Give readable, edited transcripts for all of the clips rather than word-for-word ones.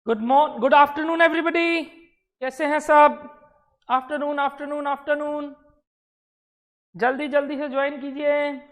Good afternoon everybody. कैसे हैं सब? Afternoon afternoon afternoon. जल्दी जल्दी से ज्वाइन कीजिए।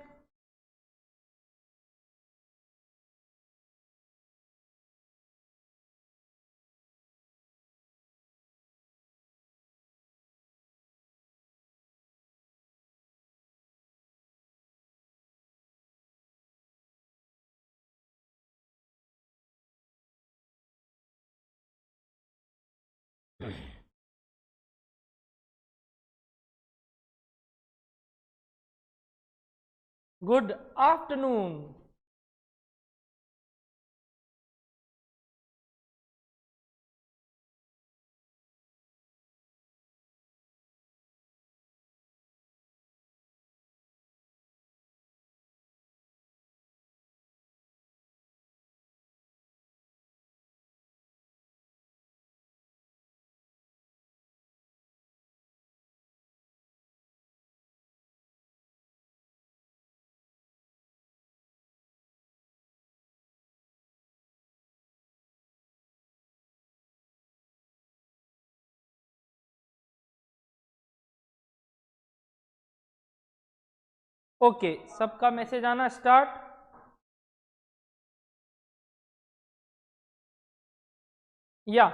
Good afternoon. ओके, सबका मैसेज आना स्टार्ट। या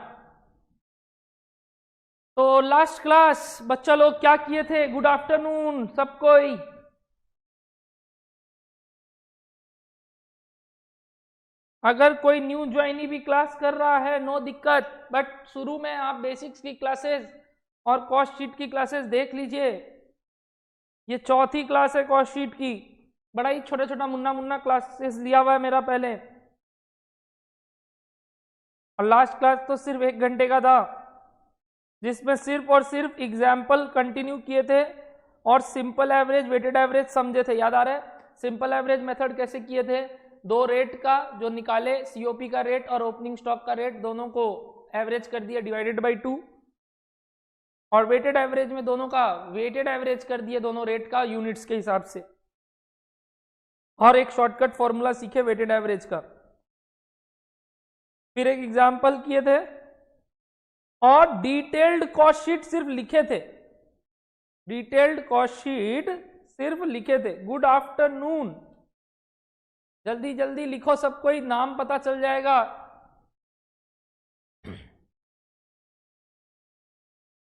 तो लास्ट क्लास बच्चा लोग क्या किए थे? गुड आफ्टरनून सब कोई। अगर कोई न्यू ज्वाइनी भी क्लास कर रहा है नो दिक्कत, बट शुरू में आप बेसिक्स की क्लासेस और कॉस्ट शीट की क्लासेस देख लीजिए। ये चौथी क्लास है कॉस्ट शीट की। बड़ा ही छोटा छोटा मुन्ना मुन्ना क्लासेस लिया हुआ है मेरा पहले, और लास्ट क्लास तो सिर्फ 1 घंटे का था, जिसमें सिर्फ और सिर्फ एग्जाम्पल कंटिन्यू किए थे और सिंपल एवरेज वेटेड एवरेज समझे थे। याद आ रहा है? सिंपल एवरेज मेथड कैसे किए थे? 2 रेट का जो निकाले, सीओपी का रेट और ओपनिंग स्टॉक का रेट, दोनों को एवरेज कर दिया डिवाइडेड बाई 2, और वेटेड एवरेज में दोनों का वेटेड एवरेज कर दिए, दोनों रेट का यूनिट्स के हिसाब से, और एक शॉर्टकट फॉर्मूला सीखे वेटेड एवरेज का। फिर एक एग्जाम्पल किए थे और डिटेल्ड कॉस्ट शीट सिर्फ लिखे थे। डिटेल्ड कॉस्ट शीट सिर्फ लिखे थे। Good afternoon. जल्दी जल्दी लिखो, सब कोई नाम पता चल जाएगा।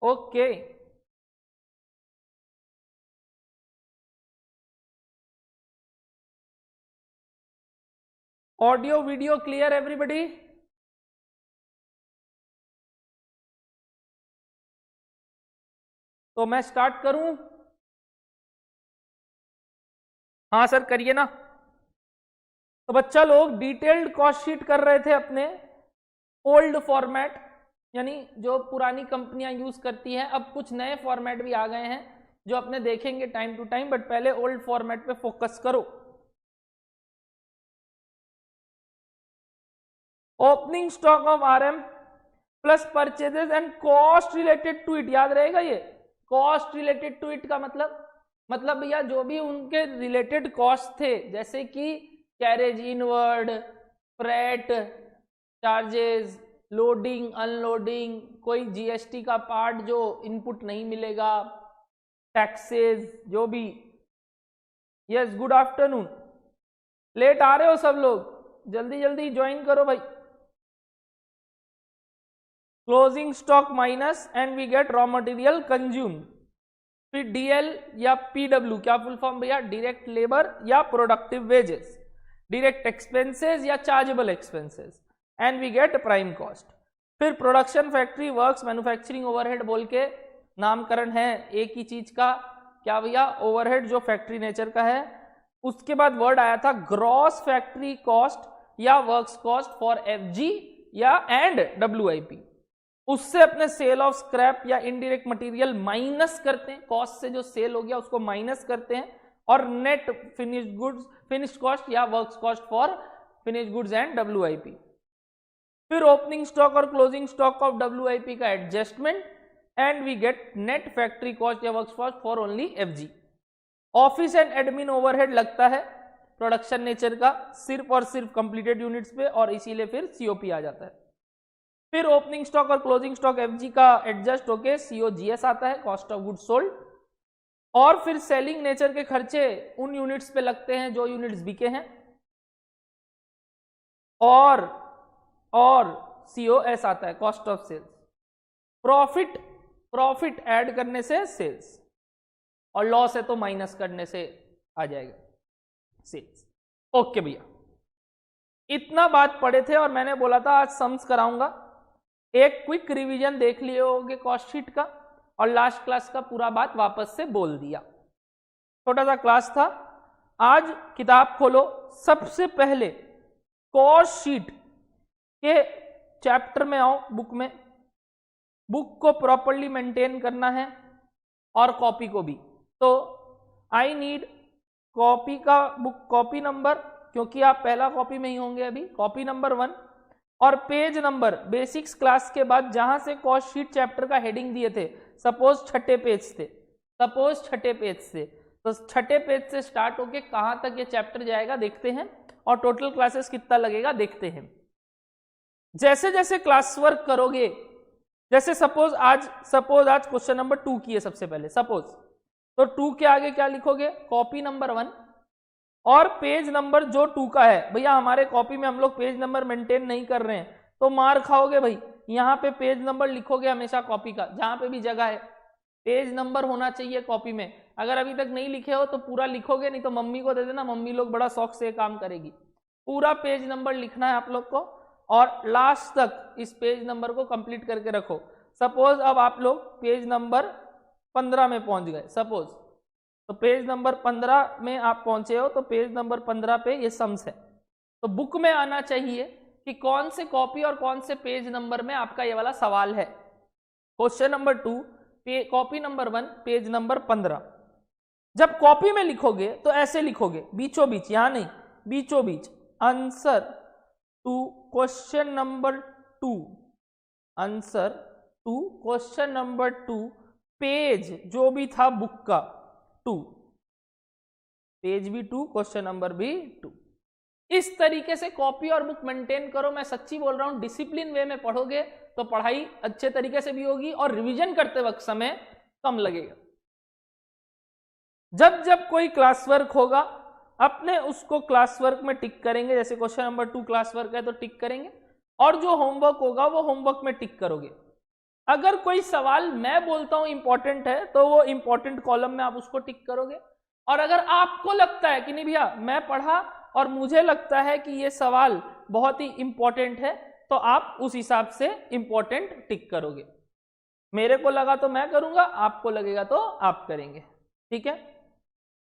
Okay, audio video clear everybody? तो मैं स्टार्ट करूं? हाँ सर करिए ना। तो बच्चा लोग डिटेल्ड कॉस्ट शीट कर रहे थे अपने ओल्ड फॉर्मेट, यानी जो पुरानी कंपनियां यूज करती हैं। अब कुछ नए फॉर्मेट भी आ गए हैं जो अपने देखेंगे टाइम टू टाइम, बट पहले ओल्ड फॉर्मेट पे फोकस करो। Opening stock of RM plus purchases and cost related to it. याद रहेगा ये कॉस्ट रिलेटेड टू इट का मतलब भैया जो भी उनके रिलेटेड कॉस्ट थे, जैसे कि carriage inward, freight charges, loading unloading, कोई जीएसटी का पार्ट जो इनपुट नहीं मिलेगा, टैक्सेस जो भी। Yes good afternoon. लेट आ रहे हो सब लोग? जल्दी जल्दी ज्वाइन करो भाई। Closing stock minus and we get raw material consume. फिर डीएल या पीडब्ल्यू, क्या फुल फॉर्म भैया? डायरेक्ट लेबर या प्रोडक्टिव वेजेस, डायरेक्ट एक्सपेंसेस या chargeable expenses, and we get prime cost. फिर production, factory, works, manufacturing overhead बोल के नामकरण है एक ही चीज का। क्या भैया? ओवरहेड जो फैक्ट्री नेचर का है। उसके बाद वर्ड आया था ग्रॉस फैक्ट्री कॉस्ट या वर्क्स कॉस्ट फॉर एफजी या एंड डब्ल्यूआईपी। उससे अपने सेल ऑफ स्क्रैप या इनडायरेक्ट मटेरियल माइनस करते हैं, कॉस्ट से जो सेल हो गया उसको माइनस करते हैं, और net finished goods, finished cost या works cost for finished goods and WIP. फिर ओपनिंग स्टॉक और क्लोजिंग स्टॉक ऑफ डब्ल्यूआईपी का adjustment, and we get net factory cost या works cost for only FG. Office and admin overhead लगता है production nature का, सिर्फ और सिर्फ कंप्लीटेड यूनिट्स पे, और इसीलिए फिर सीओपी आ जाता है। फिर ओपनिंग स्टॉक और क्लोजिंग स्टॉक एफजी का एडजस्ट होके सीओजीएस आता है, कॉस्ट ऑफ गुड सोल्ड। और फिर सेलिंग नेचर के खर्चे उन यूनिट्स पे लगते हैं जो यूनिट्स बिके हैं, और सीओएस आता है, cost of sales. Profit add करने से सेल्स, और लॉस है तो माइनस करने से आ जाएगा सेल्स। ओके भैया, इतना बात पढ़े थे और मैंने बोला था आज सम्स कराऊंगा। एक क्विक रिवीजन देख लिए होगे कॉस्ट शीट का, और लास्ट क्लास का पूरा बात वापस से बोल दिया। छोटा सा क्लास था। आज किताब खोलो, सबसे पहले कॉस्ट शीट के चैप्टर में आओ, बुक में। बुक को प्रॉपर्ली मेंटेन करना है और कॉपी को भी। तो आई नीड कॉपी का बुक कॉपी नंबर, क्योंकि आप पहला कॉपी में ही होंगे अभी, कॉपी नंबर 1 और पेज नंबर बेसिक्स क्लास के बाद जहां से कॉस्ट शीट चैप्टर का हेडिंग दिए थे, सपोज छठे पेज थे, तो छठे पेज से स्टार्ट होके कहां तक ये चैप्टर जाएगा देखते हैं, और टोटल क्लासेस कितना लगेगा देखते हैं। जैसे जैसे क्लास वर्क करोगे, जैसे सपोज आज क्वेश्चन नंबर 2 की है सबसे पहले, सपोज, तो 2 के आगे क्या लिखोगे, कॉपी नंबर 1 और पेज नंबर जो 2 का है। भैया हमारे कॉपी में हम लोग पेज नंबर मेंटेन नहीं कर रहे हैं तो मार खाओगे भाई। यहाँ पे पेज नंबर लिखोगे हमेशा कॉपी का, जहां पे भी जगह है पेज नंबर होना चाहिए कॉपी में। अगर अभी तक नहीं लिखे हो तो पूरा लिखोगे, नहीं तो मम्मी को दे देना, मम्मी लोग बड़ा शौक से काम करेगी। पूरा पेज नंबर लिखना है आप लोग को, और लास्ट तक इस पेज नंबर को कंप्लीट करके रखो। सपोज अब आप लोग पेज नंबर 15 में पहुंच गए, सपोज, तो पेज नंबर 15 में आप पहुंचे हो, तो पेज नंबर 15 पे ये सम्स है। तो बुक में आना चाहिए कि कौन से कॉपी और कौन से पेज नंबर में आपका ये वाला सवाल है। Question number 2 copy number 1 page number 15। जब कॉपी में लिखोगे तो ऐसे लिखोगे, बीचों बीच, यहां नहीं, बीचों बीच, answer to question number 2, answer to question number 2, page जो भी था बुक का 2, पेज भी 2, क्वेश्चन नंबर भी 2। इस तरीके से कॉपी और बुक मेंटेन करो। मैं सच्ची बोल रहा हूं, डिसिप्लिन वे में पढ़ोगे तो पढ़ाई अच्छे तरीके से भी होगी और रिवीजन करते वक्त समय कम लगेगा। जब जब कोई क्लास वर्क होगा अपने उसको क्लास वर्क में टिक करेंगे। जैसे क्वेश्चन नंबर 2 क्लास वर्क है तो टिक करेंगे, और जो होमवर्क होगा वो होमवर्क में टिक करोगे। अगर कोई सवाल मैं बोलता हूं इंपॉर्टेंट है तो वो इंपॉर्टेंट कॉलम में आप उसको टिक करोगे, और अगर आपको लगता है कि नहीं भैया मैं पढ़ा और मुझे लगता है कि ये सवाल बहुत ही इंपॉर्टेंट है, तो आप उस हिसाब से इंपॉर्टेंट टिक करोगे। मेरे को लगा तो मैं करूंगा, आपको लगेगा तो आप करेंगे, ठीक है।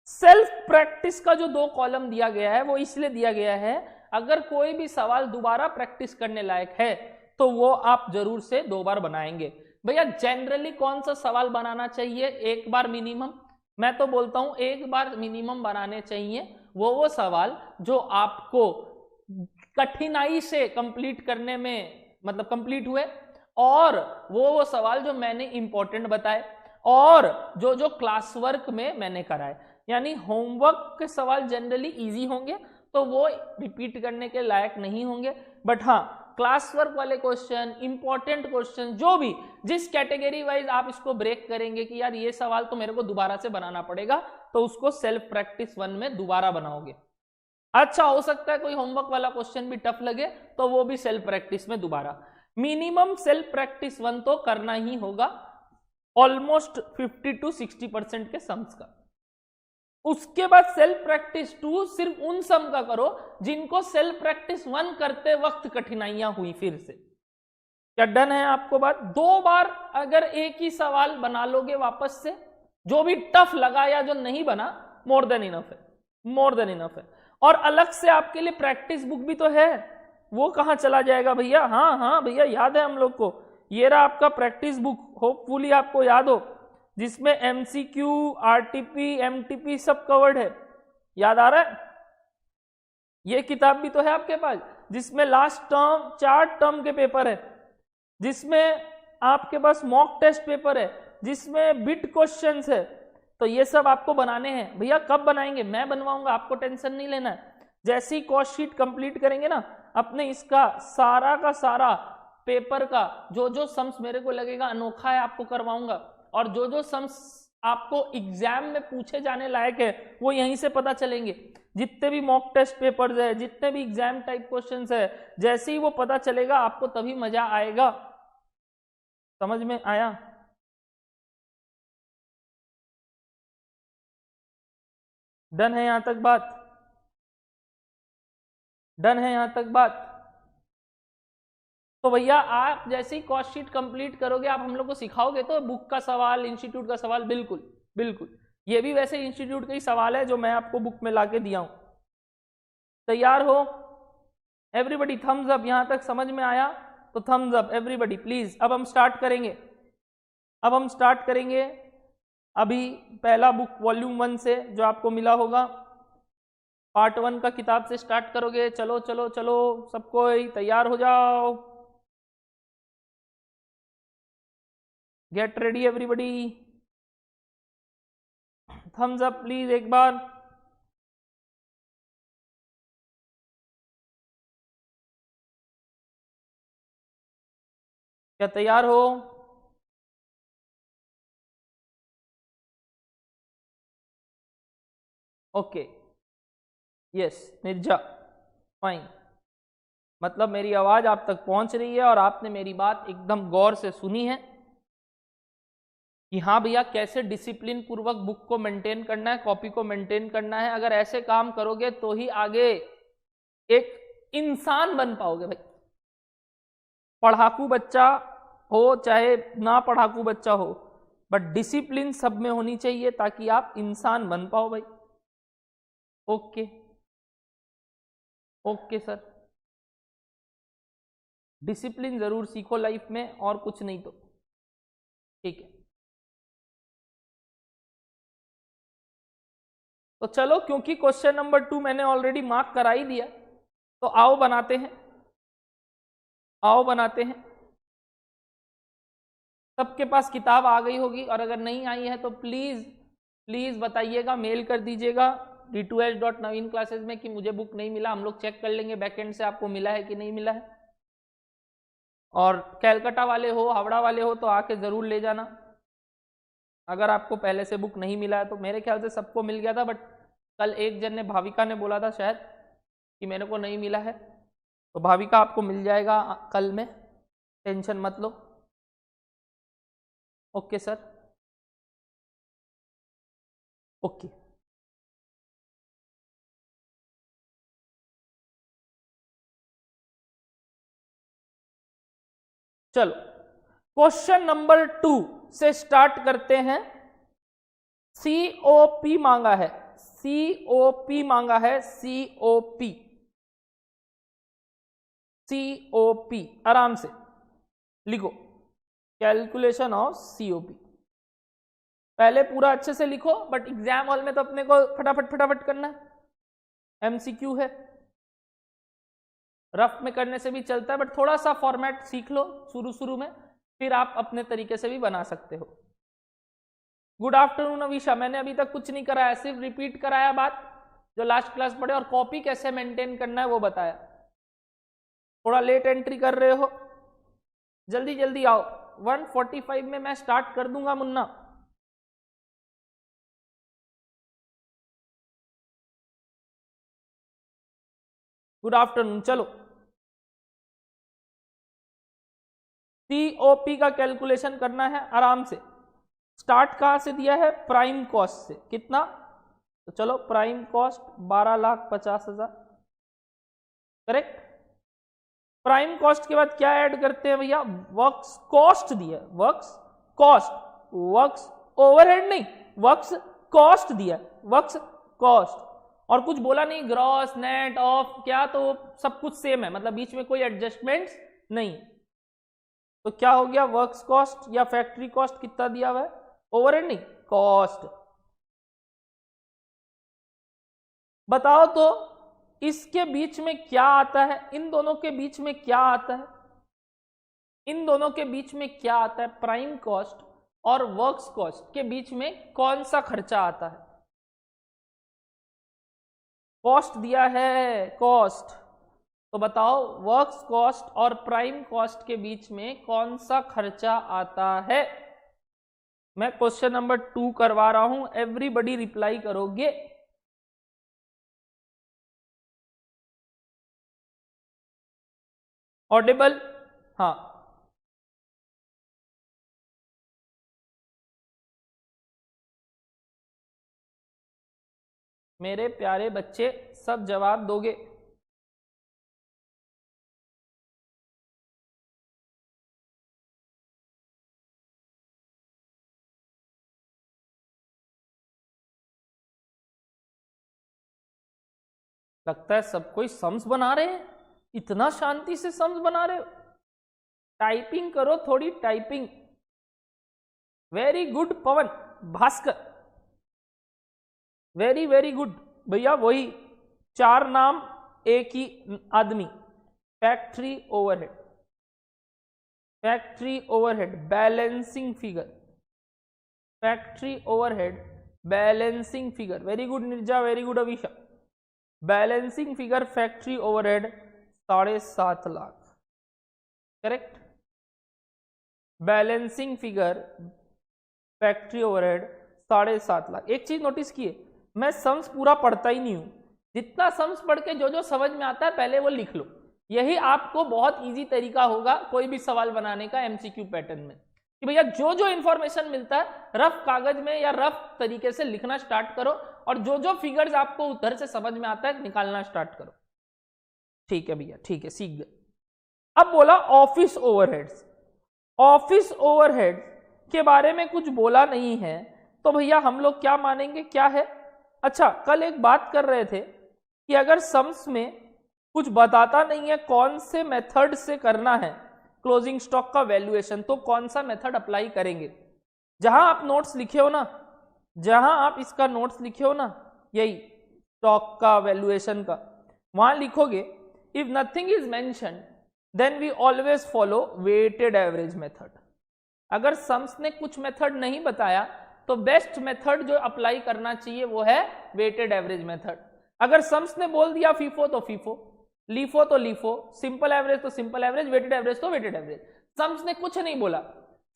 सेल्फ प्रैक्टिस का जो 2 कॉलम दिया गया है वो इसलिए दिया गया है, अगर कोई भी सवाल दोबारा प्रैक्टिस करने लायक है तो वो आप जरूर से 2 बार बनाएंगे। भैया जनरली कौन सा सवाल बनाना चाहिए, 1 बार मिनिमम। मैं तो बोलता हूं 1 बार मिनिमम बनाने चाहिए। वो सवाल जो आपको कठिनाई से कंप्लीट करने में मतलब कंप्लीट हुए, और वो सवाल जो मैंने इंपॉर्टेंट बताए, और जो क्लास वर्क में मैंने कराए। यानी होमवर्क के सवाल जनरली इजी होंगे तो वो रिपीट करने के लायक नहीं होंगे, बट हाँ क्लास वर्क वाले क्वेश्चन, इंपॉर्टेंट क्वेश्चन, जो भी जिस कैटेगरी वाइज आप इसको ब्रेक करेंगे कि यार ये सवाल तो मेरे को दोबारा से बनाना पड़ेगा, तो उसको सेल्फ प्रैक्टिस 1 में दोबारा बनाओगे। अच्छा, हो सकता है कोई होमवर्क वाला क्वेश्चन भी टफ लगे तो वो भी सेल्फ प्रैक्टिस में दोबारा। मिनिमम सेल्फ प्रैक्टिस 1 तो करना ही होगा, ऑलमोस्ट 50 to 60% के सम्स का। उसके बाद सेल्फ प्रैक्टिस 2 सिर्फ उन सम का करो जिनको सेल्फ प्रैक्टिस 1 करते वक्त कठिनाइयां हुई। फिर से क्या डन है आपको बात? 2 बार अगर एक ही सवाल बना लोगे वापस से, जो भी टफ लगा या जो नहीं बना, मोर देन इनफ है, मोर देन इनफ है। और अलग से आपके लिए प्रैक्टिस बुक भी तो है, वो कहां चला जाएगा भैया? हाँ भैया याद है हम लोग को, ये रहा आपका प्रैक्टिस बुक, होपफुली आपको याद हो, जिसमें एमसीक्यू, आरटीपी, एमटीपी सब कवर्ड है। याद आ रहा है? ये किताब भी तो है आपके पास, जिसमें लास्ट टर्म 4 टर्म के पेपर है, जिसमें आपके पास मॉक टेस्ट पेपर है, जिसमें बिट क्वेश्चंस है। तो ये सब आपको बनाने हैं भैया। कब बनाएंगे? मैं बनवाऊंगा, आपको टेंशन नहीं लेना है। जैसे ही कॉस्ट शीट कंप्लीट करेंगे ना, अपने इसका सारा का सारा पेपर का जो जो सम्स मेरे को लगेगा अनोखा है आपको करवाऊंगा, और जो जो सम्स आपको एग्जाम में पूछे जाने लायक है वो यहीं से पता चलेंगे। जितने भी मॉक टेस्ट पेपर्स है, जितने भी एग्जाम टाइप क्वेश्चंस है, जैसे ही वो पता चलेगा आपको तभी मजा आएगा। समझ में आया? डन है यहां तक बात? डन है यहां तक बात? तो भैया आप जैसे ही कॉस्ट शीट कंप्लीट करोगे, आप हम लोग को सिखाओगे तो बुक का सवाल, इंस्टीट्यूट का सवाल, बिल्कुल बिल्कुल, ये भी वैसे इंस्टीट्यूट का ही सवाल है जो मैं आपको बुक में लाके दिया हूं। तैयार हो एवरीबॉडी? Thumbs up. यहां तक समझ में आया तो थम्स अप एवरीबॉडी प्लीज। अब हम स्टार्ट करेंगे, अब हम स्टार्ट करेंगे अभी पहला बुक वॉल्यूम 1 से जो आपको मिला होगा, पार्ट 1 का किताब से स्टार्ट करोगे। चलो चलो चलो सबको तैयार हो जाओ, get ready everybody. Thumbs up please एक बार। क्या तैयार हो? Okay yes Mirza, fine. मतलब मेरी आवाज आप तक पहुंच रही है और आपने मेरी बात एकदम गौर से सुनी है कि हाँ भैया कैसे डिसिप्लिन पूर्वक बुक को मेंटेन करना है, कॉपी को मेंटेन करना है। अगर ऐसे काम करोगे तो ही आगे एक इंसान बन पाओगे भाई। पढ़ाकू बच्चा हो चाहे ना पढ़ाकू बच्चा हो, बट डिसिप्लिन सब में होनी चाहिए ताकि आप इंसान बन पाओ भाई। ओके ओके सर, डिसिप्लिन जरूर सीखो लाइफ में, और कुछ नहीं तो ठीक है। तो चलो, क्योंकि क्वेश्चन नंबर 2 मैंने ऑलरेडी मार्क करा ही दिया, तो आओ बनाते हैं, आओ बनाते हैं। सबके पास किताब आ गई होगी, और अगर नहीं आई है तो प्लीज प्लीज बताइएगा, मेल कर दीजिएगा d2h.naveen-classes में कि मुझे बुक नहीं मिला। हम लोग चेक कर लेंगे बैकएंड से आपको मिला है कि नहीं मिला है। और कैलकाटा वाले हो, हावड़ा वाले हो तो आके जरूर ले जाना। अगर आपको पहले से बुक नहीं मिला है तो मेरे ख्याल से सबको मिल गया था, बट कल एक जन ने, भाविका ने बोला था शायद कि मेरे को नहीं मिला है, तो भाविका आपको मिल जाएगा कल में, टेंशन मत लो। Okay sir, okay. चलो क्वेश्चन नंबर 2 से स्टार्ट करते हैं। COP मांगा है, COP मांगा है, COP, COP आराम से लिखो, कैलकुलेशन ऑफ COP। पहले पूरा अच्छे से लिखो, बट एग्जाम हॉल में तो अपने को फटाफट फटाफट करना है, MCQ है। रफ में करने से भी चलता है, बट थोड़ा सा फॉर्मेट सीख लो शुरू शुरू में, फिर आप अपने तरीके से भी बना सकते हो। गुड आफ्टरनून अविशा, मैंने अभी तक कुछ नहीं कराया, सिर्फ रिपीट कराया बात जो लास्ट क्लास पढ़े, और कॉपी कैसे मेंटेन करना है वो बताया। थोड़ा लेट एंट्री कर रहे हो, जल्दी जल्दी आओ। 1:45 में मैं स्टार्ट कर दूंगा मुन्ना। Good afternoon. चलो COP का कैलकुलेशन करना है आराम से। स्टार्ट कहां से दिया है? प्राइम कॉस्ट से। कितना? तो चलो prime cost 12,50,000, correct. Prime cost के बाद क्या ऐड करते हैं भैया? वर्क्स कॉस्ट दिया, वर्क्स कॉस्ट, वर्क्स ओवरहेड नहीं, वर्क्स कॉस्ट दिया, वर्क्स कॉस्ट। और कुछ बोला नहीं, ग्रॉस नेट ऑफ क्या, तो सब कुछ सेम है, मतलब बीच में कोई एडजस्टमेंट्स नहीं। तो क्या हो गया? वर्क्स कॉस्ट या फैक्ट्री कॉस्ट कितना दिया हुआ है? ओवरहेड नहीं, कॉस्ट। बताओ तो इसके बीच में क्या आता है? इन दोनों के बीच में क्या आता है? इन दोनों के बीच में क्या आता है? प्राइम कॉस्ट और वर्क्स कॉस्ट के बीच में कौन सा खर्चा आता है? कॉस्ट दिया है, कॉस्ट, तो बताओ वर्क्स कॉस्ट और प्राइम कॉस्ट के बीच में कौन सा खर्चा आता है। मैं क्वेश्चन नंबर 2 करवा रहा हूं, एवरीबडी रिप्लाई करोगे। ऑडिबल? हाँ, मेरे प्यारे बच्चे सब जवाब दोगे? लगता है सब कोई सम्स बना रहे हैं, इतना शांति से सम्स बना रहे हो। टाइपिंग करो थोड़ी, टाइपिंग। वेरी गुड पवन, भास्कर, वेरी वेरी गुड भैया। वही 4 नाम एक ही आदमी। Factory overhead, factory overhead balancing figure, factory overhead balancing figure. Very good Nirja, very good Abhisha. Balancing figure factory overhead 7.5 lakh, correct. Balancing figure factory overhead 7.5 lakh. एक चीज नोटिस किए, मैं सम्स पूरा पढ़ता ही नहीं हूं। जितना सम्स पढ़ के जो जो समझ में आता है पहले वो लिख लो। यही आपको बहुत इजी तरीका होगा कोई भी सवाल बनाने का एमसीक्यू पैटर्न में, कि भैया जो जो इंफॉर्मेशन मिलता है रफ कागज में या रफ तरीके से लिखना स्टार्ट करो, और जो जो फिगर्स आपको उधर से समझ में आता है निकालना स्टार्ट करो। ठीक है भैया, ठीक है, सीख गए। अब बोला ऑफिस ओवरहेड्स। ऑफिस ओवरहेड के बारे में कुछ बोला नहीं है, तो भैया हम लोग क्या मानेंगे, क्या है? अच्छा, कल एक बात कर रहे थे कि अगर सम्स में कुछ बताता नहीं है कौन से मेथड से करना है क्लोजिंग स्टॉक का वैल्यूएशन, तो कौन सा मेथड अप्लाई करेंगे। जहां आप नोट्स लिखे हो ना, जहां आप इसका नोट्स लिखे हो ना, यही स्टॉक का वैल्यूएशन का, वहां लिखोगे if nothing is mention then we always follow weighted average method. अगर सम्स ने कुछ मेथड नहीं बताया तो बेस्ट मेथड जो अप्लाई करना चाहिए वो है वेटेड एवरेज मेथड। अगर सम्स ने बोल दिया फीफो तो फीफो, लीफो तो लीफो, सिंपल एवरेज तो सिंपल एवरेज, वेटेड एवरेज तो वेटेड एवरेज। सम्स ने कुछ नहीं बोला,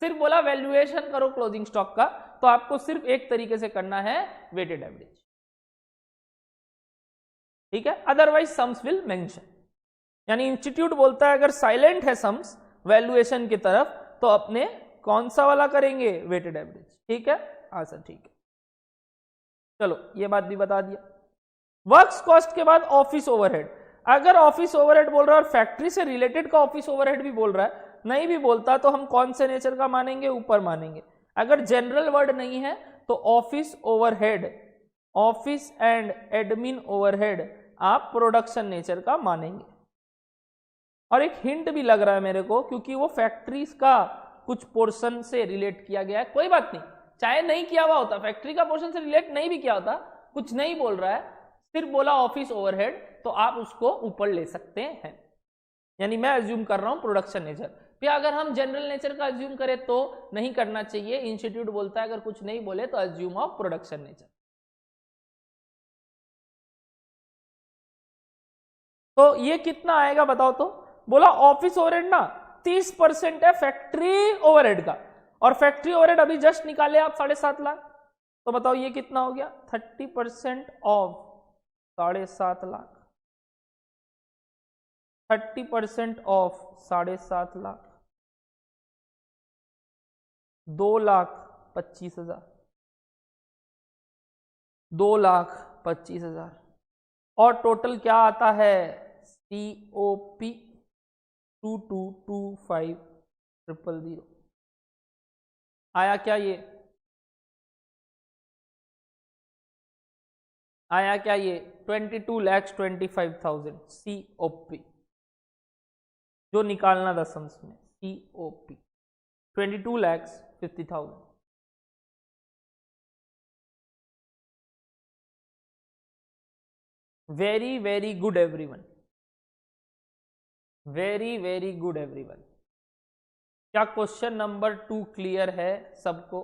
सिर्फ बोला वैल्यूएशन करो क्लोजिंग स्टॉक का, तो आपको सिर्फ एक तरीके से करना है वेटेड एवरेज, ठीक है। अदरवाइज सम्स विल मेंशन, यानी इंस्टीट्यूट बोलता है अगर साइलेंट है सम्स वैल्यूएशन की तरफ तो अपने कौन सा वाला करेंगे, वेटेड एवरेज, ठीक है। हाँ सर, ठीक है, चलो ये बात भी बता दिया। वर्क्स कॉस्ट के बाद ऑफिस ओवरहेड। अगर ऑफिस ओवरहेड बोल रहा है और फैक्ट्री से रिलेटेड का ऑफिस ओवरहेड भी बोल रहा है, नहीं भी बोलता तो हम कौन से नेचर का मानेंगे, ऊपर मानेंगे। अगर जनरल वर्ड नहीं है तो office overhead, office and admin overhead आप प्रोडक्शन नेचर का मानेंगे। और एक हिंट भी लग रहा है मेरे को, क्योंकि वो फैक्ट्रीज का कुछ पोर्शन से रिलेट किया गया है। कोई बात नहीं, चाहे नहीं किया हुआ होता, फैक्ट्री का पोर्शन से रिलेट नहीं भी किया होता, कुछ नहीं बोल रहा है, सिर्फ बोला ऑफिस ओवरहेड, तो आप उसको ऊपर ले सकते हैं। यानी मैं अज्यूम कर रहा हूं प्रोडक्शन नेचर। फिर अगर हम जनरल नेचर का अज्यूम करें तो नहीं करना चाहिए, इंस्टीट्यूट बोलता है अगर कुछ नहीं बोले तो अज्यूम ऑफ प्रोडक्शन नेचर। तो ये कितना आएगा बताओ तो। बोला ऑफिस ओवरहेड ना 30% है फैक्ट्री ओवरहेड का, और फैक्ट्री ओवरहेड अभी जस्ट निकाले आप 7.5 लाख, तो बताओ ये कितना हो गया, 30% ऑफ 7.5 लाख, 30% ऑफ 7.5 लाख, 2,25,000, 2,25,000, और टोटल क्या आता है, COP 2225,000। आया क्या ये, आया क्या ये 22,25,000 COP जो निकालना था सम्स में, COP 22,50,000। Very very good everyone, very very good everyone. क्या क्वेश्चन नंबर 2 क्लियर है सबको?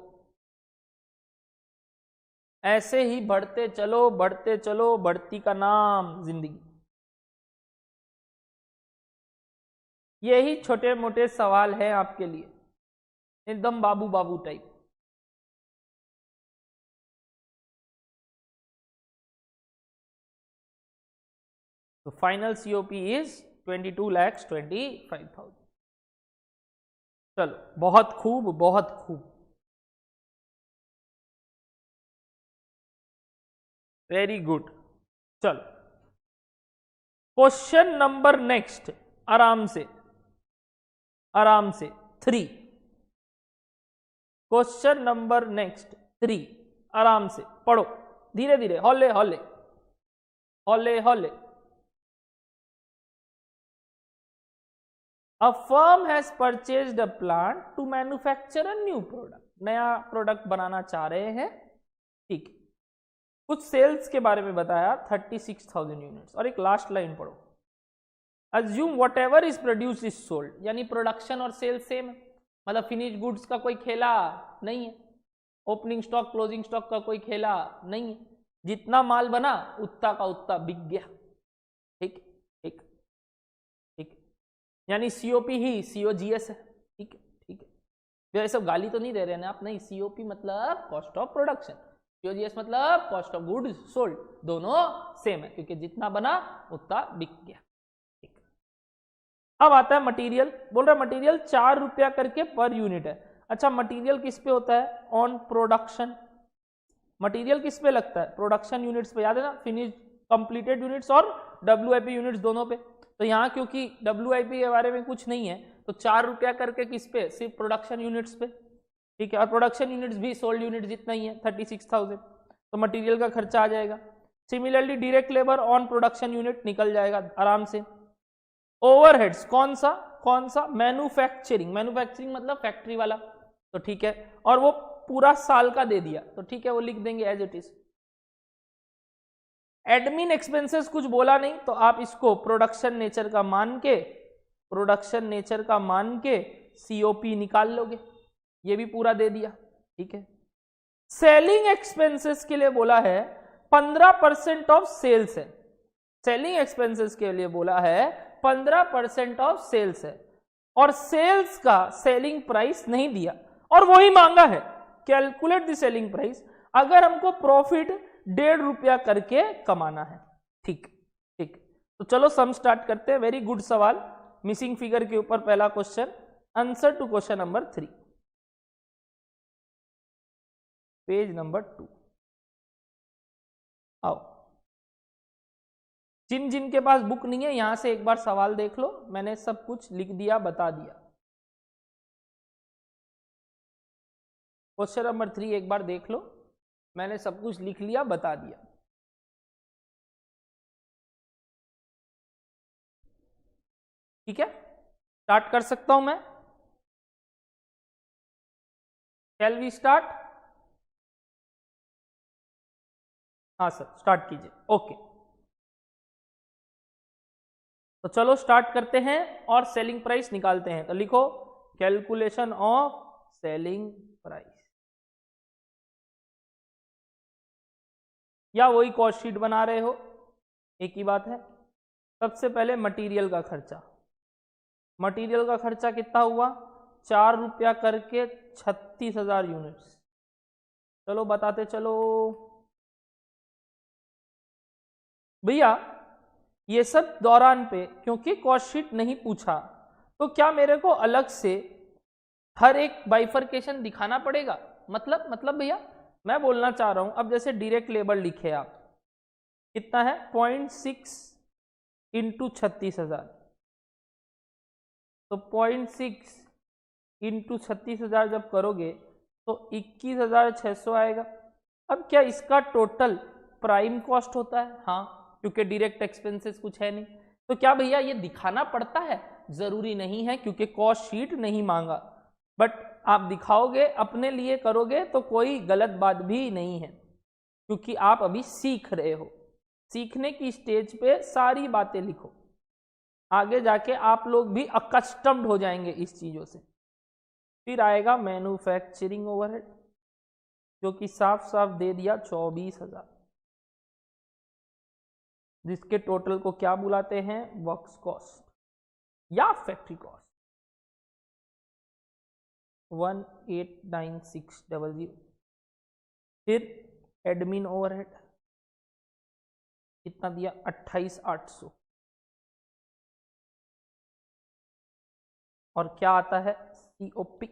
ऐसे ही बढ़ते चलो, बढ़ते चलो, बढ़ती का नाम जिंदगी। यही छोटे मोटे सवाल हैं आपके लिए, एकदम बाबू बाबू टाइप। तो फाइनल सीओपी इज 22,25,000। चलो, बहुत खूब, बहुत खूब, वेरी गुड। चलो क्वेश्चन नंबर नेक्स्ट, आराम से 3। क्वेश्चन नंबर नेक्स्ट 3, आराम से पढ़ो, धीरे धीरे, हौले हौले हौले हौले। A firm has purchased a plant to manufacture a new product. नया प्रोडक्ट बनाना चाह रहे हैं, ठीक। कुछ सेल्स के बारे में बताया 36,000 यूनिट्स, और एक लास्ट लाइन पढ़ो, Assume whatever is produced is sold, यानी प्रोडक्शन और सेल सेम है, मतलब फिनिश गुड्स का कोई खेला नहीं है, ओपनिंग स्टॉक क्लोजिंग स्टॉक का कोई खेला नहीं है, जितना माल बना उतना का उतना बिक गया, ठीक ठीक ठीक, यानी सीओपी ही सीओजीएस है, ठीक है ठीक है। ये सब गाली तो नहीं दे रहे ना आप, नहीं, सीओपी मतलब कॉस्ट ऑफ प्रोडक्शन, सीओजीएस मतलब कॉस्ट ऑफ गुड्स सोल्ड, दोनों सेम है, क्योंकि जितना बना उतना बिक गया, ठीक। अब आता है मटेरियल, बोल रहा है मटेरियल 4 रुपया करके पर यूनिट है। अच्छा, मटेरियल किस पे होता है? On production. मटेरियल किस पे लगता है? प्रोडक्शन यूनिट्स पे, याद है ना, फिनिश कंप्लीटेड यूनिट्स और डब्ल्यूआईपी यूनिट्स दोनों पे। तो यहाँ क्योंकि डब्ल्यूआईपी के बारे में कुछ नहीं है, तो 4 रुपया करके किस पे? सिर्फ प्रोडक्शन यूनिट्स पे, ठीक है। और प्रोडक्शन यूनिट्स भी सोल्ड यूनिट जितना ही है, 36,000, तो मटेरियल का खर्चा आ जाएगा। Similarly direct labour on production unit निकल जाएगा आराम से। ओवरहेड्स कौन सा? मैन्युफैक्चरिंग, मैन्युफैक्चरिंग मतलब फैक्ट्री वाला, तो ठीक है। और वो पूरा साल का दे दिया, तो ठीक है, वो लिख देंगे as it is. Admin expenses कुछ बोला नहीं, तो आप इसको प्रोडक्शन नेचर का मान के सीओपी निकाल लोगे, ये भी पूरा दे दिया, ठीक है। सेलिंग एक्सपेंसेस के लिए बोला है 15% ऑफ सेल्स है, सेलिंग एक्सपेंसेस के लिए बोला है 15% ऑफ सेल्स है, और सेल्स का सेलिंग प्राइस नहीं दिया और वही मांगा है, कैलकुलेट द सेलिंग प्राइस, अगर हमको प्रॉफिट 1.5 रुपया करके कमाना है, ठीक ठीक। तो चलो सम स्टार्ट करते हैं। वेरी गुड सवाल, मिसिंग फिगर के ऊपर पहला question, answer to question number 3, page number 2। आओ, जिन के पास बुक नहीं है यहां से एक बार सवाल देख लो, मैंने सब कुछ लिख दिया, बता दिया। क्वेश्चन नंबर 3 एक बार देख लो, मैंने सब कुछ लिख लिया, बता दिया। ठीक है, स्टार्ट कर सकता हूं मैं? Can we start? हाँ सर, स्टार्ट कीजिए। ओके, तो चलो स्टार्ट करते हैं और सेलिंग प्राइस निकालते हैं। तो लिखो कैलकुलेशन ऑफ सेलिंग प्राइस, या वही कॉस्ट शीट बना रहे हो, एक ही बात है। सबसे पहले मटेरियल का खर्चा, मटेरियल का खर्चा कितना हुआ? 4 रुपया करके 36,000 यूनिट्स। चलो बताते चलो भैया, ये सब दौरान पे, क्योंकि कॉस्ट शीट नहीं पूछा, तो क्या मेरे को अलग से हर एक बाइफरकेशन दिखाना पड़ेगा? मतलब भैया मैं बोलना चाह रहा हूं, अब जैसे डायरेक्ट लेबर लिखे आप, कितना है? 0.6 इंटू 36,000, तो 0.6 इंटू 36,000 जब करोगे तो 21,600 आएगा। अब क्या इसका टोटल प्राइम कॉस्ट होता है? हाँ, क्योंकि डायरेक्ट एक्सपेंसेस कुछ है नहीं। तो क्या भैया ये दिखाना पड़ता है? जरूरी नहीं है, क्योंकि कॉस्ट शीट नहीं मांगा, बट आप दिखाओगे, अपने लिए करोगे तो कोई गलत बात भी नहीं है, क्योंकि आप अभी सीख रहे हो। सीखने की स्टेज पे सारी बातें लिखो, आगे जाके आप लोग भी अकस्टम्ड हो जाएंगे इस चीजों से। फिर आएगा मैन्युफैक्चरिंग ओवरहेड, जो कि साफ साफ दे दिया 24,000, जिसके टोटल को क्या बुलाते हैं? Works cost. या फैक्ट्री कॉस्ट 189600। फिर एडमिन ओवरहेड कितना दिया 28800। और क्या आता है सीओपी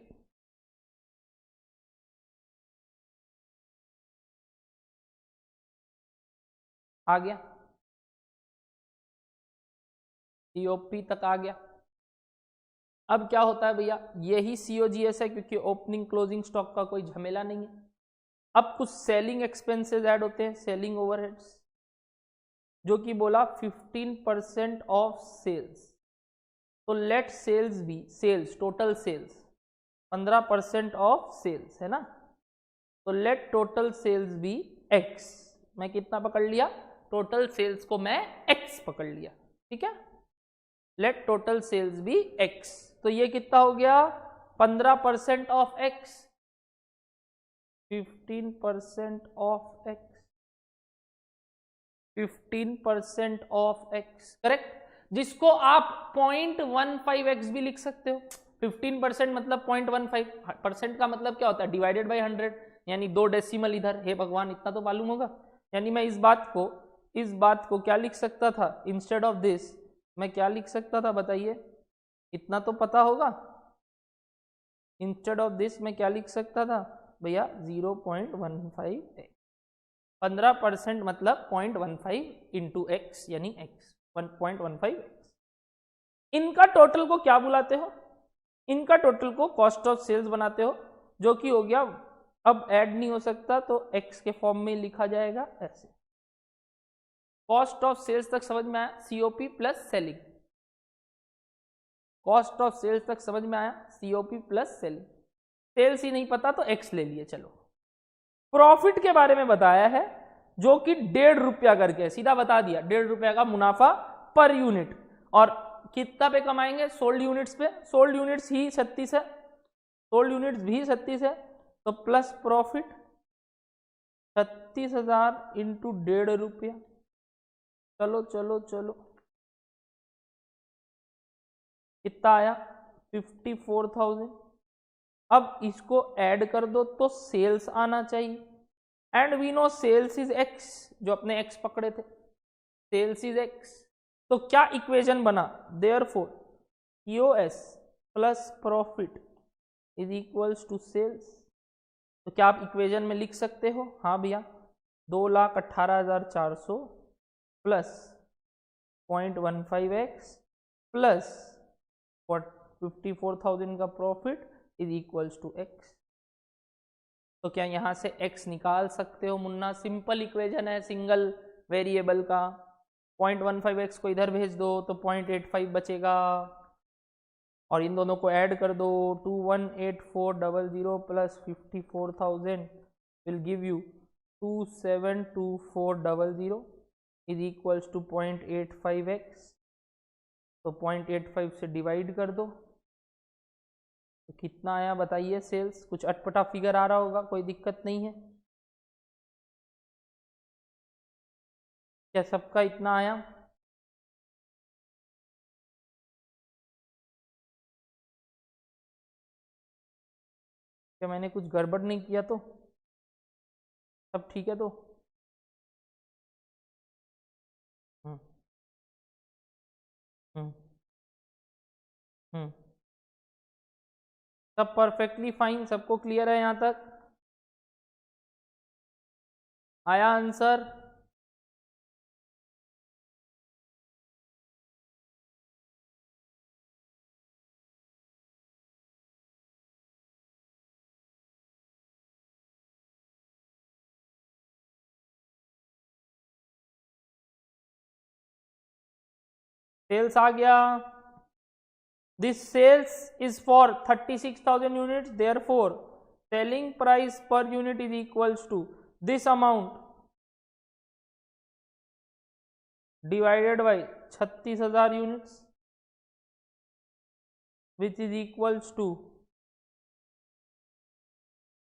आ गया, सीओपी तक आ गया। अब क्या होता है भैया, यही सीओजीएस है क्योंकि ओपनिंग क्लोजिंग स्टॉक का कोई झमेला नहीं है। अब कुछ सेलिंग एक्सपेंसेस ऐड होते हैं, सेलिंग ओवरहेड्स, जो कि बोला 15% ऑफ सेल्स। तो let sales be, sales total sales 15% of sales है ना, तो let total sales be x. मैं कितना पकड़ लिया, टोटल सेल्स को मैं एक्स पकड़ लिया, ठीक है। Let total sales be x, तो ये कितना हो गया 15% of x, 15% of x, 15% of x, correct. जिसको आप 0.15x भी लिख सकते हो। 15% मतलब 0.15%, का मतलब क्या होता है डिवाइडेड बाई 100, यानी 2 डेसिमल इधर। हे भगवान, इतना तो मालूम होगा। यानी मैं इस बात को क्या लिख सकता था, इंस्टेड ऑफ दिस मैं क्या लिख सकता था बताइए, इतना तो पता होगा। इंस्टेड ऑफ दिस मैं क्या लिख सकता था भैया 0.15x, 15% मतलब 0.15 इंटू एक्स, यानी एक्स 1.15x। इनका टोटल को क्या बुलाते हो, इनका टोटल को कॉस्ट ऑफ सेल्स बनाते हो, जो कि हो गया, अब ऐड नहीं हो सकता तो एक्स के फॉर्म में लिखा जाएगा ऐसे। कॉस्ट ऑफ सेल्स तक समझ में आया, COP plus selling. Cost of sales तक समझ में आया, सीओपी प्लस सेलिंग। सेल्स ही नहीं पता तो एक्स ले लिए। चलो प्रॉफिट के बारे में बताया है, जो कि 1.5 रुपया करके सीधा बता दिया, 1.5 रुपया का मुनाफा पर यूनिट। और कितना पे कमाएंगे, सोल्ड यूनिट्स पे। सोल्ड यूनिट्स ही 36 है, सोल्ड यूनिट्स भी 36 है, तो प्लस प्रॉफिट 36,000 इंटू 1.5 रुपया। चलो चलो चलो, कितना आया 54,000। अब इसको ऐड कर दो तो सेल्स आना चाहिए, and we know sales is x, जो अपने एक्स पकड़े थे, सेल्स इज एक्स। तो क्या इक्वेशन बना, therefore EOS plus profit is equals to sales. तो क्या आप इक्वेशन में लिख सकते हो, हाँ भैया 2,18,400 प्लस 0.15x प्लस 54,000 का profit is equals to x. तो क्या यहां से x निकाल सकते हो मुन्ना, सिंपल इक्वेशन है सिंगल वेरिएबल का। 0.15x को इधर भेज दो तो 0.85 बचेगा, और इन दोनों को ऐड कर दो, 218400 plus 54,000 will give you 272400 is equals to 0.85x। तो 0.85 से डिवाइड कर दो, तो कितना आया बताइए सेल्स। कुछ अटपटा फिगर आ रहा होगा, कोई दिक्कत नहीं है क्या, सबका इतना आया। क्या मैंने कुछ गड़बड़ नहीं किया, तो सब ठीक है तो। हम्म हम्म हम्म सब परफेक्टली फाइन, सबको क्लियर है यहां तक, आया आंसर। सेल्स आ गया, this sales is for 36,000 units, therefore selling price per unit is equals to this amount divided by 36,000 units, which is equals to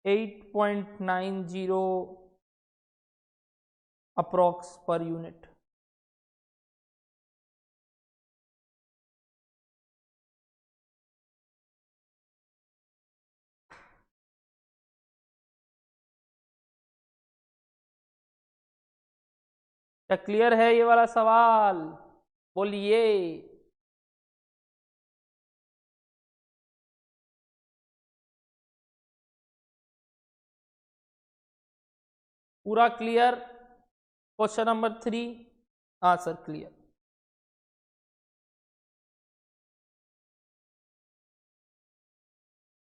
8.90 approx per unit। क्या क्लियर है ये वाला सवाल? बोलिए। पूरा क्लियर? Question number 3? हाँ सर क्लियर।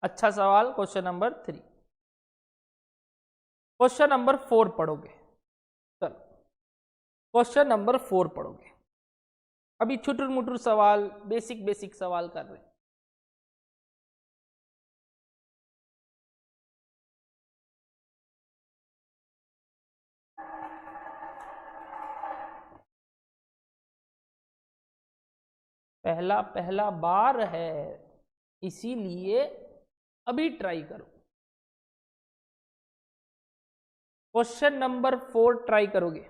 अच्छा सवाल। Question number 3। क्वेश्चन नंबर 4 पढ़ोगे? चलो क्वेश्चन नंबर 4 पढ़ोगे। अभी छुटुर मुटुर सवाल, बेसिक बेसिक सवाल कर रहे हैं। पहला पहला बार है, इसीलिए अभी ट्राई करो। क्वेश्चन नंबर 4 ट्राई करोगे?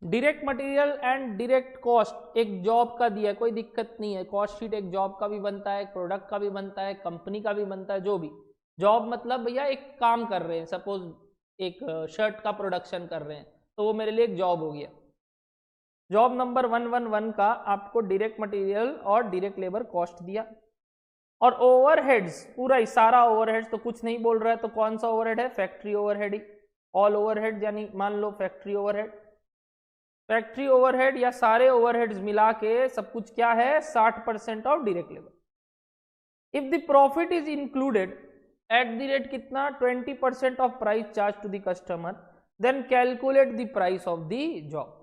Direct material and direct cost एक जॉब का दिया है, कोई दिक्कत नहीं है। कॉस्ट शीट एक जॉब का भी बनता है, प्रोडक्ट का भी बनता है, कंपनी का भी बनता है, जो भी। जॉब मतलब भैया एक काम कर रहे हैं, सपोज एक शर्ट का प्रोडक्शन कर रहे हैं, तो वो मेरे लिए एक जॉब हो गया। जॉब नंबर 111 का आपको डायरेक्ट मटेरियल और डायरेक्ट लेबर कॉस्ट दिया, और ओवरहेड्स पूरा ही सारा ओवरहेड्स तो कुछ नहीं बोल रहा है, तो कौन सा ओवरहेड है? फैक्ट्री ओवरहेड ही। ऑल ओवरहेड यानी मान लो फैक्ट्री ओवरहेड। फैक्ट्री ओवरहेड या सारे ओवरहेड्स मिला के सब कुछ क्या है? 60% of direct labour. If the profit is included at the rate कितना? 20% of price charge to the customer, then calculate the price of the job.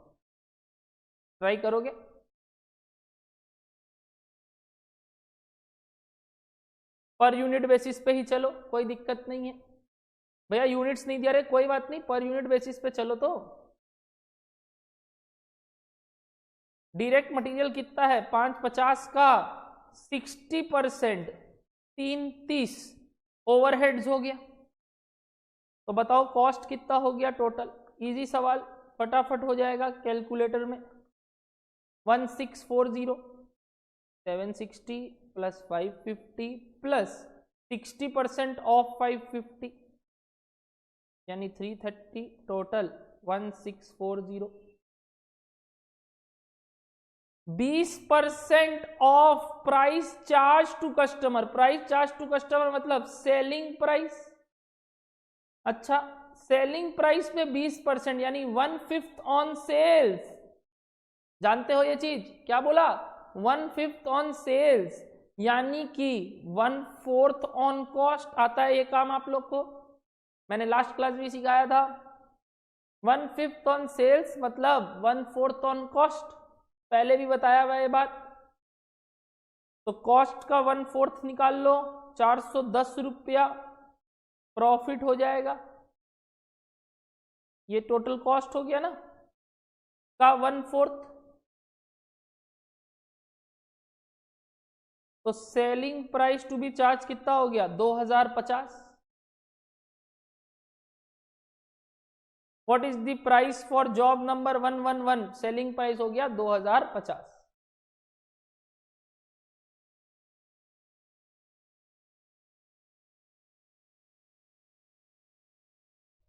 Try करोगे? पर यूनिट बेसिस पे ही चलो, कोई दिक्कत नहीं है। भैया यूनिट्स नहीं दिया रहे, कोई बात नहीं, पर यूनिट बेसिस पे चलो। तो डायरेक्ट मटेरियल कितना है? 550 का 60%, 330 ओवरहेड्स हो गया। तो बताओ कॉस्ट कितना हो गया टोटल? इजी सवाल, फटाफट हो जाएगा कैलकुलेटर में। 1640, 760 प्लस 550 प्लस 60% ऑफ 550 यानी 330, total 1640। 20% of price charge to customer. Price charge to customer मतलब सेलिंग प्राइस। अच्छा, सेलिंग प्राइस पे 20% यानी 1/5 ऑन सेल्स। जानते हो ये चीज? क्या बोला? 1/5 ऑन सेल्स, यानी कि 1/4 ऑन कॉस्ट आता है ये काम आप लोग को। मैंने लास्ट क्लास भी सिखाया था। 1/5 ऑन सेल्स मतलब 1/4 ऑन कॉस्ट, पहले भी बताया हुआ ये बात। तो कॉस्ट का 1/4 निकाल लो, 410 रुपया प्रॉफिट हो जाएगा। ये टोटल कॉस्ट हो गया ना, का 1/4। तो selling price to be charge कितना हो गया? 2050। What is the price for job number 111? Selling price हो गया 2050।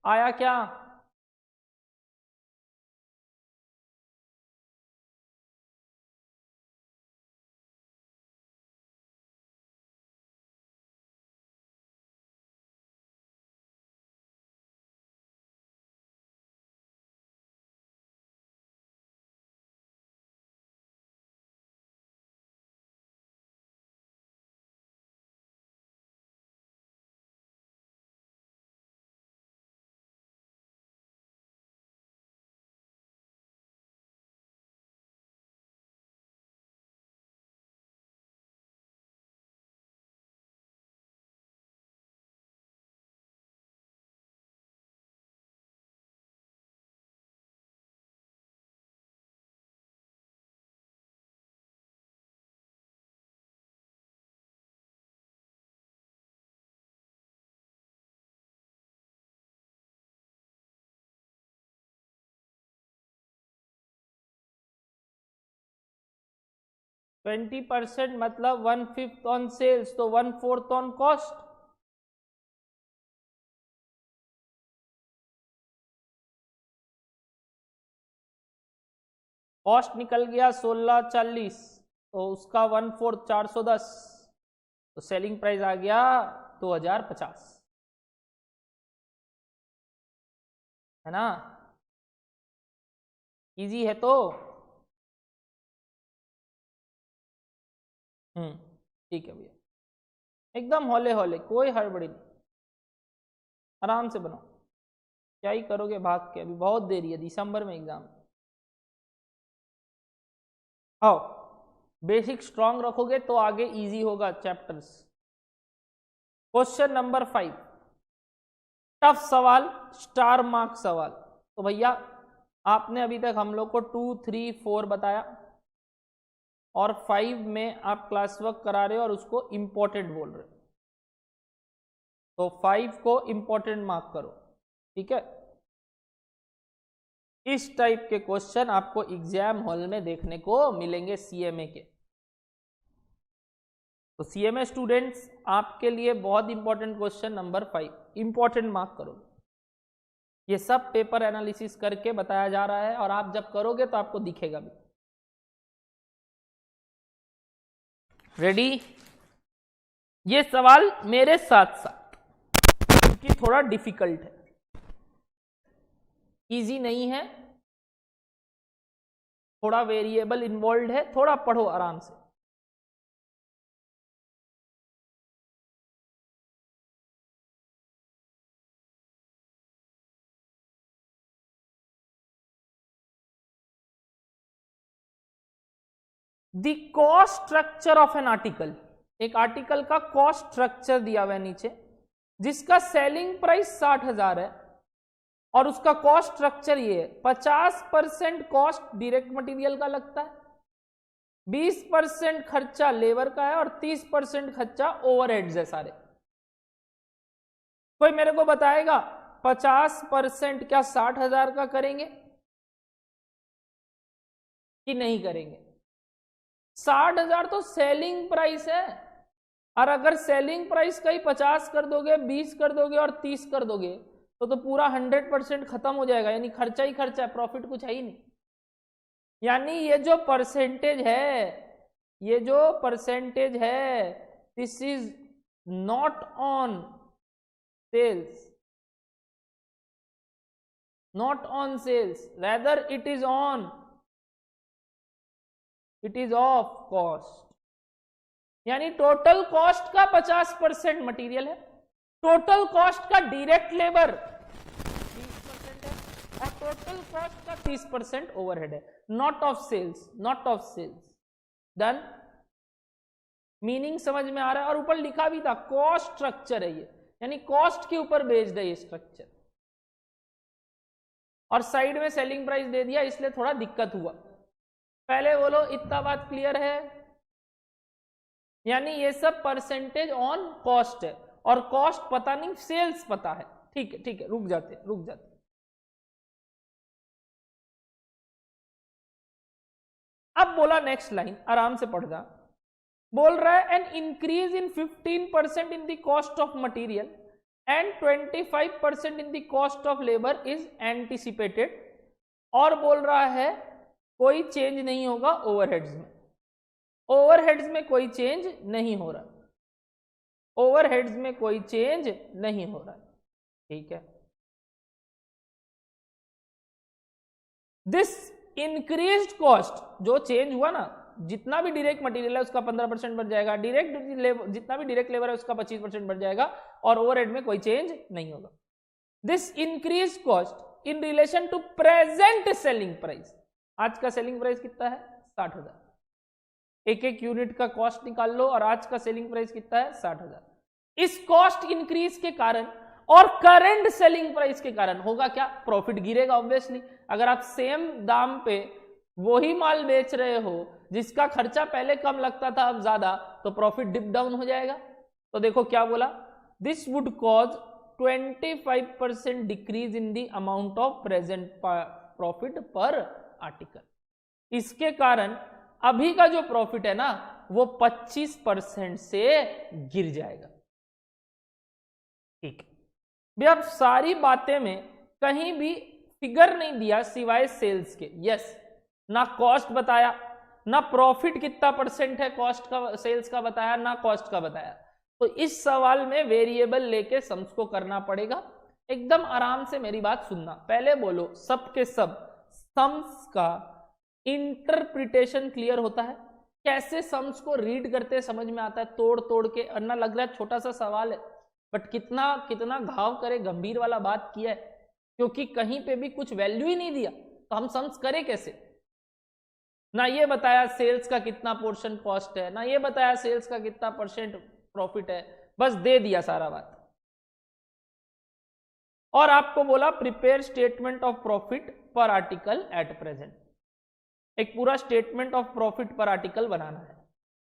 आया क्या? 20% मतलब 1/5 ऑन सेल्स, तो 1/4 ऑन कॉस्ट। कॉस्ट निकल गया 1640, तो उसका 1/4 410, तो सेलिंग प्राइस आ गया 2050, है ना। इजी है तो ठीक है भैया, एकदम हौले हौले, कोई हड़बड़ी नहीं, आराम से बनाओ। क्या ही करोगे भाग के, अभी बहुत देरी है, दिसंबर में एग्जाम। आओ, बेसिक स्ट्रांग रखोगे तो आगे इजी होगा चैप्टर्स। क्वेश्चन नंबर 5, टफ सवाल, स्टार मार्क सवाल। तो भैया आपने अभी तक हम लोग को 2, 3, 4 बताया और 5 में आप क्लास वर्क करा रहे हो और उसको इंपॉर्टेंट बोल रहे हो, तो 5 को इंपॉर्टेंट मार्क करो, ठीक है। इस टाइप के क्वेश्चन आपको एग्जाम हॉल में देखने को मिलेंगे सीएमए के। तो सीएमए स्टूडेंट्स आपके लिए बहुत important question number 5 important mark करो। ये सब पेपर एनालिसिस करके बताया जा रहा है और आप जब करोगे तो आपको दिखेगा भी। रेडी? ये सवाल मेरे साथ साथ, क्योंकि थोड़ा डिफिकल्ट है, इजी नहीं है, थोड़ा वेरिएबल इन्वॉल्व है, थोड़ा पढ़ो आराम से। The cost structure of an article, एक आर्टिकल का कॉस्ट स्ट्रक्चर दिया हुआ है नीचे, जिसका सेलिंग प्राइस 60,000 है और उसका कॉस्ट स्ट्रक्चर ये है, 50% कॉस्ट डायरेक्ट मटेरियल का लगता है, 20% खर्चा लेबर का है और 30% खर्चा ओवरहेड्स है सारे। कोई मेरे को बताएगा 50% क्या 60,000 का करेंगे कि नहीं करेंगे? 60,000 तो सेलिंग प्राइस है, और अगर सेलिंग प्राइस का ही 50 कर दोगे, 20 कर दोगे और 30 कर दोगे तो पूरा 100% खत्म हो जाएगा, यानी खर्चा ही खर्चा है, प्रॉफिट कुछ है ही नहीं। यानी ये जो परसेंटेज है, this is not on sales, not on sales, rather it is of cost। यानी टोटल कॉस्ट का 50% मटेरियल है, टोटल कॉस्ट का डायरेक्ट लेबर 20% है और टोटल कॉस्ट का 30% ओवरहेड है, not of sales. Done? Meaning समझ में आ रहा है? और ऊपर लिखा भी था कॉस्ट स्ट्रक्चर है ये, यानी कॉस्ट के ऊपर बेस्ड है ये स्ट्रक्चर, और साइड में सेलिंग प्राइस दे दिया, इसलिए थोड़ा दिक्कत हुआ। पहले बोलो इतना बात क्लियर है? यानी ये सब परसेंटेज ऑन कॉस्ट है और कॉस्ट पता नहीं, सेल्स पता है। ठीक है, रुक जाते। अब बोला नेक्स्ट लाइन, आराम से पढ़ जा। बोल रहा है an increase in 15% in the cost of material and 25% in the cost of labor is anticipated, और बोल रहा है कोई चेंज नहीं होगा ओवरहेड्स में। ओवरहेड्स में कोई चेंज नहीं हो रहा, ओवरहेड्स में कोई चेंज नहीं हो रहा, ठीक है। दिस इंक्रीज्ड कॉस्ट, जो चेंज हुआ ना, जितना भी डायरेक्ट मटेरियल है उसका 15% बढ़ जाएगा, जितना भी डायरेक्ट लेबर है उसका 25% बढ़ जाएगा, और ओवरहेड में कोई चेंज नहीं होगा। This increase cost in relation to present selling price, आज का सेलिंग प्राइस कितना है? 60,000। एक यूनिट का कॉस्ट निकाल लो और आज का सेलिंग प्राइस कितना है? 60,000। इस कॉस्ट इंक्रीज के कारण और करंट सेलिंग प्राइस के कारण होगा क्या? प्रॉफिट गिरेगा ऑब्वियसली। अगर आप सेम दाम पे वही माल बेच रहे हो जिसका खर्चा पहले कम लगता था अब ज्यादा, तो प्रॉफिट डिप डाउन हो जाएगा। तो देखो क्या बोला, this would cause 25% decrease in the amount of present profit पर आर्टिकल। इसके कारण अभी का जो प्रॉफिट है ना वो 25% से गिर जाएगा। ठीक है भैया, अब सारी बातें में कहीं भी फिगर नहीं दिया सिवाय सेल्स के। यस, ना कॉस्ट बताया, ना प्रॉफिट कितना परसेंट है कॉस्ट का, सेल्स का बताया, ना कॉस्ट का बताया। तो इस सवाल में वेरिएबल लेके सम्स को करना पड़ेगा। एकदम आराम से मेरी बात सुनना, पहले बोलो सब के सब सम्स का इंटरप्रिटेशन क्लियर होता है? कैसे सम्स को रीड करते समझ में आता है, तोड़ तोड़ के। अन्ना लग रहा है छोटा सा सवाल है, बट कितना कितना घाव करे, गंभीर वाला बात किया है, क्योंकि कहीं पे भी कुछ वैल्यू ही नहीं दिया तो हम सम्स करें कैसे? ना ये बताया सेल्स का कितना पोर्शन कॉस्ट है, ना ये बताया सेल्स का कितना परसेंट प्रॉफिट है, बस दे दिया सारा बात। और आपको बोला प्रिपेयर स्टेटमेंट ऑफ प्रॉफिट पर आर्टिकल एट प्रेजेंट। एक पूरा स्टेटमेंट ऑफ प्रॉफिट पर आर्टिकल बनाना है,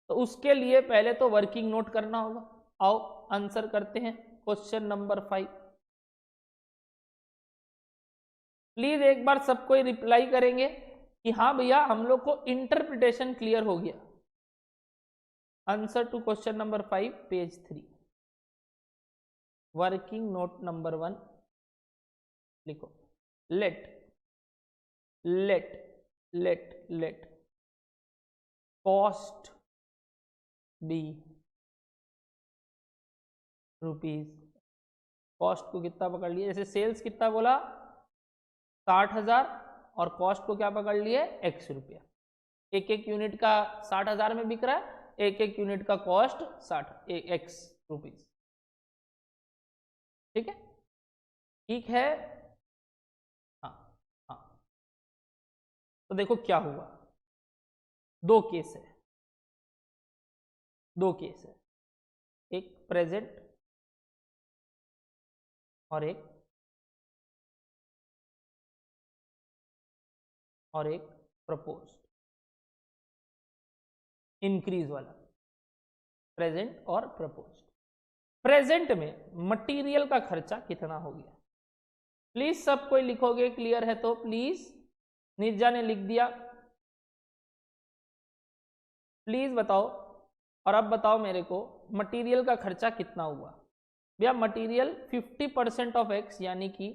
तो उसके लिए पहले तो वर्किंग नोट करना होगा। आओ आंसर करते हैं क्वेश्चन नंबर 5। प्लीज एक बार सबको रिप्लाई करेंगे कि हाँ भैया हम लोग को इंटरप्रिटेशन क्लियर हो गया। Answer to question number 5 page 3 working note number 1 लिखो। Let cost be rupees. Cost को कितना पकड़ लिए, जैसे सेल्स कितना बोला 60,000 और कॉस्ट को क्या पकड़ लिए x रुपया। एक एक यूनिट का 60,000 में बिक रहा है, एक एक यूनिट का कॉस्ट 60 रुपीज। ठीक है, ठीक है। हाँ हाँ, तो देखो क्या हुआ, दो केस है, एक प्रेजेंट और एक प्रपोज्ड इंक्रीज वाला, प्रेजेंट और प्रपोज्ड। प्रेजेंट में मटेरियल का खर्चा कितना हो गया, प्लीज सब कोई लिखोगे, क्लियर है तो प्लीज। निजा ने लिख दिया, प्लीज बताओ। और अब बताओ मेरे को मटेरियल का खर्चा कितना हुआ। भैया मटेरियल 50% ऑफ x यानी कि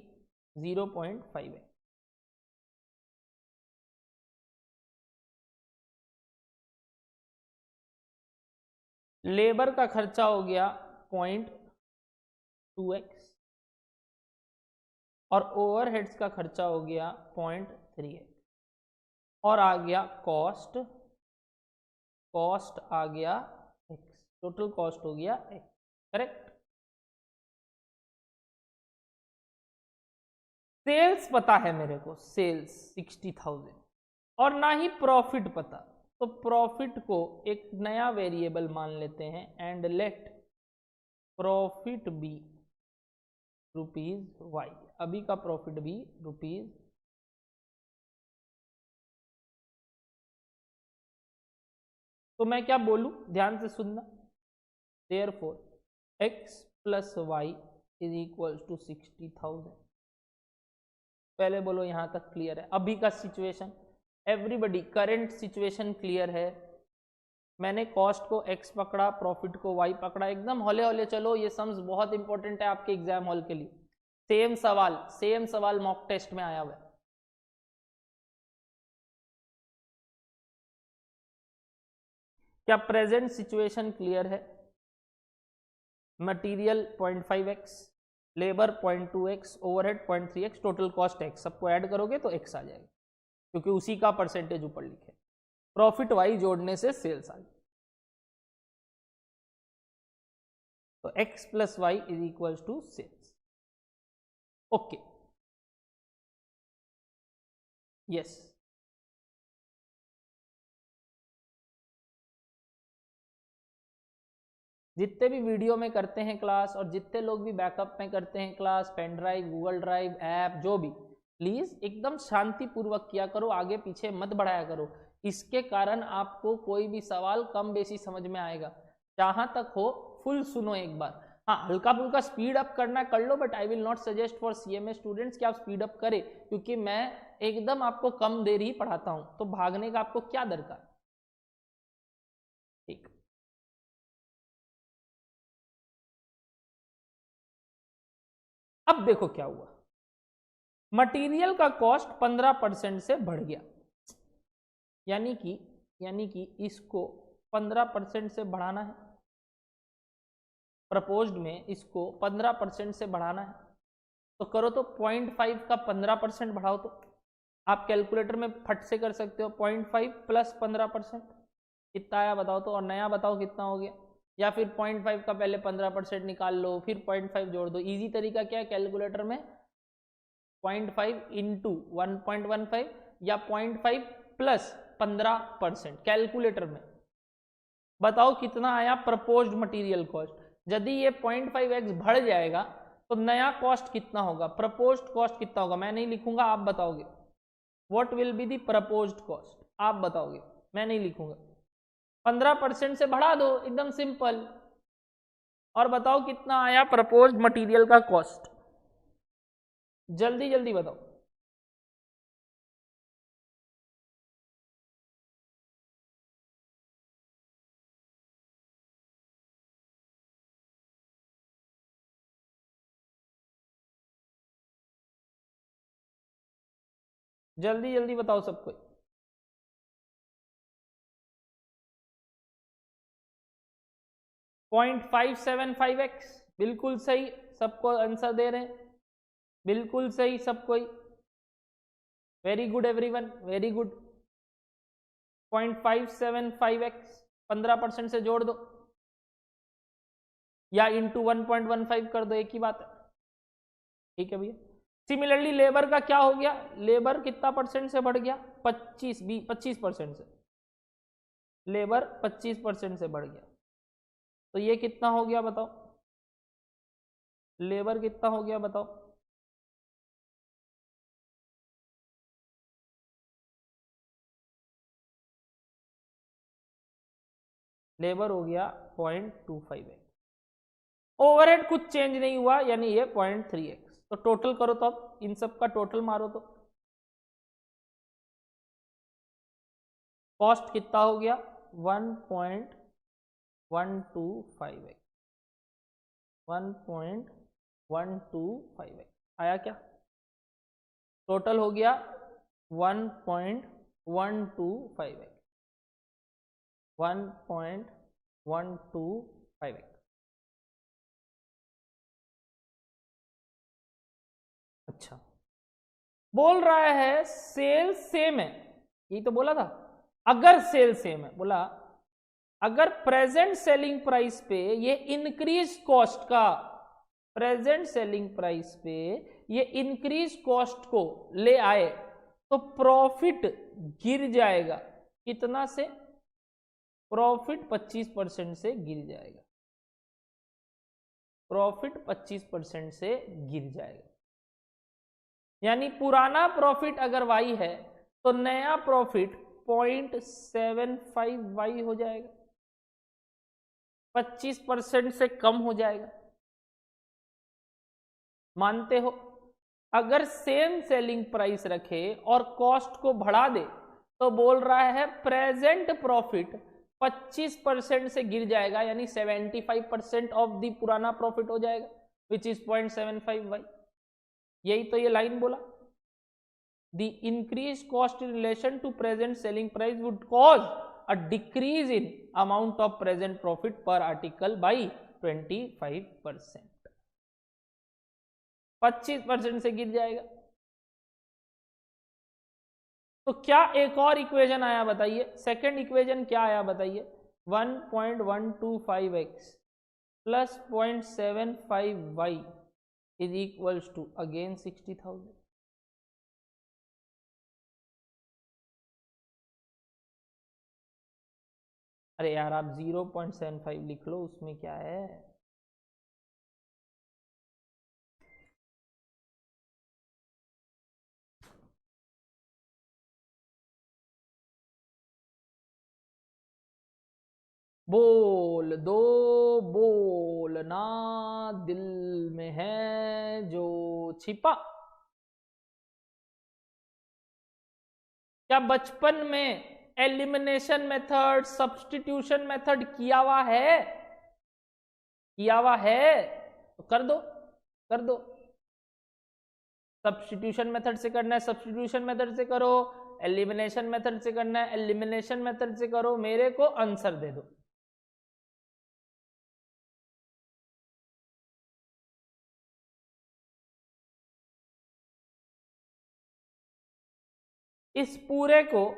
0.5 है। लेबर का खर्चा हो गया 0.2x और ओवरहेड्स का खर्चा हो गया 0.3x और आ गया कॉस्ट आ गया x, टोटल कॉस्ट हो गया x। करेक्ट। सेल्स पता है मेरे को, सेल्स 60,000 और ना ही प्रॉफिट पता, तो प्रॉफिट को एक नया वेरिएबल मान लेते हैं and let profit be rupees y. अभी का प्रॉफिट भी रुपीज। तो मैं क्या बोलूं, ध्यान से सुनना। Therefore x plus y is equal to 60,000। पहले बोलो यहां तक क्लियर है? अभी का situation, everybody current situation clear है? मैंने कॉस्ट को x पकड़ा, प्रॉफिट को y पकड़ा। एकदम हौले हौले चलो, ये सम्स बहुत इंपॉर्टेंट है आपके एग्जाम हॉल के लिए। सेम सवाल मॉक टेस्ट में आया हुआ है। क्या प्रेजेंट सिचुएशन क्लियर है? Material 0.5x, labour 0.2x, overhead 0.3x, total cost x, सबको ऐड करोगे तो x आ जाएगा, क्योंकि उसी का परसेंटेज ऊपर लिखे। प्रॉफिट y जोड़ने से सेल्स आ गई, तो x plus y is equal to sales. Okay, yes. जितने भी वीडियो में करते हैं क्लास और जितने लोग भी बैकअप में करते हैं class, pen drive, Google drive, app, जो भी, प्लीज एकदम शांति पूर्वक किया करो, आगे पीछे मत बढ़ाया करो। इसके कारण आपको कोई भी सवाल कम बेसी समझ में आएगा। जहां तक हो फुल सुनो एक बार। हाँ, हल्का फुल्का स्पीड अप करना कर लो, but I will not suggest for CMA students कि आप स्पीड अप करें, क्योंकि मैं एकदम आपको कम देर ही पढ़ाता हूँ, तो भागने का आपको क्या दरकार। अब देखो क्या हुआ, मटेरियल का कॉस्ट 15% से बढ़ गया, यानी कि इसको 15% से बढ़ाना है, प्रपोज्ड में इसको 15% से बढ़ाना है। तो करो तो 0.5 का 15% बढ़ाओ, तो आप कैलकुलेटर में फट से कर सकते हो। 0.5 प्लस 15% कितना आया बताओ तो, और नया बताओ कितना हो गया, या फिर 0.5 का पहले 15% निकाल लो फिर 0.5 जोड़ दो। इजी तरीका क्या है कैलकुलेटर में, 0.5 इंटू 1.15 या 0.5 प्लस 15%। कैलकुलेटर में बताओ कितना आया प्रपोज्ड मटेरियल कॉस्ट। यदि ये 0.5x बढ़ जाएगा तो नया कॉस्ट कितना होगा, प्रपोज्ड कॉस्ट कितना होगा, मैं नहीं लिखूंगा आप बताओगे। What will be the proposed cost, आप बताओगे, मैं नहीं लिखूंगा। 15% से बढ़ा दो, एकदम सिंपल, और बताओ कितना आया प्रपोज्ड मटेरियल का कॉस्ट, जल्दी जल्दी बताओ। जल्दी जल्दी बताओ सबको। 0.575x, बिल्कुल सही, सबको आंसर दे रहे हैं, बिल्कुल सही सब कोई, very good everyone, very good. 0.575x 15% से जोड़ दो या इंटू 1.15 कर दो, एक ही बात है, ठीक है भैया। सिमिलरली लेबर का क्या हो गया, लेबर कितना परसेंट से बढ़ गया, 25% से, लेबर 25% से बढ़ गया, तो ये कितना हो गया बताओ, लेबर कितना हो गया बताओ। लेबर हो गया 0.25x, ओवरहेड कुछ चेंज नहीं हुआ, यानी ये 0.3x। तो टोटल करो तो, अब इन सब का टोटल मारो तो कॉस्ट कितना हो गया 1.125x, 1.125x आया क्या, टोटल हो गया 1.125x, 1.125x। अच्छा, बोल रहा है सेल सेम है, यही तो बोला था। अगर सेल सेम है, बोला अगर प्रेजेंट सेलिंग प्राइस पे ये इंक्रीज कॉस्ट का, प्रेजेंट सेलिंग प्राइस पे ये इंक्रीज कॉस्ट को ले आए तो प्रॉफिट गिर जाएगा, कितना से, प्रॉफिट 25% से गिर जाएगा, प्रॉफिट 25% से गिर जाएगा। यानी पुराना प्रॉफिट अगर y है तो नया प्रॉफिट 0.75y हो जाएगा, 25% से कम हो जाएगा। मानते हो, अगर सेम सेलिंग प्राइस रखे और कॉस्ट को बढ़ा दे तो बोल रहा है प्रेजेंट प्रॉफिट 25% से गिर जाएगा, यानी 75% ऑफ द पुराना प्रॉफिट हो जाएगा, विच इज 0.75y। यही तो ये लाइन बोला, the increased cost in relation to present selling price would cause a decrease in amount of present profit per article by 25%, 25% से गिर जाएगा। तो क्या एक और इक्वेशन आया बताइए, सेकंड इक्वेशन क्या आया बताइए, 1.125x plus 0.75y is equals to again 60,000। अरे यार आप 0.75 लिख लो, उसमें क्या है। बोल दो, बोलना दिल में है जो छिपा। क्या बचपन में एलिमिनेशन मेथड, सब्स्टिट्यूशन मेथड किया हुआ है, किया हुआ है तो कर दो, कर दो। सब्स्टिट्यूशन मेथड से करना है सब्स्टिट्यूशन मेथड से करो, एलिमिनेशन मेथड से करना है एलिमिनेशन मेथड से करो, मेरे को आंसर दे दो। इस पूरे को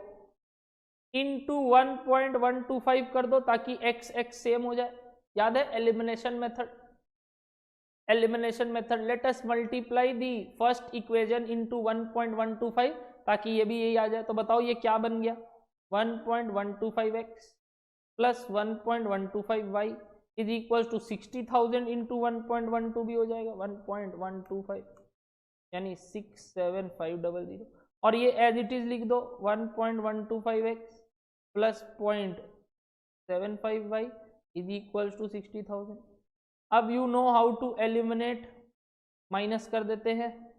इंटू 1.125 कर दो ताकि x x सेम हो जाए। याद है elimination method? Elimination method, let us multiply the first equation into 1.125 ताकि ये भी यही आ जाए। तो बताओ ये क्या बन गया, 1.125x plus 1.125y is equal to 60,000 into 1.12 भी हो जाएगा 1.125 यानी 67500। और ये एज इट इज लिख दो 1.125x plus 0.75y is equal to 60,000। अब you know how to eliminate, minus कर देते हैं,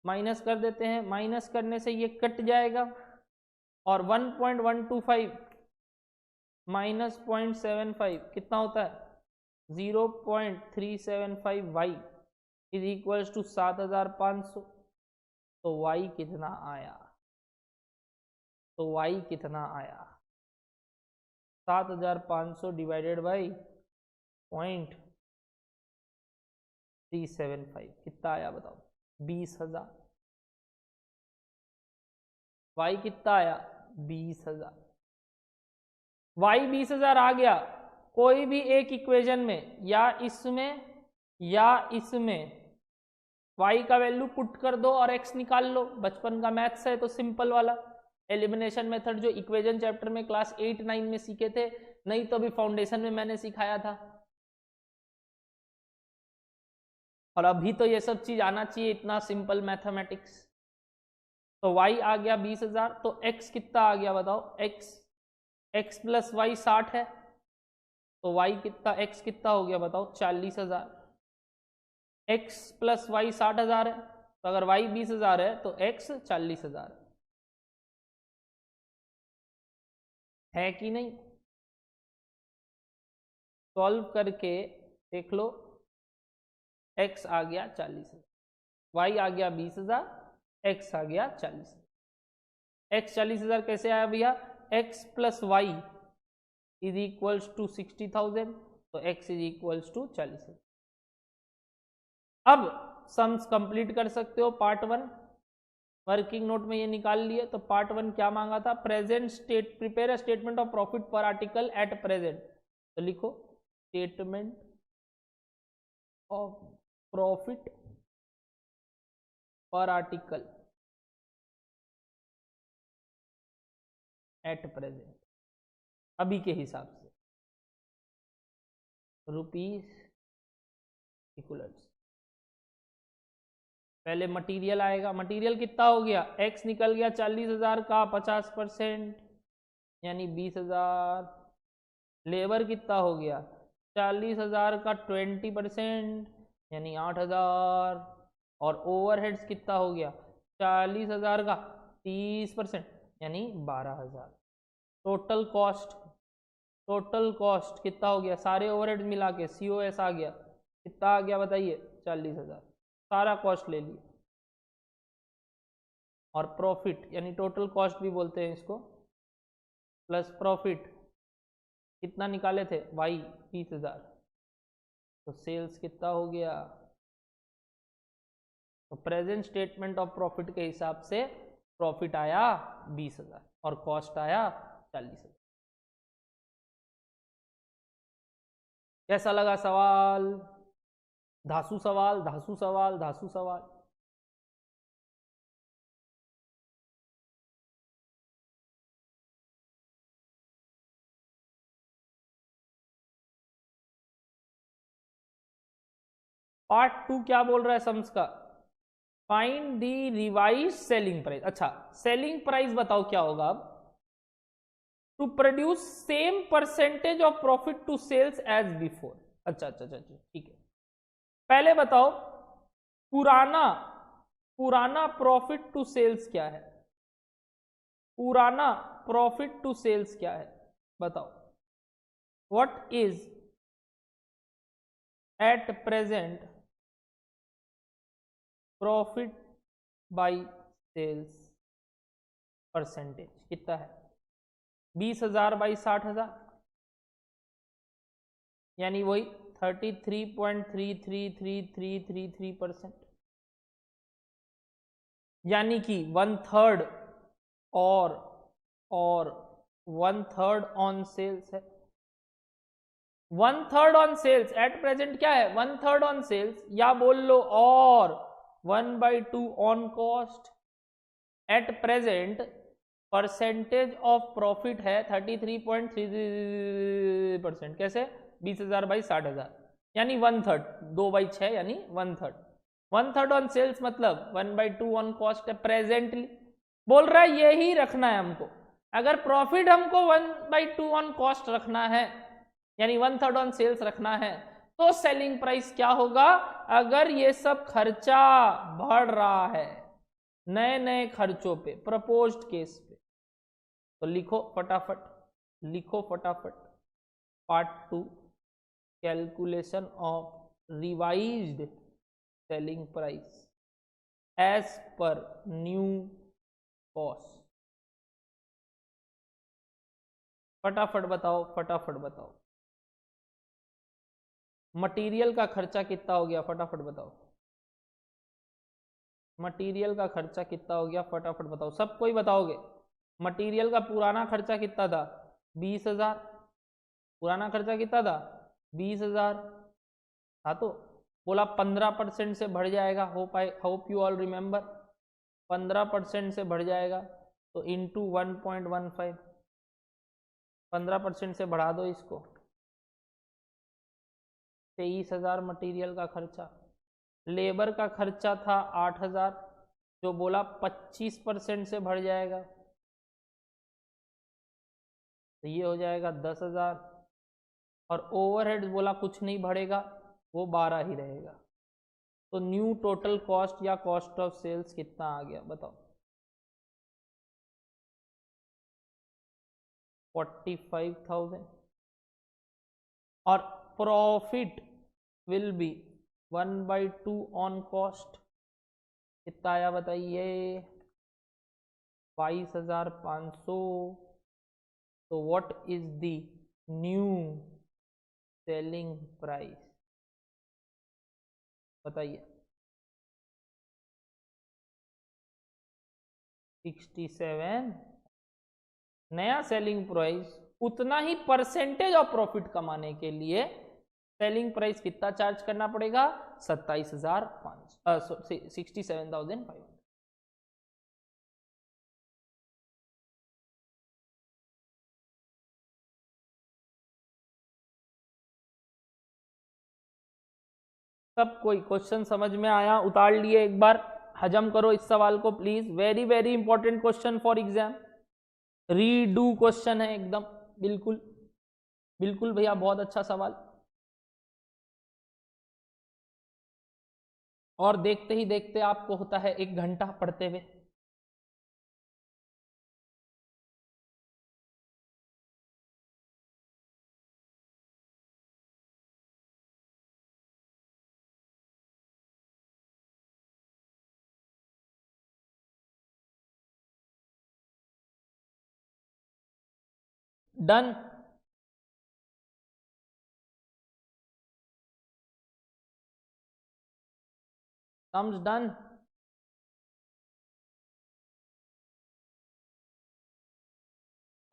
माइनस कर देते हैं, माइनस करने से ये कट जाएगा और 1.125 माइनस 0.75 कितना होता है 0.375y इज इक्वल टू 7,500। तो y कितना आया, तो y कितना आया 7,500 डिवाइडेड बाई 0.375 कितना आया बताओ 20,000। y कितना आया 20,000। y 20,000 आ गया। कोई भी एक इक्वेशन में या इसमें y का वैल्यू पुट कर दो और x निकाल लो। बचपन का मैथ्स है तो सिंपल वाला एलिमिनेशन मेथड जो इक्वेशन चैप्टर में क्लास 8-9 में सीखे थे, नहीं तो अभी फाउंडेशन में मैंने सिखाया था। और अभी तो ये सब चीज आना चाहिए, इतना सिंपल मैथमेटिक्स। तो y आ गया 20,000, तो x कितना आ गया बताओ, x प्लस वाई 60 है, तो y कितना, x कितना हो गया बताओ 40,000। x प्लस वाई 60,000 है, तो अगर y 20,000 है तो x 40,000 है कि नहीं? सॉल्व करके देख लो, x आ गया 40,000, y आ गया 20,000, x आ गया 40,000। x 40,000 कैसे आया भैया, x plus y is equals to 60,000, तो x इज इक्वल्स टू 40,000। अब सम्स कंप्लीट कर सकते हो। पार्ट 1 वर्किंग नोट में ये निकाल लिए। तो पार्ट 1 क्या मांगा था, present state, prepare a statement of profit पर आर्टिकल एट प्रेजेंट। तो लिखो स्टेटमेंट ऑफ प्रॉफिट पर आर्टिकल एट प्रेजेंट, अभी के हिसाब से रुपीस इक्वल्स। पहले मटेरियल आएगा, मटेरियल कितना हो गया, x निकल गया 40,000 का 50% यानी 20,000। लेबर कितना हो गया 40,000 का 20% यानी 8,000। और ओवरहेड्स कितना हो गया 40,000 का 30% यानी 12,000। टोटल कॉस्ट कितना हो गया, सारे ओवरहेड्स मिला के COS आ गया, कितना आ गया बताइए 40,000। सारा कॉस्ट ले लिया। और प्रॉफिट यानी टोटल कॉस्ट भी बोलते हैं इसको, प्लस प्रॉफिट कितना निकाले थे y 20,000, तो सेल्स कितना हो गया। तो प्रेजेंट स्टेटमेंट ऑफ प्रॉफिट के हिसाब से प्रॉफिट आया 20,000 और कॉस्ट आया 40,000। कैसा लगा सवाल, धासु सवाल, धासु सवाल, धासु सवाल। पार्ट 2 क्या बोल रहा है सम्स का, find the revise selling price. अच्छा सेलिंग प्राइस बताओ क्या होगा अब, to produce same percentage of profit to sales as before. अच्छा ठीक है, पहले बताओ पुराना प्रॉफिट टू सेल्स क्या है, पुराना प्रॉफिट टू सेल्स क्या है बताओ। What is at present profit by sales percentage कितना है? 20,000 बाई 60,000, यानी वही 33.333333%, यानी कि 1/3 और 1/3 ऑन सेल्स है। 1/3 ऑन सेल्स एट प्रेजेंट क्या है? 1/3 ऑन सेल्स, या बोल लो और 1/2 on cost. At present percentage of profit है 33.33%। कैसे? 20,000 बाई 60,000, यानी 1/3, 2/6 यानी 1/3। 1/3 ऑन सेल्स मतलब 1/2 ऑन कॉस्ट है प्रेजेंटली। बोल रहा है यही रखना है हमको। अगर प्रॉफिट हमको 1/2 ऑन कॉस्ट रखना है, यानी 1/3 ऑन सेल्स रखना है, तो सेलिंग प्राइस क्या होगा? अगर ये सब खर्चा बढ़ रहा है नए नए खर्चों पे, प्रपोज्ड केस पे, तो लिखो फटाफट, लिखो फटाफट। Part 2, calculation of revised selling price as per new cost. फटाफट बताओ, फटाफट बताओ। मटेरियल का खर्चा कितना हो गया? फटाफट बताओ। मटेरियल का खर्चा कितना हो गया? फटाफट बताओ, सब कोई बताओगे। मटेरियल का पुराना खर्चा कितना था? 20,000। पुराना खर्चा कितना था? 20,000। हाँ, तो बोला 15% से बढ़ जाएगा। होप यू ऑल रिमेंबर, 15% से बढ़ जाएगा, तो इंटू 1.15, 15% से बढ़ा दो इसको। 23,000 मटेरियल का खर्चा। लेबर का खर्चा था 8,000, जो बोला 25% से बढ़ जाएगा, तो ये हो जाएगा 10,000। और ओवरहेड्स बोला कुछ नहीं बढ़ेगा, वो 12 ही रहेगा। तो न्यू टोटल कॉस्ट या कॉस्ट ऑफ सेल्स कितना आ गया? बताओ। 45,000। और profit will be 1/2 on cost, कितना आया बताइए? 22,500। तो what is the new selling price? बताइए। 67। नया सेलिंग प्राइस, उतना ही परसेंटेज ऑफ प्रॉफिट कमाने के लिए सेलिंग प्राइस कितना चार्ज करना पड़ेगा? 67,500। सब कोई क्वेश्चन समझ में आया? उतार लिए एक बार, हजम करो इस सवाल को please. Very very important question for exam. Redo question है एकदम, बिल्कुल बिल्कुल भैया, बहुत अच्छा सवाल। और देखते ही देखते आपको होता है 1 घंटा पढ़ते हुए। Done. Sums done.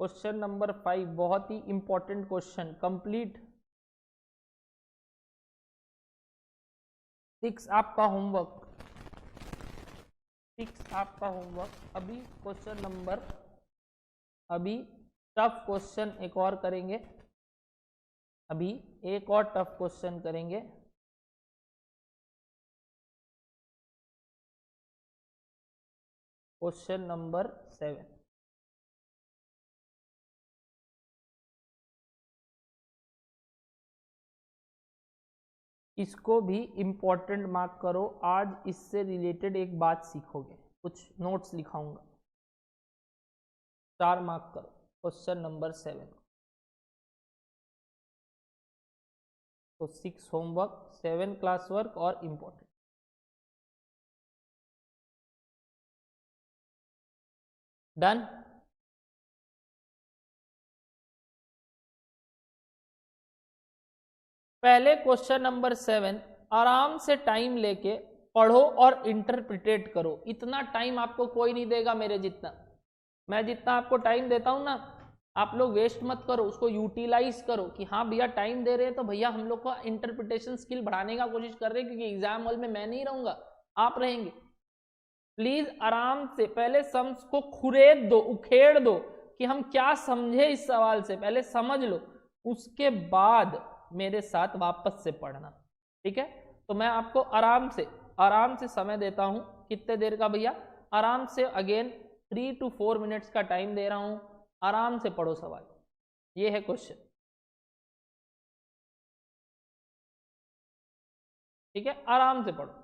Question number 5 बहुत ही इंपॉर्टेंट क्वेश्चन, कंप्लीट। 6 आपका होमवर्क, 6 आपका होमवर्क। अभी क्वेश्चन नंबर, अभी टफ क्वेश्चन एक और करेंगे, अभी एक और टफ क्वेश्चन करेंगे। Question number 7। इसको भी इंपॉर्टेंट मार्क करो, आज इससे रिलेटेड एक बात सीखोगे, कुछ नोट्स लिखाऊंगा, 4 मार्क करो क्वेश्चन नंबर 7। तो 6 होमवर्क, 7 क्लास वर्क और इम्पोर्टेंट। डन। पहले क्वेश्चन नंबर 7, आराम से टाइम लेके पढ़ो और इंटरप्रिटेट करो। इतना टाइम आपको कोई नहीं देगा मेरे जितना। मैं जितना आपको टाइम देता हूं ना, आप लोग वेस्ट मत करो, उसको यूटिलाइज करो कि हाँ भैया टाइम दे रहे हैं तो भैया हम लोग को इंटरप्रिटेशन स्किल बढ़ाने का कोशिश कर रहे हैं, क्योंकि एग्जाम हॉल में मैं नहीं रहूंगा, आप रहेंगे। प्लीज आराम से पहले सम्स को खुरेद दो, उखेड़ दो कि हम क्या समझे इस सवाल से, पहले समझ लो, उसके बाद मेरे साथ वापस से पढ़ना, ठीक है। तो मैं आपको आराम से समय देता हूं। कितने देर का भैया? आराम से अगेन 3 to 4 मिनट्स का टाइम दे रहा हूं। आराम से पढ़ो सवाल। ये है क्वेश्चन, ठीक है, आराम से पढ़ो।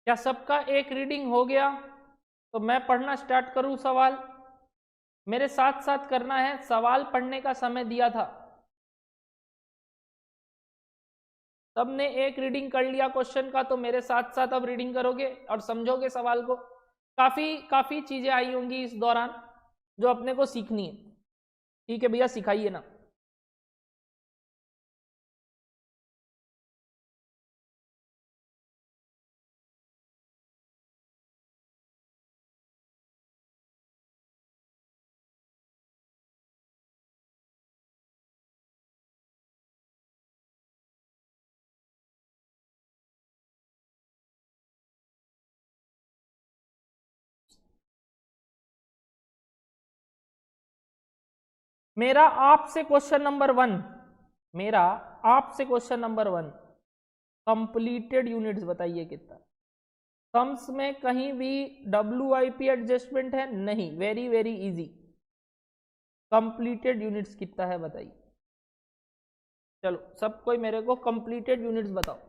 क्या सबका एक रीडिंग हो गया? तो मैं पढ़ना स्टार्ट करूं सवाल? मेरे साथ साथ करना है, सवाल पढ़ने का समय दिया था। सबने एक रीडिंग कर लिया क्वेश्चन का, तो मेरे साथ साथ अब रीडिंग करोगे और समझोगे सवाल को। काफी काफी चीजें आई होंगी इस दौरान जो अपने को सीखनी है। ठीक है भैया, सिखाइए ना। मेरा आपसे क्वेश्चन नंबर 1, मेरा आपसे क्वेश्चन नंबर 1, कंप्लीटेड यूनिट्स बताइए कितना। सम्स में कहीं भी WIP एडजस्टमेंट है? नहीं, very very easy. Completed units कितना है बताइए। चलो सब कोई मेरे को कंप्लीटेड यूनिट्स बताओ।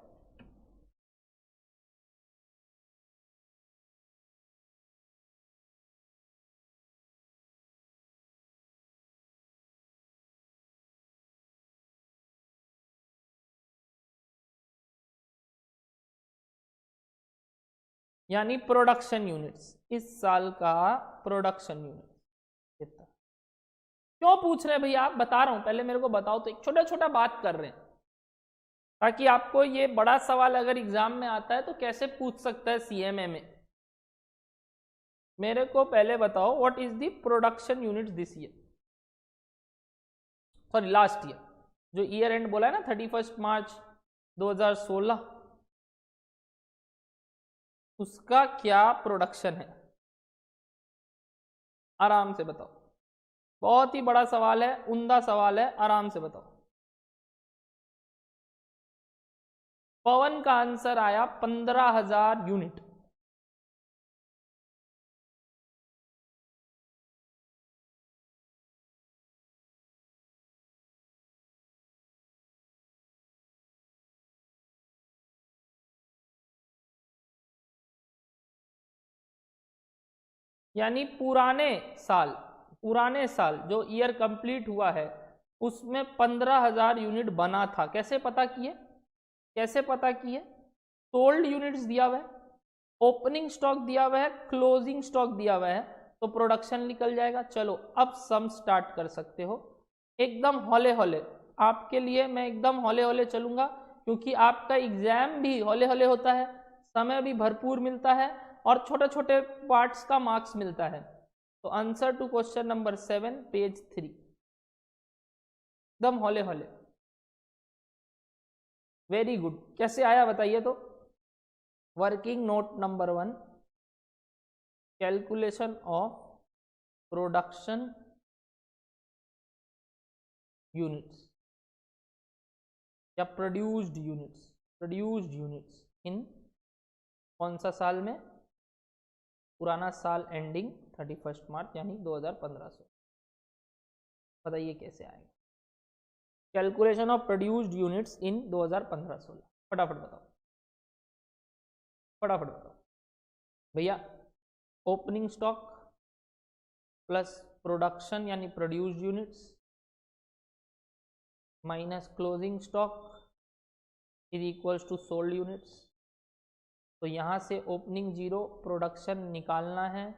यानी प्रोडक्शन यूनिट्स, इस साल का प्रोडक्शन यूनिट कितना। क्यों पूछ रहे हैं भैया आप, बता रहा हूं, पहले मेरे को बताओ तो। एक छोटा छोटा बात कर रहे हैं ताकि आपको ये बड़ा सवाल अगर एग्जाम में आता है तो कैसे पूछ सकता है सीएमए में। मेरे को पहले बताओ what is the production unit this year, sorry last year, जो ईयर एंड बोला है ना 31 मार्च 2016, उसका क्या प्रोडक्शन है, आराम से बताओ। बहुत ही बड़ा सवाल है, उम्दा सवाल है, आराम से बताओ। पवन का आंसर आया 15,000 यूनिट। यानी पुराने साल जो ईयर कंप्लीट हुआ है उसमें 15,000 यूनिट बना था। कैसे पता किए, सोल्ड यूनिट्स दिया हुआ है, ओपनिंग स्टॉक दिया हुआ है, क्लोजिंग स्टॉक दिया हुआ है, तो प्रोडक्शन निकल जाएगा। चलो अब सम स्टार्ट कर सकते हो एकदम हौले हौले। आपके लिए मैं एकदम हौले हौले चलूंगा क्योंकि आपका एग्जाम भी हौले हौले होता है, समय भी भरपूर मिलता है और छोटे छोटे पार्ट्स का मार्क्स मिलता है। तो answer to question number 7 page 3, एकदम हौले हौले। वेरी गुड, कैसे आया बताइए तो। Working note number 1, calculation of production units या प्रोड्यूस्ड यूनिट्स इन कौन सा साल में, पुराना साल एंडिंग 31 मार्च यानी 2015 से। बताइए कैसे आएगा calculation of produced units in 2015-16, फटाफट बताओ भैया। ओपनिंग स्टॉक प्लस प्रोडक्शन यानी produced units minus closing stock is equals to sold units. तो यहाँ से ओपनिंग 0, प्रोडक्शन निकालना है,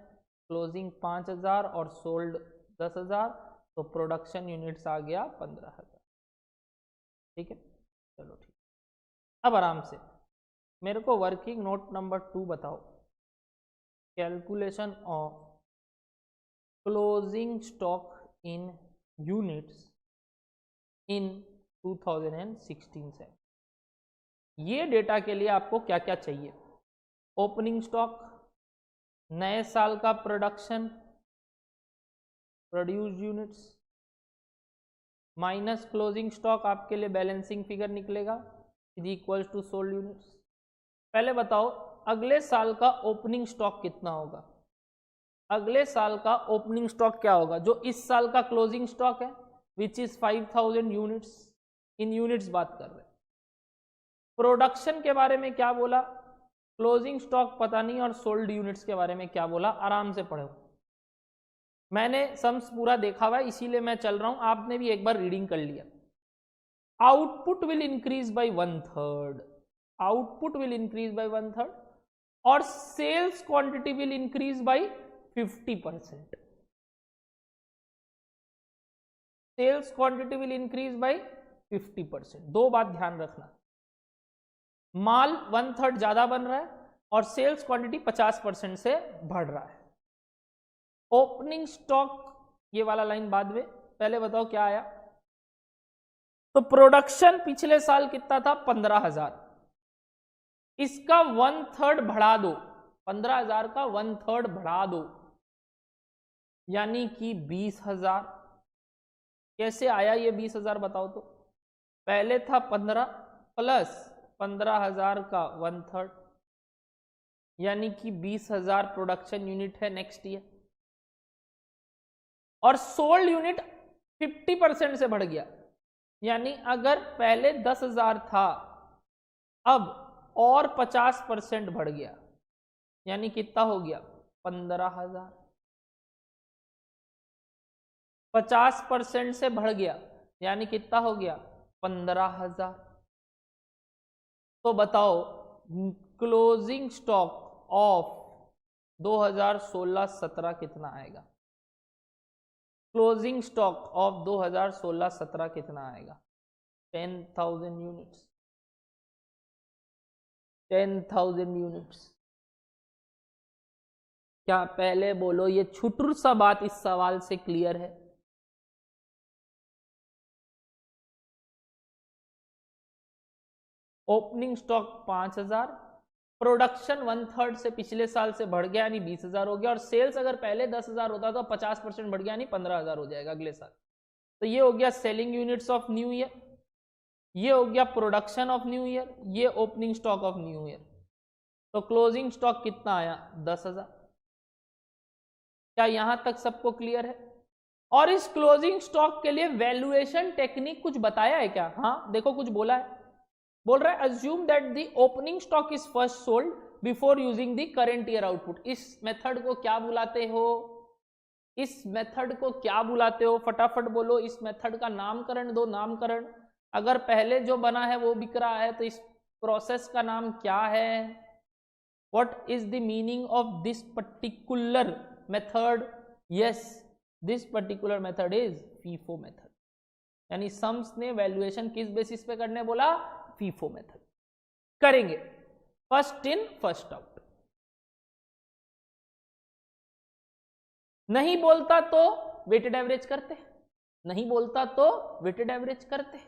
क्लोजिंग 5,000 और सोल्ड 10,000, तो प्रोडक्शन यूनिट्स आ गया 15,000। ठीक है, चलो ठीक। अब आराम से मेरे को वर्किंग नोट नंबर 2 बताओ, calculation of closing stock in units in 2016 से। ये डेटा के लिए आपको क्या क्या चाहिए, ओपनिंग स्टॉक, नए साल का production, produced units minus closing stock, आपके लिए बैलेंसिंग फिगर निकलेगा, is equals to sold units. पहले बताओ अगले साल का ओपनिंग स्टॉक कितना होगा, अगले साल का ओपनिंग स्टॉक क्या होगा, जो इस साल का क्लोजिंग स्टॉक है which is 5,000 units, in units बात कर रहे हैं। प्रोडक्शन के बारे में क्या बोला, क्लोजिंग स्टॉक पता नहीं, और सोल्ड यूनिट्स के बारे में क्या बोला, आराम से पढ़ो। मैंने सम्स पूरा देखा हुआ है इसीलिए मैं चल रहा हूं, आपने भी एक बार रीडिंग कर लिया। Output will increase by 1/3, output will increase by 1/3 और sales quantity will increase by 50%। Sales quantity will increase by 50%। दो बात ध्यान रखना, माल 1/3 ज्यादा बन रहा है और सेल्स क्वांटिटी 50% से बढ़ रहा है। ओपनिंग स्टॉक ये वाला लाइन बाद में, पहले बताओ क्या आया। तो प्रोडक्शन पिछले साल कितना था, 15,000, इसका 1/3 बढ़ा दो, 15,000 का 1/3 बढ़ा दो, यानी कि 20,000। कैसे आया ये 20,000 बताओ तो। पहले था 15 प्लस 15,000 का 1/3, यानी कि 20,000 प्रोडक्शन यूनिट है नेक्स्ट ईयर। और सोल्ड यूनिट 50% से बढ़ गया, यानी अगर पहले 10,000 था अब और 50% बढ़ गया, यानी कितना हो गया 15,000। 50% से बढ़ गया यानी कितना हो गया 15,000। तो बताओ क्लोजिंग स्टॉक ऑफ 2016-17 कितना आएगा? क्लोजिंग स्टॉक ऑफ 2016-17 कितना आएगा? 10,000 यूनिट्स। 10,000 यूनिट्स। क्या पहले बोलो ये छुटुर सा बात इस सवाल से क्लियर है? ओपनिंग स्टॉक 5,000, प्रोडक्शन 1/3 से पिछले साल से बढ़ गया यानी 20,000 हो गया, और सेल्स अगर पहले 10,000 होता तो 50% बढ़ गया यानी 15,000 हो जाएगा अगले साल। तो ये हो गया selling units of new year, ये हो गया प्रोडक्शन ऑफ न्यू ईयर, ये opening stock of new year. तो क्लोजिंग स्टॉक कितना आया? 10,000। क्या यहां तक सबको क्लियर है? और इस क्लोजिंग स्टॉक के लिए वैल्यूएशन टेक्निक कुछ बताया है क्या? हाँ देखो कुछ बोला है, बोल रहा है assume that the opening stock is first sold before using the current year output. इस मेथड को क्या बुलाते हो? इस मेथड को क्या बुलाते हो? फटाफट बोलो, इस मेथड का नामकरण दो, नामकरण। अगर पहले जो बना है वो बिक रहा है तो इस प्रोसेस का नाम क्या है? What is the meaning of this particular method? Yes, this particular method is FIFO method. यानी सम्स ने वैल्यूएशन किस बेसिस पे करने बोला? FIFO method. करेंगे फर्स्ट इन फर्स्ट आउट। नहीं बोलता तो वेटेड एवरेज करते, नहीं बोलता तो वेटेड एवरेज करते।